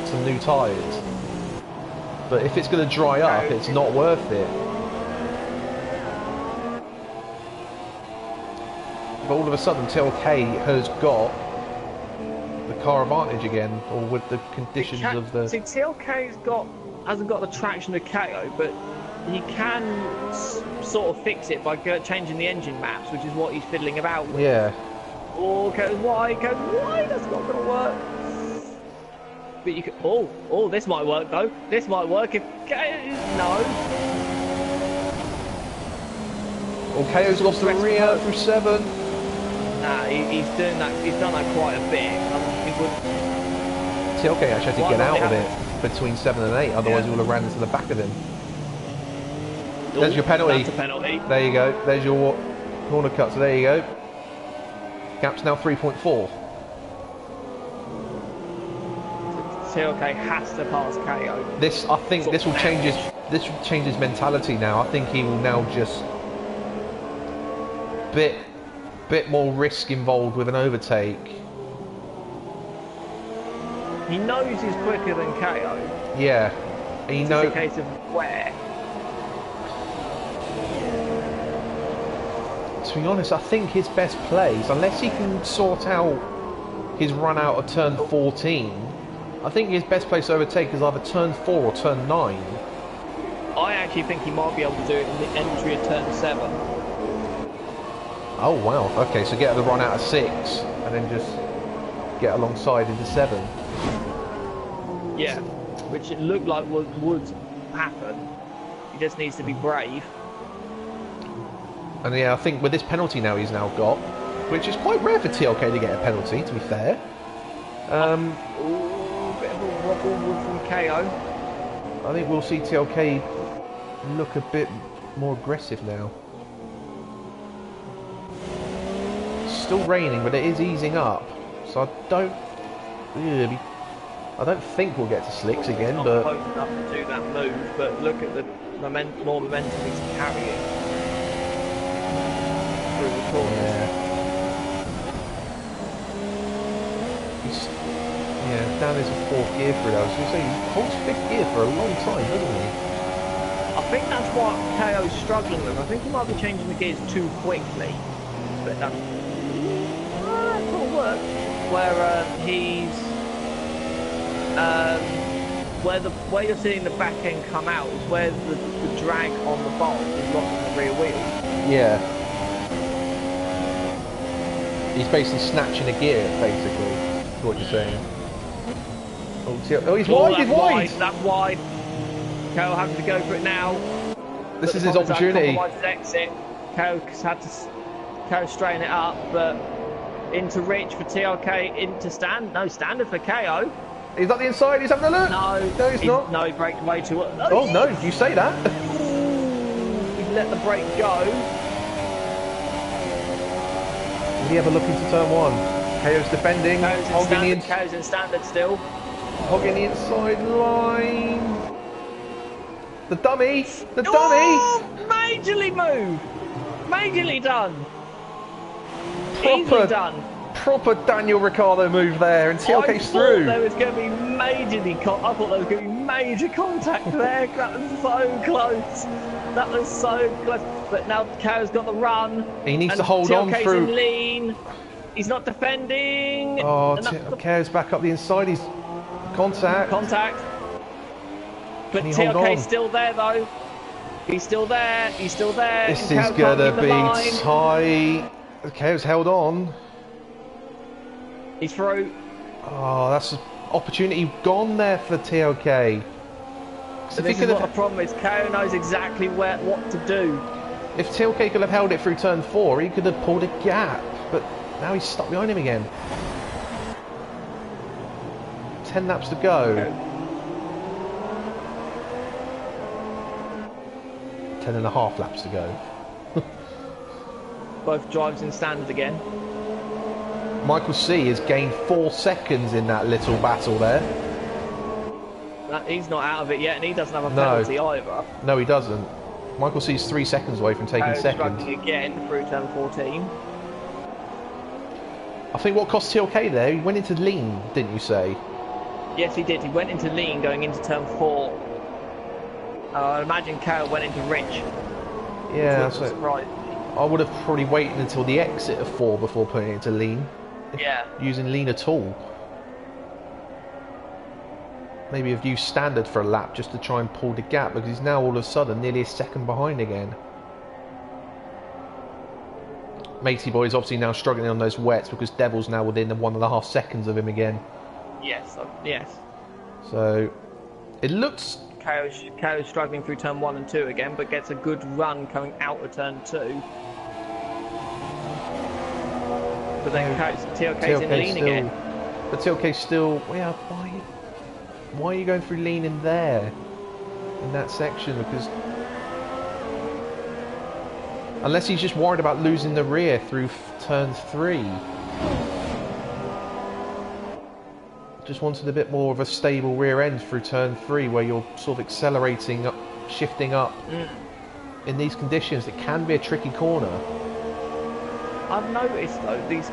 [SPEAKER 1] some new tyres. But if it's going to dry up, it's not worth it. But all of a sudden, TLK has got the car advantage again, or with the conditions of the...
[SPEAKER 2] See, TLK's hasn't got the traction of KO, but he can sort of fix it by changing the engine maps, which is what he's fiddling about with.
[SPEAKER 1] Yeah.
[SPEAKER 2] Oh, goes wide, that's not going to work. But you can... Oh, this might work, though. This might work if... No.
[SPEAKER 1] Well, KO's lost the rear through 7.
[SPEAKER 2] Nah, he's doing that. He's done that quite a bit. He would...
[SPEAKER 1] TLK actually had to get out of it between 7 and 8, otherwise he would have ran into the back of him. There's your penalty.
[SPEAKER 2] That's a penalty.
[SPEAKER 1] There you go. There's your corner cut. So there you go. Gap's now 3.4.
[SPEAKER 2] TLK has to pass KO.
[SPEAKER 1] I think this will change his mentality now. I think he will now just bit more risk involved with an overtake.
[SPEAKER 2] He knows he's quicker than KO.
[SPEAKER 1] Yeah.
[SPEAKER 2] It's a case of where.
[SPEAKER 1] To be honest, I think his best place, unless he can sort out his run out of turn 14, I think his best place to overtake is either turn 4 or turn 9.
[SPEAKER 2] I actually think he might be able to do it in the entry of turn 7.
[SPEAKER 1] Oh wow, okay, so get the run out of 6 and then just get alongside into 7.
[SPEAKER 2] Yeah, which it looked like would happen. He just needs to be brave.
[SPEAKER 1] And yeah, I think with this penalty now he's now got, which is quite rare for TLK to get a penalty, to be fair.
[SPEAKER 2] Bit of a wobble from KO.
[SPEAKER 1] I think we'll see TLK look a bit more aggressive now. It's still raining, but it is easing up, so I don't think we'll get to slicks again. But
[SPEAKER 2] not close enough to do that move. But look at the more momentum he's carrying.
[SPEAKER 1] Yeah, down is a 4th gear for it. I was going to say, he holds 5th gear for a long time, doesn't he?
[SPEAKER 2] I think that's what KO's struggling with. I think he might be changing the gears too quickly. But that will work. Where he's... where you're seeing the back end come out is where the drag on the bolt is locking the rear wheel.
[SPEAKER 1] Yeah. He's basically snatching a gear, basically, is what you're saying. Oh, he's wide, he's wide!
[SPEAKER 2] That's wide. KO having to go for it now.
[SPEAKER 1] This is his opportunity.
[SPEAKER 2] His exit. KO's had to straighten it up, but into Rich for TLK, into stand. No, standard for KO.
[SPEAKER 1] He's up the inside, he's having a look!
[SPEAKER 2] No,
[SPEAKER 1] he's not.
[SPEAKER 2] No, he braked way too early.
[SPEAKER 1] Oh no, you say that?
[SPEAKER 2] He let the brake go.
[SPEAKER 1] Did he have a look into turn 1? KO's defending,
[SPEAKER 2] KO's in standard still.
[SPEAKER 1] Hogging the inside line. The dummy! The dummy!
[SPEAKER 2] Oh, majorly moved! Majorly done! Easily done!
[SPEAKER 1] Proper Daniel Ricciardo move there, and TLK's through.
[SPEAKER 2] There was going to be I thought there was going to be major contact there. That was so close. That was so close. But now KO's got the run.
[SPEAKER 1] He needs to hold on through.
[SPEAKER 2] In lean. He's not defending.
[SPEAKER 1] Oh, TLK's back up the inside. He's contact.
[SPEAKER 2] Contact. But TLK's still there though. He's still there. He's still there.
[SPEAKER 1] This is gonna be tight. KO's held on.
[SPEAKER 2] He's through.
[SPEAKER 1] Oh, that's an opportunity gone there for TLK.
[SPEAKER 2] So this is what the problem is. KO knows exactly what to do.
[SPEAKER 1] If TLK could have held it through turn 4, he could have pulled a gap. But now he's stuck behind him again. 10 laps to go. 10.5 laps to go.
[SPEAKER 2] Both drivers in standard again.
[SPEAKER 1] Michael C has gained 4 seconds in that little battle there.
[SPEAKER 2] He's not out of it yet, and he doesn't have a penalty either.
[SPEAKER 1] No, he doesn't. Michael C's 3 seconds away from taking second.
[SPEAKER 2] Struggling again through turn 14.
[SPEAKER 1] I think what cost TLK there, he went into lean, didn't you say?
[SPEAKER 2] Yes, he did. He went into lean going into turn 4. I imagine KO went into rich.
[SPEAKER 1] Yeah, that's right. I would have probably waited until the exit of 4 before putting it into lean.
[SPEAKER 2] Yeah.
[SPEAKER 1] Using lean at all. Maybe have used standard for a lap just to try and pull the gap, because he's now all of a sudden nearly a second behind again. Matey boy is obviously now struggling on those wets because Devil's now within the 1.5 seconds of him again.
[SPEAKER 2] Yes, yes.
[SPEAKER 1] So it looks...
[SPEAKER 2] KO's struggling through turn 1 and 2 again, but gets a good run coming out of turn 2. But then TLK's in lean again.
[SPEAKER 1] But TLK's still... Yeah, why are you going through lean in there? In that section? Because... Unless he's just worried about losing the rear through turn 3. Just wanted a bit more of a stable rear end through turn 3 where you're sort of accelerating up, shifting up. In these conditions, it can be a tricky corner.
[SPEAKER 2] I've noticed though, this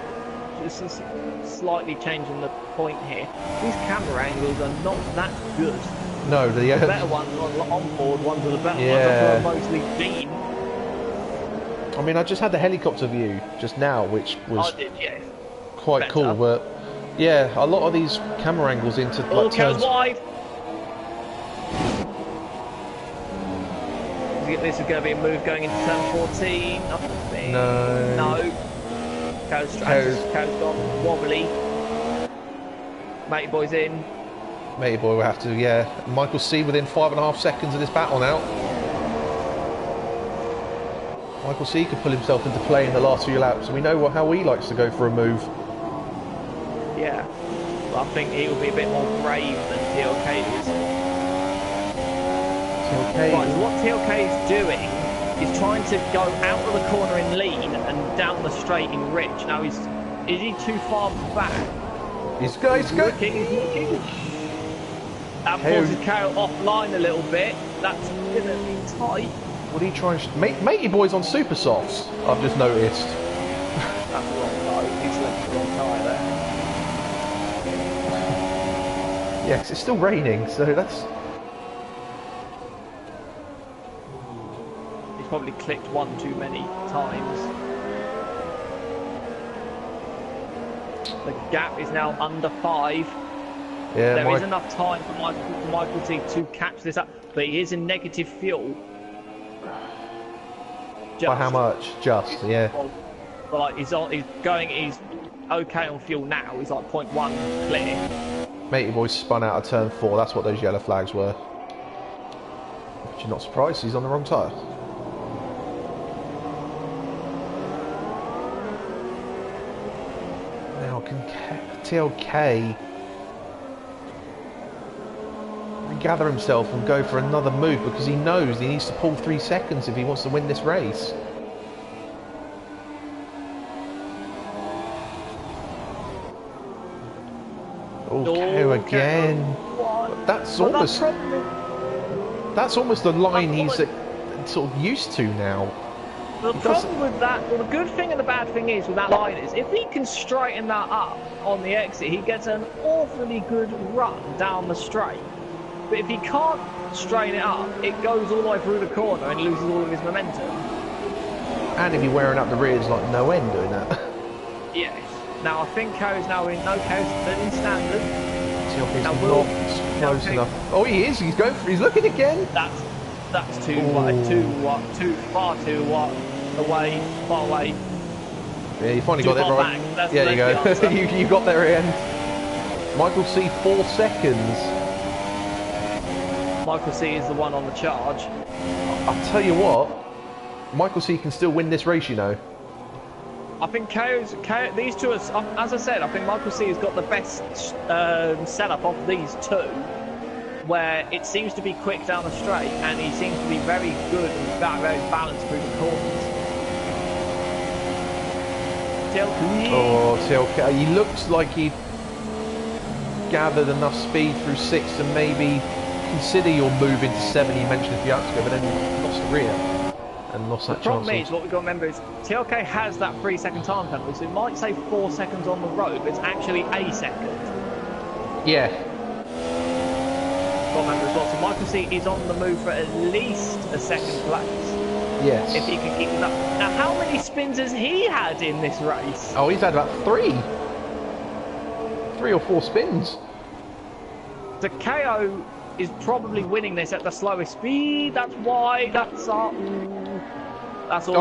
[SPEAKER 2] is slightly changing the point here. These camera angles are not that good.
[SPEAKER 1] No, the
[SPEAKER 2] better ones on board, ones are the better ones are mostly deep.
[SPEAKER 1] I mean, I just had the helicopter view just now, which was quite cool, but yeah, a lot of these camera angles into like turns.
[SPEAKER 2] Wide. This is going to be a move going into turn 14. No. KO's gone wobbly. Matey boy's in.
[SPEAKER 1] Matey boy will have to, yeah. Michael C within 5.5 seconds of this battle now. Michael C could pull himself into play in the last few laps. We know how he likes to go for a move.
[SPEAKER 2] Yeah, but I think he will be a bit more brave than TLK is. Right, what TLK is doing is trying to go out of the corner in lean and down the straight in rich. Now is he too far back?
[SPEAKER 1] He's looking.
[SPEAKER 2] That forces KO offline a little bit. That's going to be tight.
[SPEAKER 1] What are you trying to... Matey boy's on super softs, I've just noticed.
[SPEAKER 2] That's the wrong tyre. He's left the wrong tyre there.
[SPEAKER 1] Yes, it's still raining, so that's...
[SPEAKER 2] He's probably clicked one too many times. The gap is now under 5.
[SPEAKER 1] Yeah,
[SPEAKER 2] there is enough time for Michael T to catch this up, but he is in negative fuel.
[SPEAKER 1] By how much? Just, yeah.
[SPEAKER 2] But like he's okay on fuel now. He's like 0.1 clear.
[SPEAKER 1] Matey boy spun out of turn 4. That's what those yellow flags were. But you're not surprised he's on the wrong tyre. Now can TLK regather himself and go for another move, because he knows he needs to pull 3 seconds if he wants to win this race. KO again. That's almost the line he's sort of used to now.
[SPEAKER 2] The problem with that, well, the good thing and the bad thing is with that line is if he can straighten that up on the exit, he gets an awfully good run down the straight. But if he can't straighten it up, it goes all the way through the corner and loses all of his momentum.
[SPEAKER 1] And if you're wearing up the rears like no end doing that.
[SPEAKER 2] Yes. Now I think Ko's now in in standard.
[SPEAKER 1] TLK's not close enough. Oh, he is. He's going for. He's looking again.
[SPEAKER 2] That's too far away.
[SPEAKER 1] Yeah, you finally got it right. Yeah, there you go. you got there at the end. Michael C, 4 seconds.
[SPEAKER 2] Michael C is the one on the charge.
[SPEAKER 1] I'll tell you what, Michael C can still win this race, you know.
[SPEAKER 2] I think these two are, as I said, I think Michael C has got the best setup of these two, where it seems to be quick down the straight, and he seems to be very good and very balanced through the corners.
[SPEAKER 1] Oh, TLK, he looks like he gathered enough speed through 6 to maybe consider your move into 7 he mentioned a few hours ago, but then lost the rear and lost that chance.
[SPEAKER 2] The problem is, what we've got to remember is TLK has that 3-second time penalty, so it might say 4 seconds on the road, but it's actually a second.
[SPEAKER 1] Yeah.
[SPEAKER 2] Got to remember as well, so Michael C is on the move for at least a second place.
[SPEAKER 1] Yes.
[SPEAKER 2] If he can keep it up. Now, how many spins has he had in this race?
[SPEAKER 1] Oh, he's had about 3 or 4 spins.
[SPEAKER 2] So KO is probably winning this at the slowest speed. That's why. That's all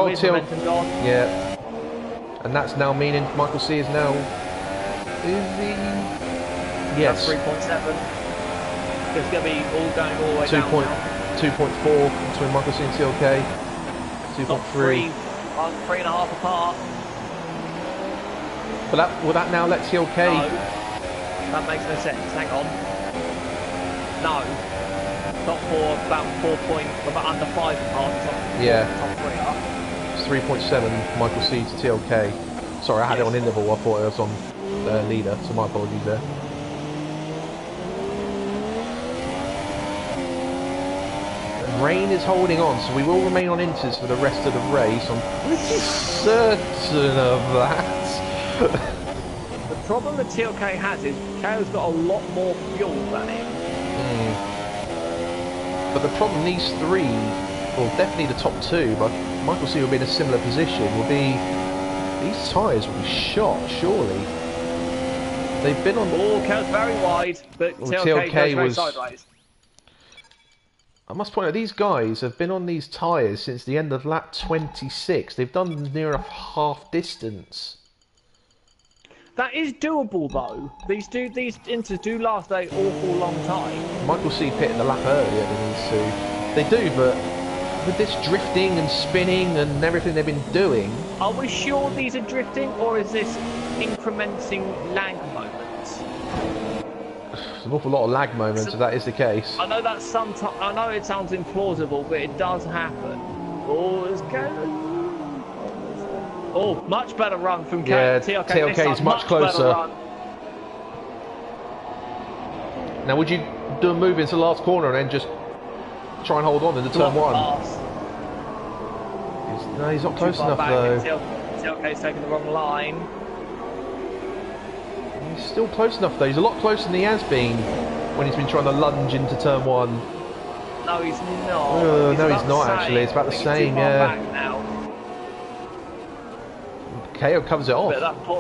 [SPEAKER 2] his momentum gone.
[SPEAKER 1] Yeah. And that's now meaning Michael C is now. Is he? Yes.
[SPEAKER 2] That's 3.7. It's going to be all going all the way down.
[SPEAKER 1] 2.4 between Michael C and TLK. 2.3.
[SPEAKER 2] 3.5 apart.
[SPEAKER 1] But will that now let TLK?
[SPEAKER 2] No. That makes no sense. Hang on. No. Top 4, about under 5 apart.
[SPEAKER 1] Yeah.
[SPEAKER 2] Top 3 up.
[SPEAKER 1] It's 3.7 Michael C to TLK. Sorry, I had it on interval. I thought it was on leader, so my apologies there. Rain is holding on, so we will remain on inters for the rest of the race. I'm pretty certain of that.
[SPEAKER 2] The problem that TLK has is KO's got a lot more fuel than him.
[SPEAKER 1] But the problem, these 3, well, definitely the top 2, but Michael C will be in a similar position. These tyres will be shot, surely. They've been on.
[SPEAKER 2] Oh, KO's very wide, but TLK goes very sideways.
[SPEAKER 1] I must point out, these guys have been on these tyres since the end of lap 26. They've done near enough half distance.
[SPEAKER 2] That is doable though. These inters do last an awful long time.
[SPEAKER 1] Michael C pitted the lap earlier than these 2. They do, but with this drifting and spinning and everything they've been doing.
[SPEAKER 2] Are we sure these are drifting, or is this incrementing lag moments?
[SPEAKER 1] There's an awful lot of lag moments if that is the case.
[SPEAKER 2] I know that sometimes. I know it sounds implausible, but it does happen. Oh, it's going. Oh, much better run from
[SPEAKER 1] TLK is much closer. Now, would you do a move into the last corner and then just try and hold on into turn 1? No, he's not close enough though.
[SPEAKER 2] TLK's taking the wrong line.
[SPEAKER 1] He's still close enough though. He's a lot closer than he has been when he's been trying to lunge into turn 1.
[SPEAKER 2] No, he's not.
[SPEAKER 1] No, he's not actually. It's about the same, yeah. KO covers it off.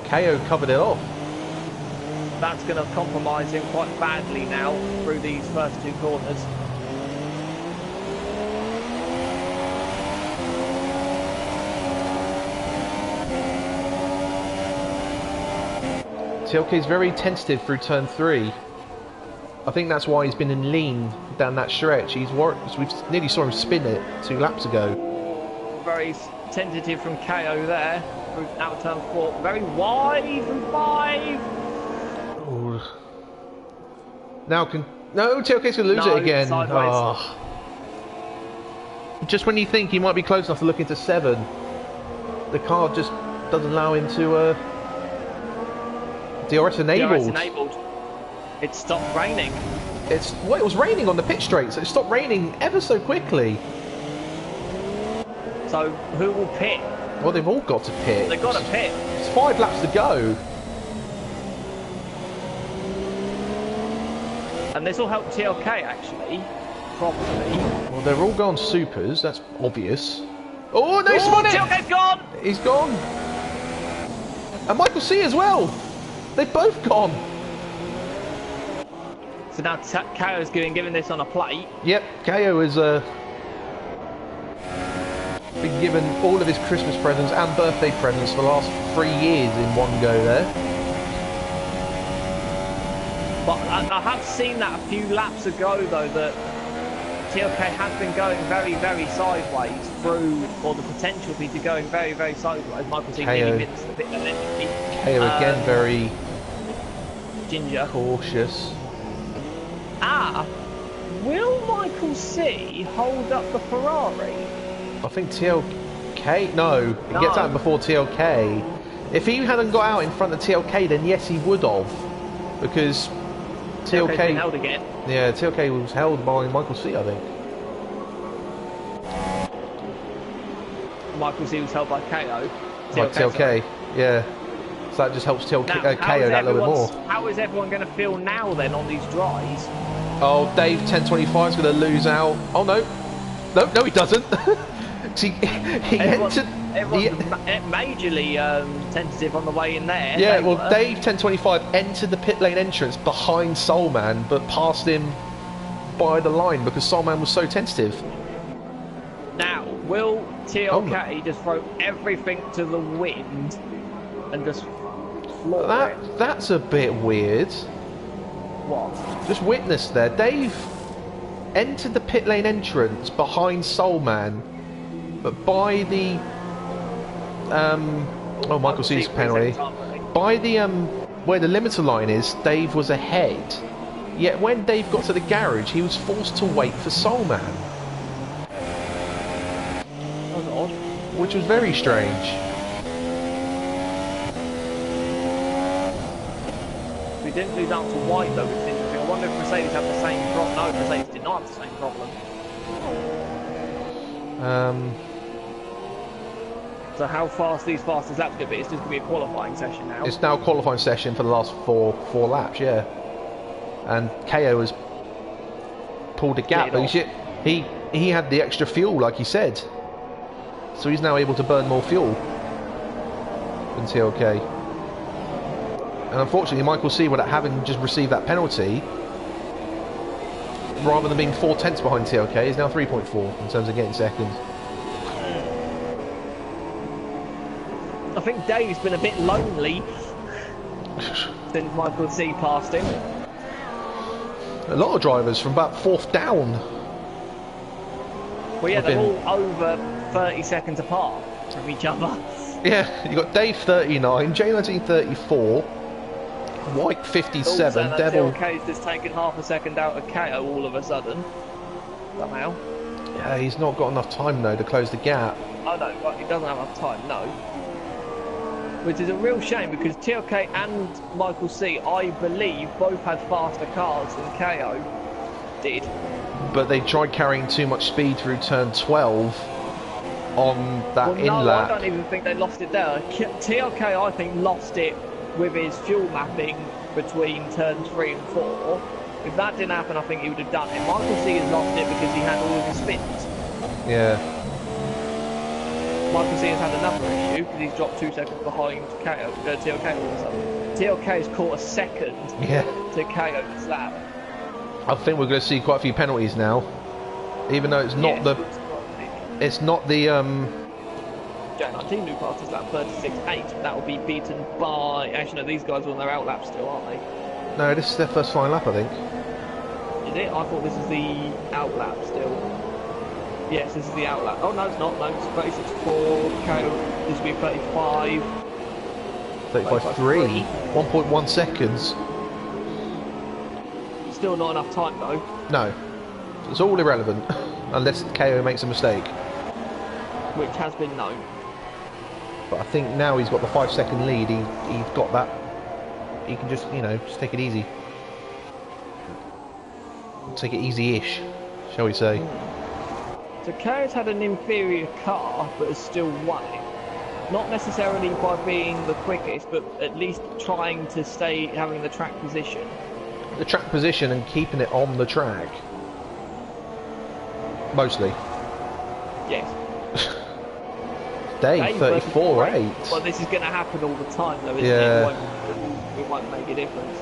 [SPEAKER 1] KO covered it off.
[SPEAKER 2] That's going to compromise him quite badly now through these first 2 corners.
[SPEAKER 1] TLK's very tentative through turn 3. I think that's why he's been in lean down that stretch. We nearly saw him spin it 2 laps ago.
[SPEAKER 2] Very tentative from KO there. Out of turn 4, very wide from 5.
[SPEAKER 1] Ooh. Now no, TLK's gonna lose it again. Oh. Just when you think he might be close enough to look into 7, the car just doesn't allow him to. DRS enabled.
[SPEAKER 2] DRS enabled. It stopped raining.
[SPEAKER 1] It was raining on the pit straight, so it stopped raining ever so quickly.
[SPEAKER 2] So who will pit?
[SPEAKER 1] Well, they've all got to pit.
[SPEAKER 2] They've got to pit.
[SPEAKER 1] It's 5 laps to go.
[SPEAKER 2] And this will help TLK actually, probably.
[SPEAKER 1] Well, they're all gone supers, that's obvious. Oh, no, he's spun it!
[SPEAKER 2] TLK's gone!
[SPEAKER 1] He's gone. And Michael C as well. They've both gone.
[SPEAKER 2] So now KO's given this on a plate.
[SPEAKER 1] Yep, KO has been given all of his Christmas presents and birthday presents for the last 3 years in one go there.
[SPEAKER 2] But I have seen that a few laps ago though, that TLK has been going very, very sideways through, or the potential for to going very, very sideways. Michael C nearly missed a bit allegedly.
[SPEAKER 1] KO again very
[SPEAKER 2] ginger.
[SPEAKER 1] Cautious.
[SPEAKER 2] Will Michael C hold up the Ferrari?
[SPEAKER 1] I think TLK, no, he gets out before TLK. If he hadn't got out in front of TLK, then yes, he would have, because TLK
[SPEAKER 2] been held again.
[SPEAKER 1] Yeah, TLK was held by Michael C, I think.
[SPEAKER 2] Michael C was held by KO.
[SPEAKER 1] By TLK, yeah. So that just helps KO that little bit more.
[SPEAKER 2] How is everyone going to feel now then on these dries?
[SPEAKER 1] Oh, Dave 1025 is going to lose out. Oh no, no, he doesn't.
[SPEAKER 2] Everyone's majorly tentative on the way in there.
[SPEAKER 1] Yeah, well, Dave 1025 entered the pit lane entrance behind Soulman, but passed him by the line because Soulman was so tentative.
[SPEAKER 2] Now, will TLK just throw everything to the wind and just floor it?
[SPEAKER 1] That's a bit weird.
[SPEAKER 2] What?
[SPEAKER 1] Just witness there. Dave entered the pit lane entrance behind Soulman, but by the Michael C's penalty. By the where the limiter line is, Dave was ahead. Yet when Dave got to the garage, he was forced to wait for Soulman.
[SPEAKER 2] That was odd.
[SPEAKER 1] Which was very strange.
[SPEAKER 2] We didn't lose out to white though, which is interesting. I wonder if Mercedes have the same problem. No, Mercedes did not have the same problem. So how fast these fastest laps going to be? It's just going to be a qualifying session now.
[SPEAKER 1] It's now a qualifying session for the last four laps, yeah. And KO has pulled a gap. But he had the extra fuel, like he said. So he's now able to burn more fuel than TLK. And unfortunately, Michael C, without having just received that penalty, rather than being 4 tenths behind TLK, is now 3.4 in terms of getting second.
[SPEAKER 2] I think Dave's been a bit lonely since Michael C passed him.
[SPEAKER 1] A lot of drivers from about 4th down.
[SPEAKER 2] Well, yeah, they're all over 30 seconds apart from each other.
[SPEAKER 1] Yeah, you got Dave 39, J19 34, White 57, Devil.
[SPEAKER 2] TLK's just taken half a second out of KO all of a sudden. Somehow.
[SPEAKER 1] Yeah, he's not got enough time though to close the gap.
[SPEAKER 2] I know, but he doesn't have enough time, no. Which is a real shame because TLK and Michael C, I believe, both had faster cars than KO did.
[SPEAKER 1] But they tried carrying too much speed through turn 12 on that in-lap.
[SPEAKER 2] I don't even think they lost it there. TLK, I think, lost it with his fuel mapping between turns 3 and 4. If that didn't happen, I think he would have done it. Michael C has lost it because he had all of his spins.
[SPEAKER 1] Yeah.
[SPEAKER 2] Michael C has had another issue because he's dropped 2 seconds behind TLK all of a sudden. TLK has caught a second to KO this lap.
[SPEAKER 1] I think we're going to see quite a few penalties now, even though it's not it's not the
[SPEAKER 2] J19 new passes lap 36.8. That will be beaten by. Actually, no, these guys are on their out lap still, aren't they?
[SPEAKER 1] No, this is their first final lap, I think.
[SPEAKER 2] Is it? I thought this is the out lap still. Yes, this is the out lap. Oh no, it's not. No, it's 36.4. KO. This will be 35.
[SPEAKER 1] 35.3. 1.1 seconds.
[SPEAKER 2] Still not enough time though.
[SPEAKER 1] No, it's all irrelevant unless KO makes a mistake,
[SPEAKER 2] which has been known.
[SPEAKER 1] But I think now he's got the 5-second lead. He's got that. He can just just take it easy, take it easy-ish, shall we say?
[SPEAKER 2] So KO's had an inferior car, but has still won it. Not necessarily by being the quickest, but at least trying to stay having the track position.
[SPEAKER 1] The track position and keeping it on the track. Mostly.
[SPEAKER 2] Yes.
[SPEAKER 1] Dave 34.8.
[SPEAKER 2] Well, this is going to happen all the time, though, isn't
[SPEAKER 1] Yeah.
[SPEAKER 2] it? It won't make a difference.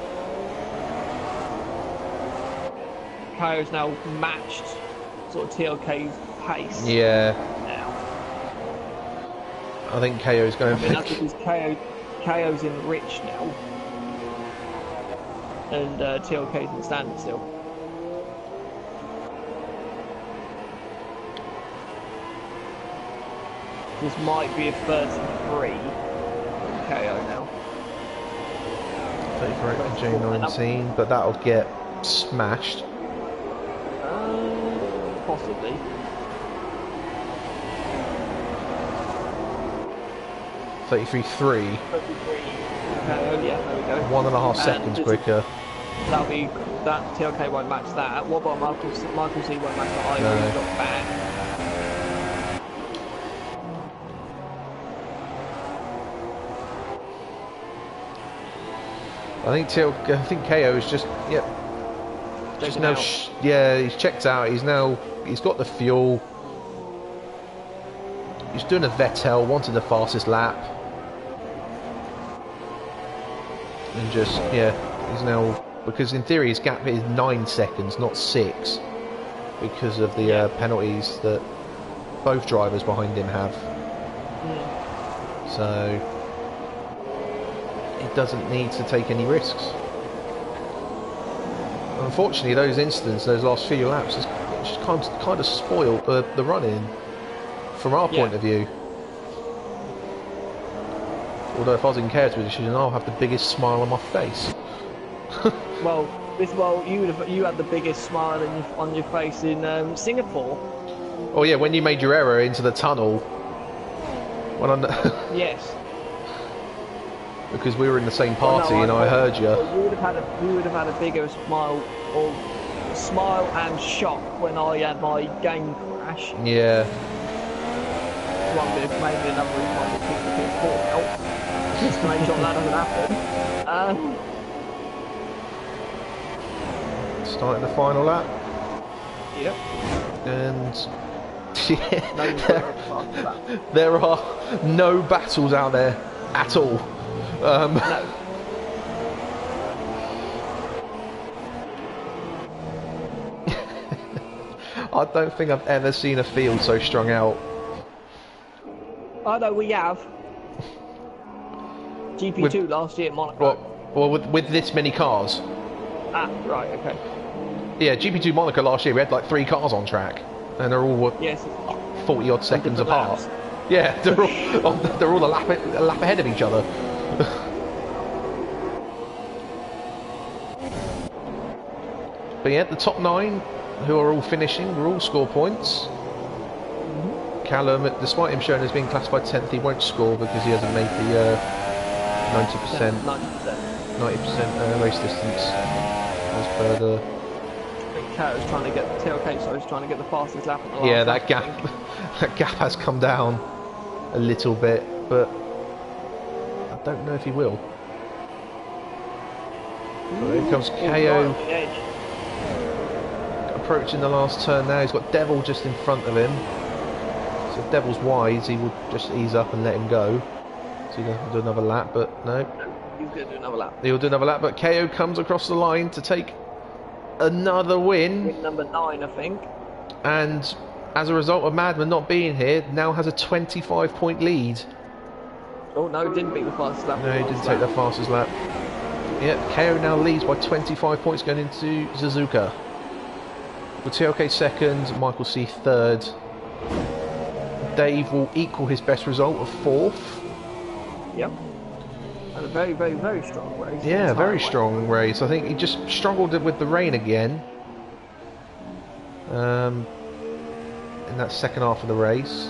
[SPEAKER 2] KO's now matched sort of TLK's pace.
[SPEAKER 1] Yeah.
[SPEAKER 2] Now.
[SPEAKER 1] I think KO's going for...
[SPEAKER 2] That's because KO's in rich now. And TLK's in standard still. This might be a 33 KO now.
[SPEAKER 1] 34 for J19, but that'll get smashed.
[SPEAKER 2] Possibly.
[SPEAKER 1] 33.3.
[SPEAKER 2] 33 KO, yeah, there we go.
[SPEAKER 1] 1.5 seconds quicker.
[SPEAKER 2] That'll be, that TLK won't match that. What about Michael C? Michael C won't match that either.
[SPEAKER 1] No.
[SPEAKER 2] He's got back.
[SPEAKER 1] I think KO is just, yep. Just now, yeah, he's checked out. He's got the fuel. He's doing a Vettel, wanted the fastest lap. And just, yeah, he's now, because in theory his gap is 9 seconds, not 6. Because of the penalties that both drivers behind him have. So, he doesn't need to take any risks. Unfortunately, those incidents, those last few laps, has just kind of spoiled the run-in from our point of view. Although if I was in KO's position, I'll have the biggest smile on my face.
[SPEAKER 2] Well, you had the biggest smile on your face in Singapore.
[SPEAKER 1] Oh yeah, when you made your error into the tunnel. When
[SPEAKER 2] Yes.
[SPEAKER 1] Because we were in the same party, and I heard you.
[SPEAKER 2] You would have had a bigger smile, or smile and shock when I had my game crash.
[SPEAKER 1] Yeah.
[SPEAKER 2] One bit, maybe another reason why I picked the PS4 out, just to make sure that doesn't happen.
[SPEAKER 1] Starting the final lap.
[SPEAKER 2] Yep.
[SPEAKER 1] And there are no battles out there at all.
[SPEAKER 2] No.
[SPEAKER 1] I don't think I've ever seen a field so strung out.
[SPEAKER 2] Oh no, we have. GP2 last year at Monaco.
[SPEAKER 1] Well, with this many cars.
[SPEAKER 2] Ah, right, okay.
[SPEAKER 1] Yeah, GP2 Monaco last year, we had like 3 cars on track, and they're all 40 odd seconds apart.
[SPEAKER 2] Laps.
[SPEAKER 1] Yeah, they're all a lap ahead of each other. But yeah, the top 9, who are all finishing, will all score points. Callum, despite him showing as being classified 10th, he won't score because he hasn't made the 90% race distance as per the...
[SPEAKER 2] TLK's trying to get the fastest lap on the last
[SPEAKER 1] Yeah,
[SPEAKER 2] lap,
[SPEAKER 1] that gap has come down a little bit, but I don't know if he will. But here comes KO approaching the last turn now. He's got Devil just in front of him. So if Devil's wise, he would just ease up and let him go. So he doesn't do another lap, but no.
[SPEAKER 2] He's going to do another lap.
[SPEAKER 1] He'll do another lap, but KO comes across the line to take another win.
[SPEAKER 2] Win number 9, I think.
[SPEAKER 1] And as a result of Madman not being here, now has a 25-point lead.
[SPEAKER 2] Oh no, he didn't beat the fastest lap.
[SPEAKER 1] No, he didn't take the fastest lap. Yep, KO now leads by 25 points going into Suzuka. With TLK second, Michael C third. Dave will equal his best result of 4th.
[SPEAKER 2] Yep. And a very, very, very strong race.
[SPEAKER 1] Yeah, very strong race. I think he just struggled with the rain again. In that second half of the race.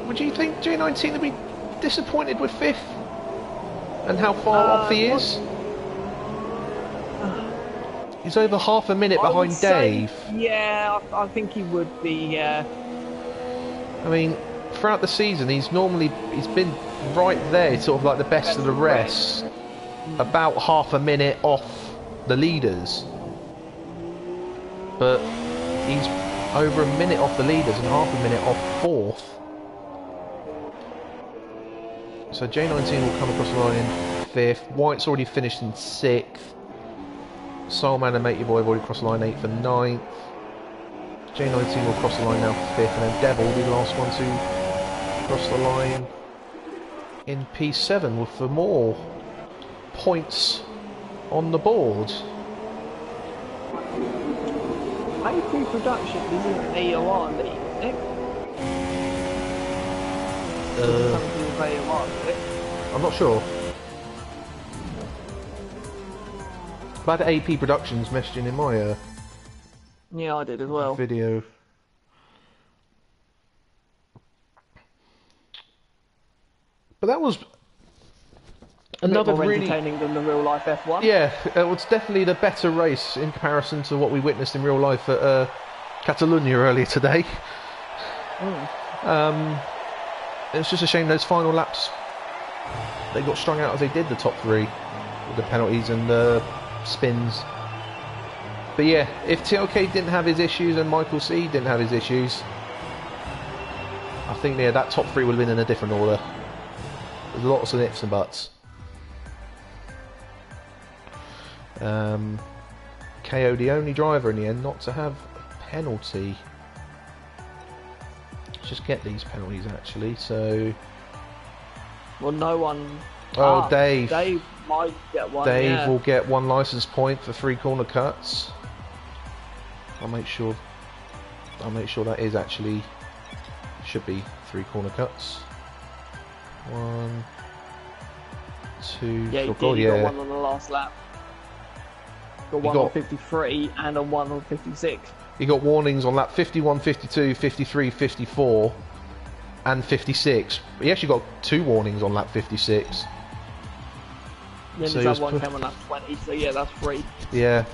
[SPEAKER 1] Would you think J19 would be disappointed with 5th? And how far off he is? He's over half a minute behind Dave.
[SPEAKER 2] Yeah, I think he would be. I
[SPEAKER 1] mean, throughout the season, he's been right there, sort of like the best of the rest, about half a minute off the leaders. But over a minute off the leaders and half a minute off fourth. So J19 will come across the line in fifth. White's already finished in sixth. Soulman and Mate Your Boy have already crossed the line eighth and ninth. J19 will cross the line now fifth, and then Devil will be the last one to cross the line in P7 for more points on the board.
[SPEAKER 2] AP Production isn't AOR league, is it?
[SPEAKER 1] I'm not sure. But I had AP Productions messaging in my
[SPEAKER 2] yeah, I did as well.
[SPEAKER 1] Video. But that was another
[SPEAKER 2] more
[SPEAKER 1] really
[SPEAKER 2] entertaining than the real life F1.
[SPEAKER 1] Yeah, it was definitely the better race in comparison to what we witnessed in real life at Catalonia earlier today. It's just a shame those final laps they got strung out as they did the top three with the penalties and the spins. But yeah, if TLK didn't have his issues and Michael C didn't have his issues, I think that top three would have been in a different order. There's lots of ifs and buts. KO the only driver in the end not to have a penalty. Let's just get these penalties actually. So,
[SPEAKER 2] well, no one.
[SPEAKER 1] Oh, Dave.
[SPEAKER 2] Dave might get one.
[SPEAKER 1] Dave will get one license point for 3 corner cuts. I'll make sure that is actually should be 3 corner cuts. 1, 2.
[SPEAKER 2] Yeah, he
[SPEAKER 1] oh,
[SPEAKER 2] did. He got one on the last lap. Got one on 53 and a one on 56.
[SPEAKER 1] He got warnings on lap 51, 52, 53, 54 and 56. He actually got 2 warnings on lap 56.
[SPEAKER 2] Then so that one came on lap 20, so yeah, that's 3.
[SPEAKER 1] Yeah,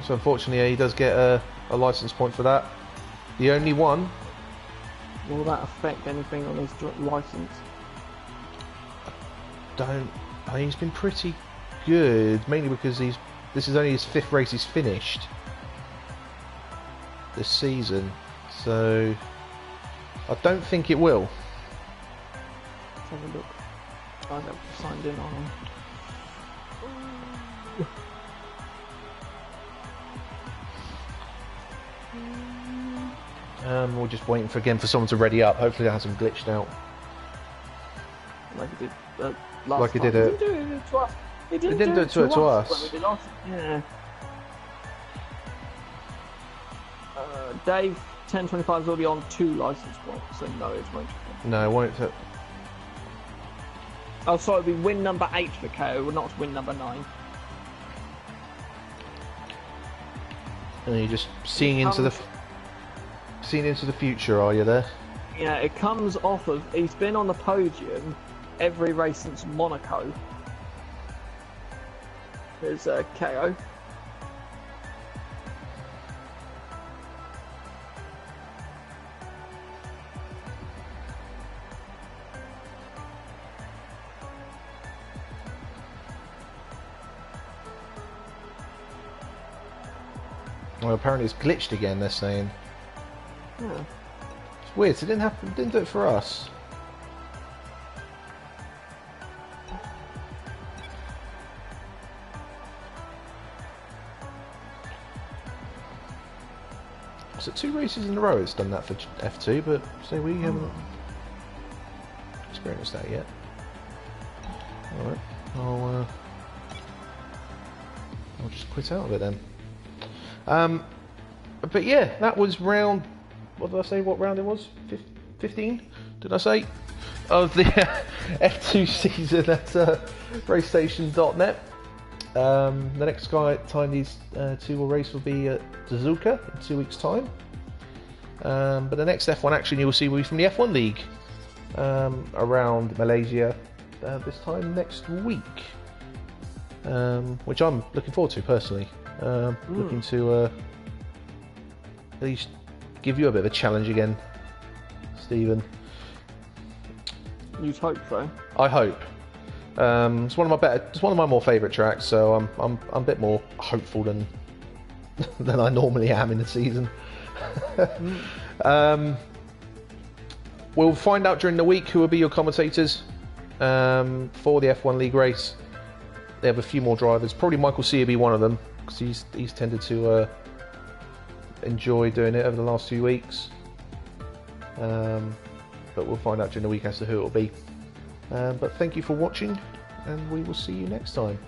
[SPEAKER 1] so unfortunately yeah, he does get a license point for that. The only one.
[SPEAKER 2] Will that affect anything on his license?
[SPEAKER 1] He's been pretty good, mainly because this is only his 5th race he's finished this season, so I don't think it will.
[SPEAKER 2] Let's have a look. I got signed in on him.
[SPEAKER 1] We're just waiting for someone to ready up. Hopefully that hasn't glitched out.
[SPEAKER 2] Like it did last
[SPEAKER 1] like it
[SPEAKER 2] time.
[SPEAKER 1] did
[SPEAKER 2] He didn't do it to us.
[SPEAKER 1] He didn't do it to us.
[SPEAKER 2] When we did last. Yeah. Dave, 1025 is already on 2 license points, so no, it won't.
[SPEAKER 1] No, it won't.
[SPEAKER 2] Oh, sorry, it'll be win number 8 for KO, not win number 9.
[SPEAKER 1] And you're just seeing into the future, are you there?
[SPEAKER 2] Yeah, it comes off of. He's been on the podium every race since Monaco. There's KO.
[SPEAKER 1] Well, apparently it's glitched again, they're saying.
[SPEAKER 2] Yeah.
[SPEAKER 1] It's weird, so it didn't do it for us. So 2 races in a row it's done that for F2, but say we haven't experienced that yet. Alright, I'll just quit out of it then. But yeah, that was round. What did I say? What round it was? 15? Did I say? Of the F2 season at RaceStation.net. The next time these 2 will race will be at Suzuka in 2 weeks' time. But the next F1 action you will see will be from the F1 League around Malaysia this time next week, which I'm looking forward to personally. Looking to at least give you a bit of a challenge again, Stephen.
[SPEAKER 2] You'd hope so.
[SPEAKER 1] I hope. It's one of my more favourite tracks, so I'm a bit more hopeful than I normally am in the season. We'll find out during the week who will be your commentators for the F1 League race. They have a few more drivers. Probably Michael C will be one of them because he's tended to enjoy doing it over the last few weeks. But we'll find out during the week as to who it will be. But thank you for watching, and we will see you next time.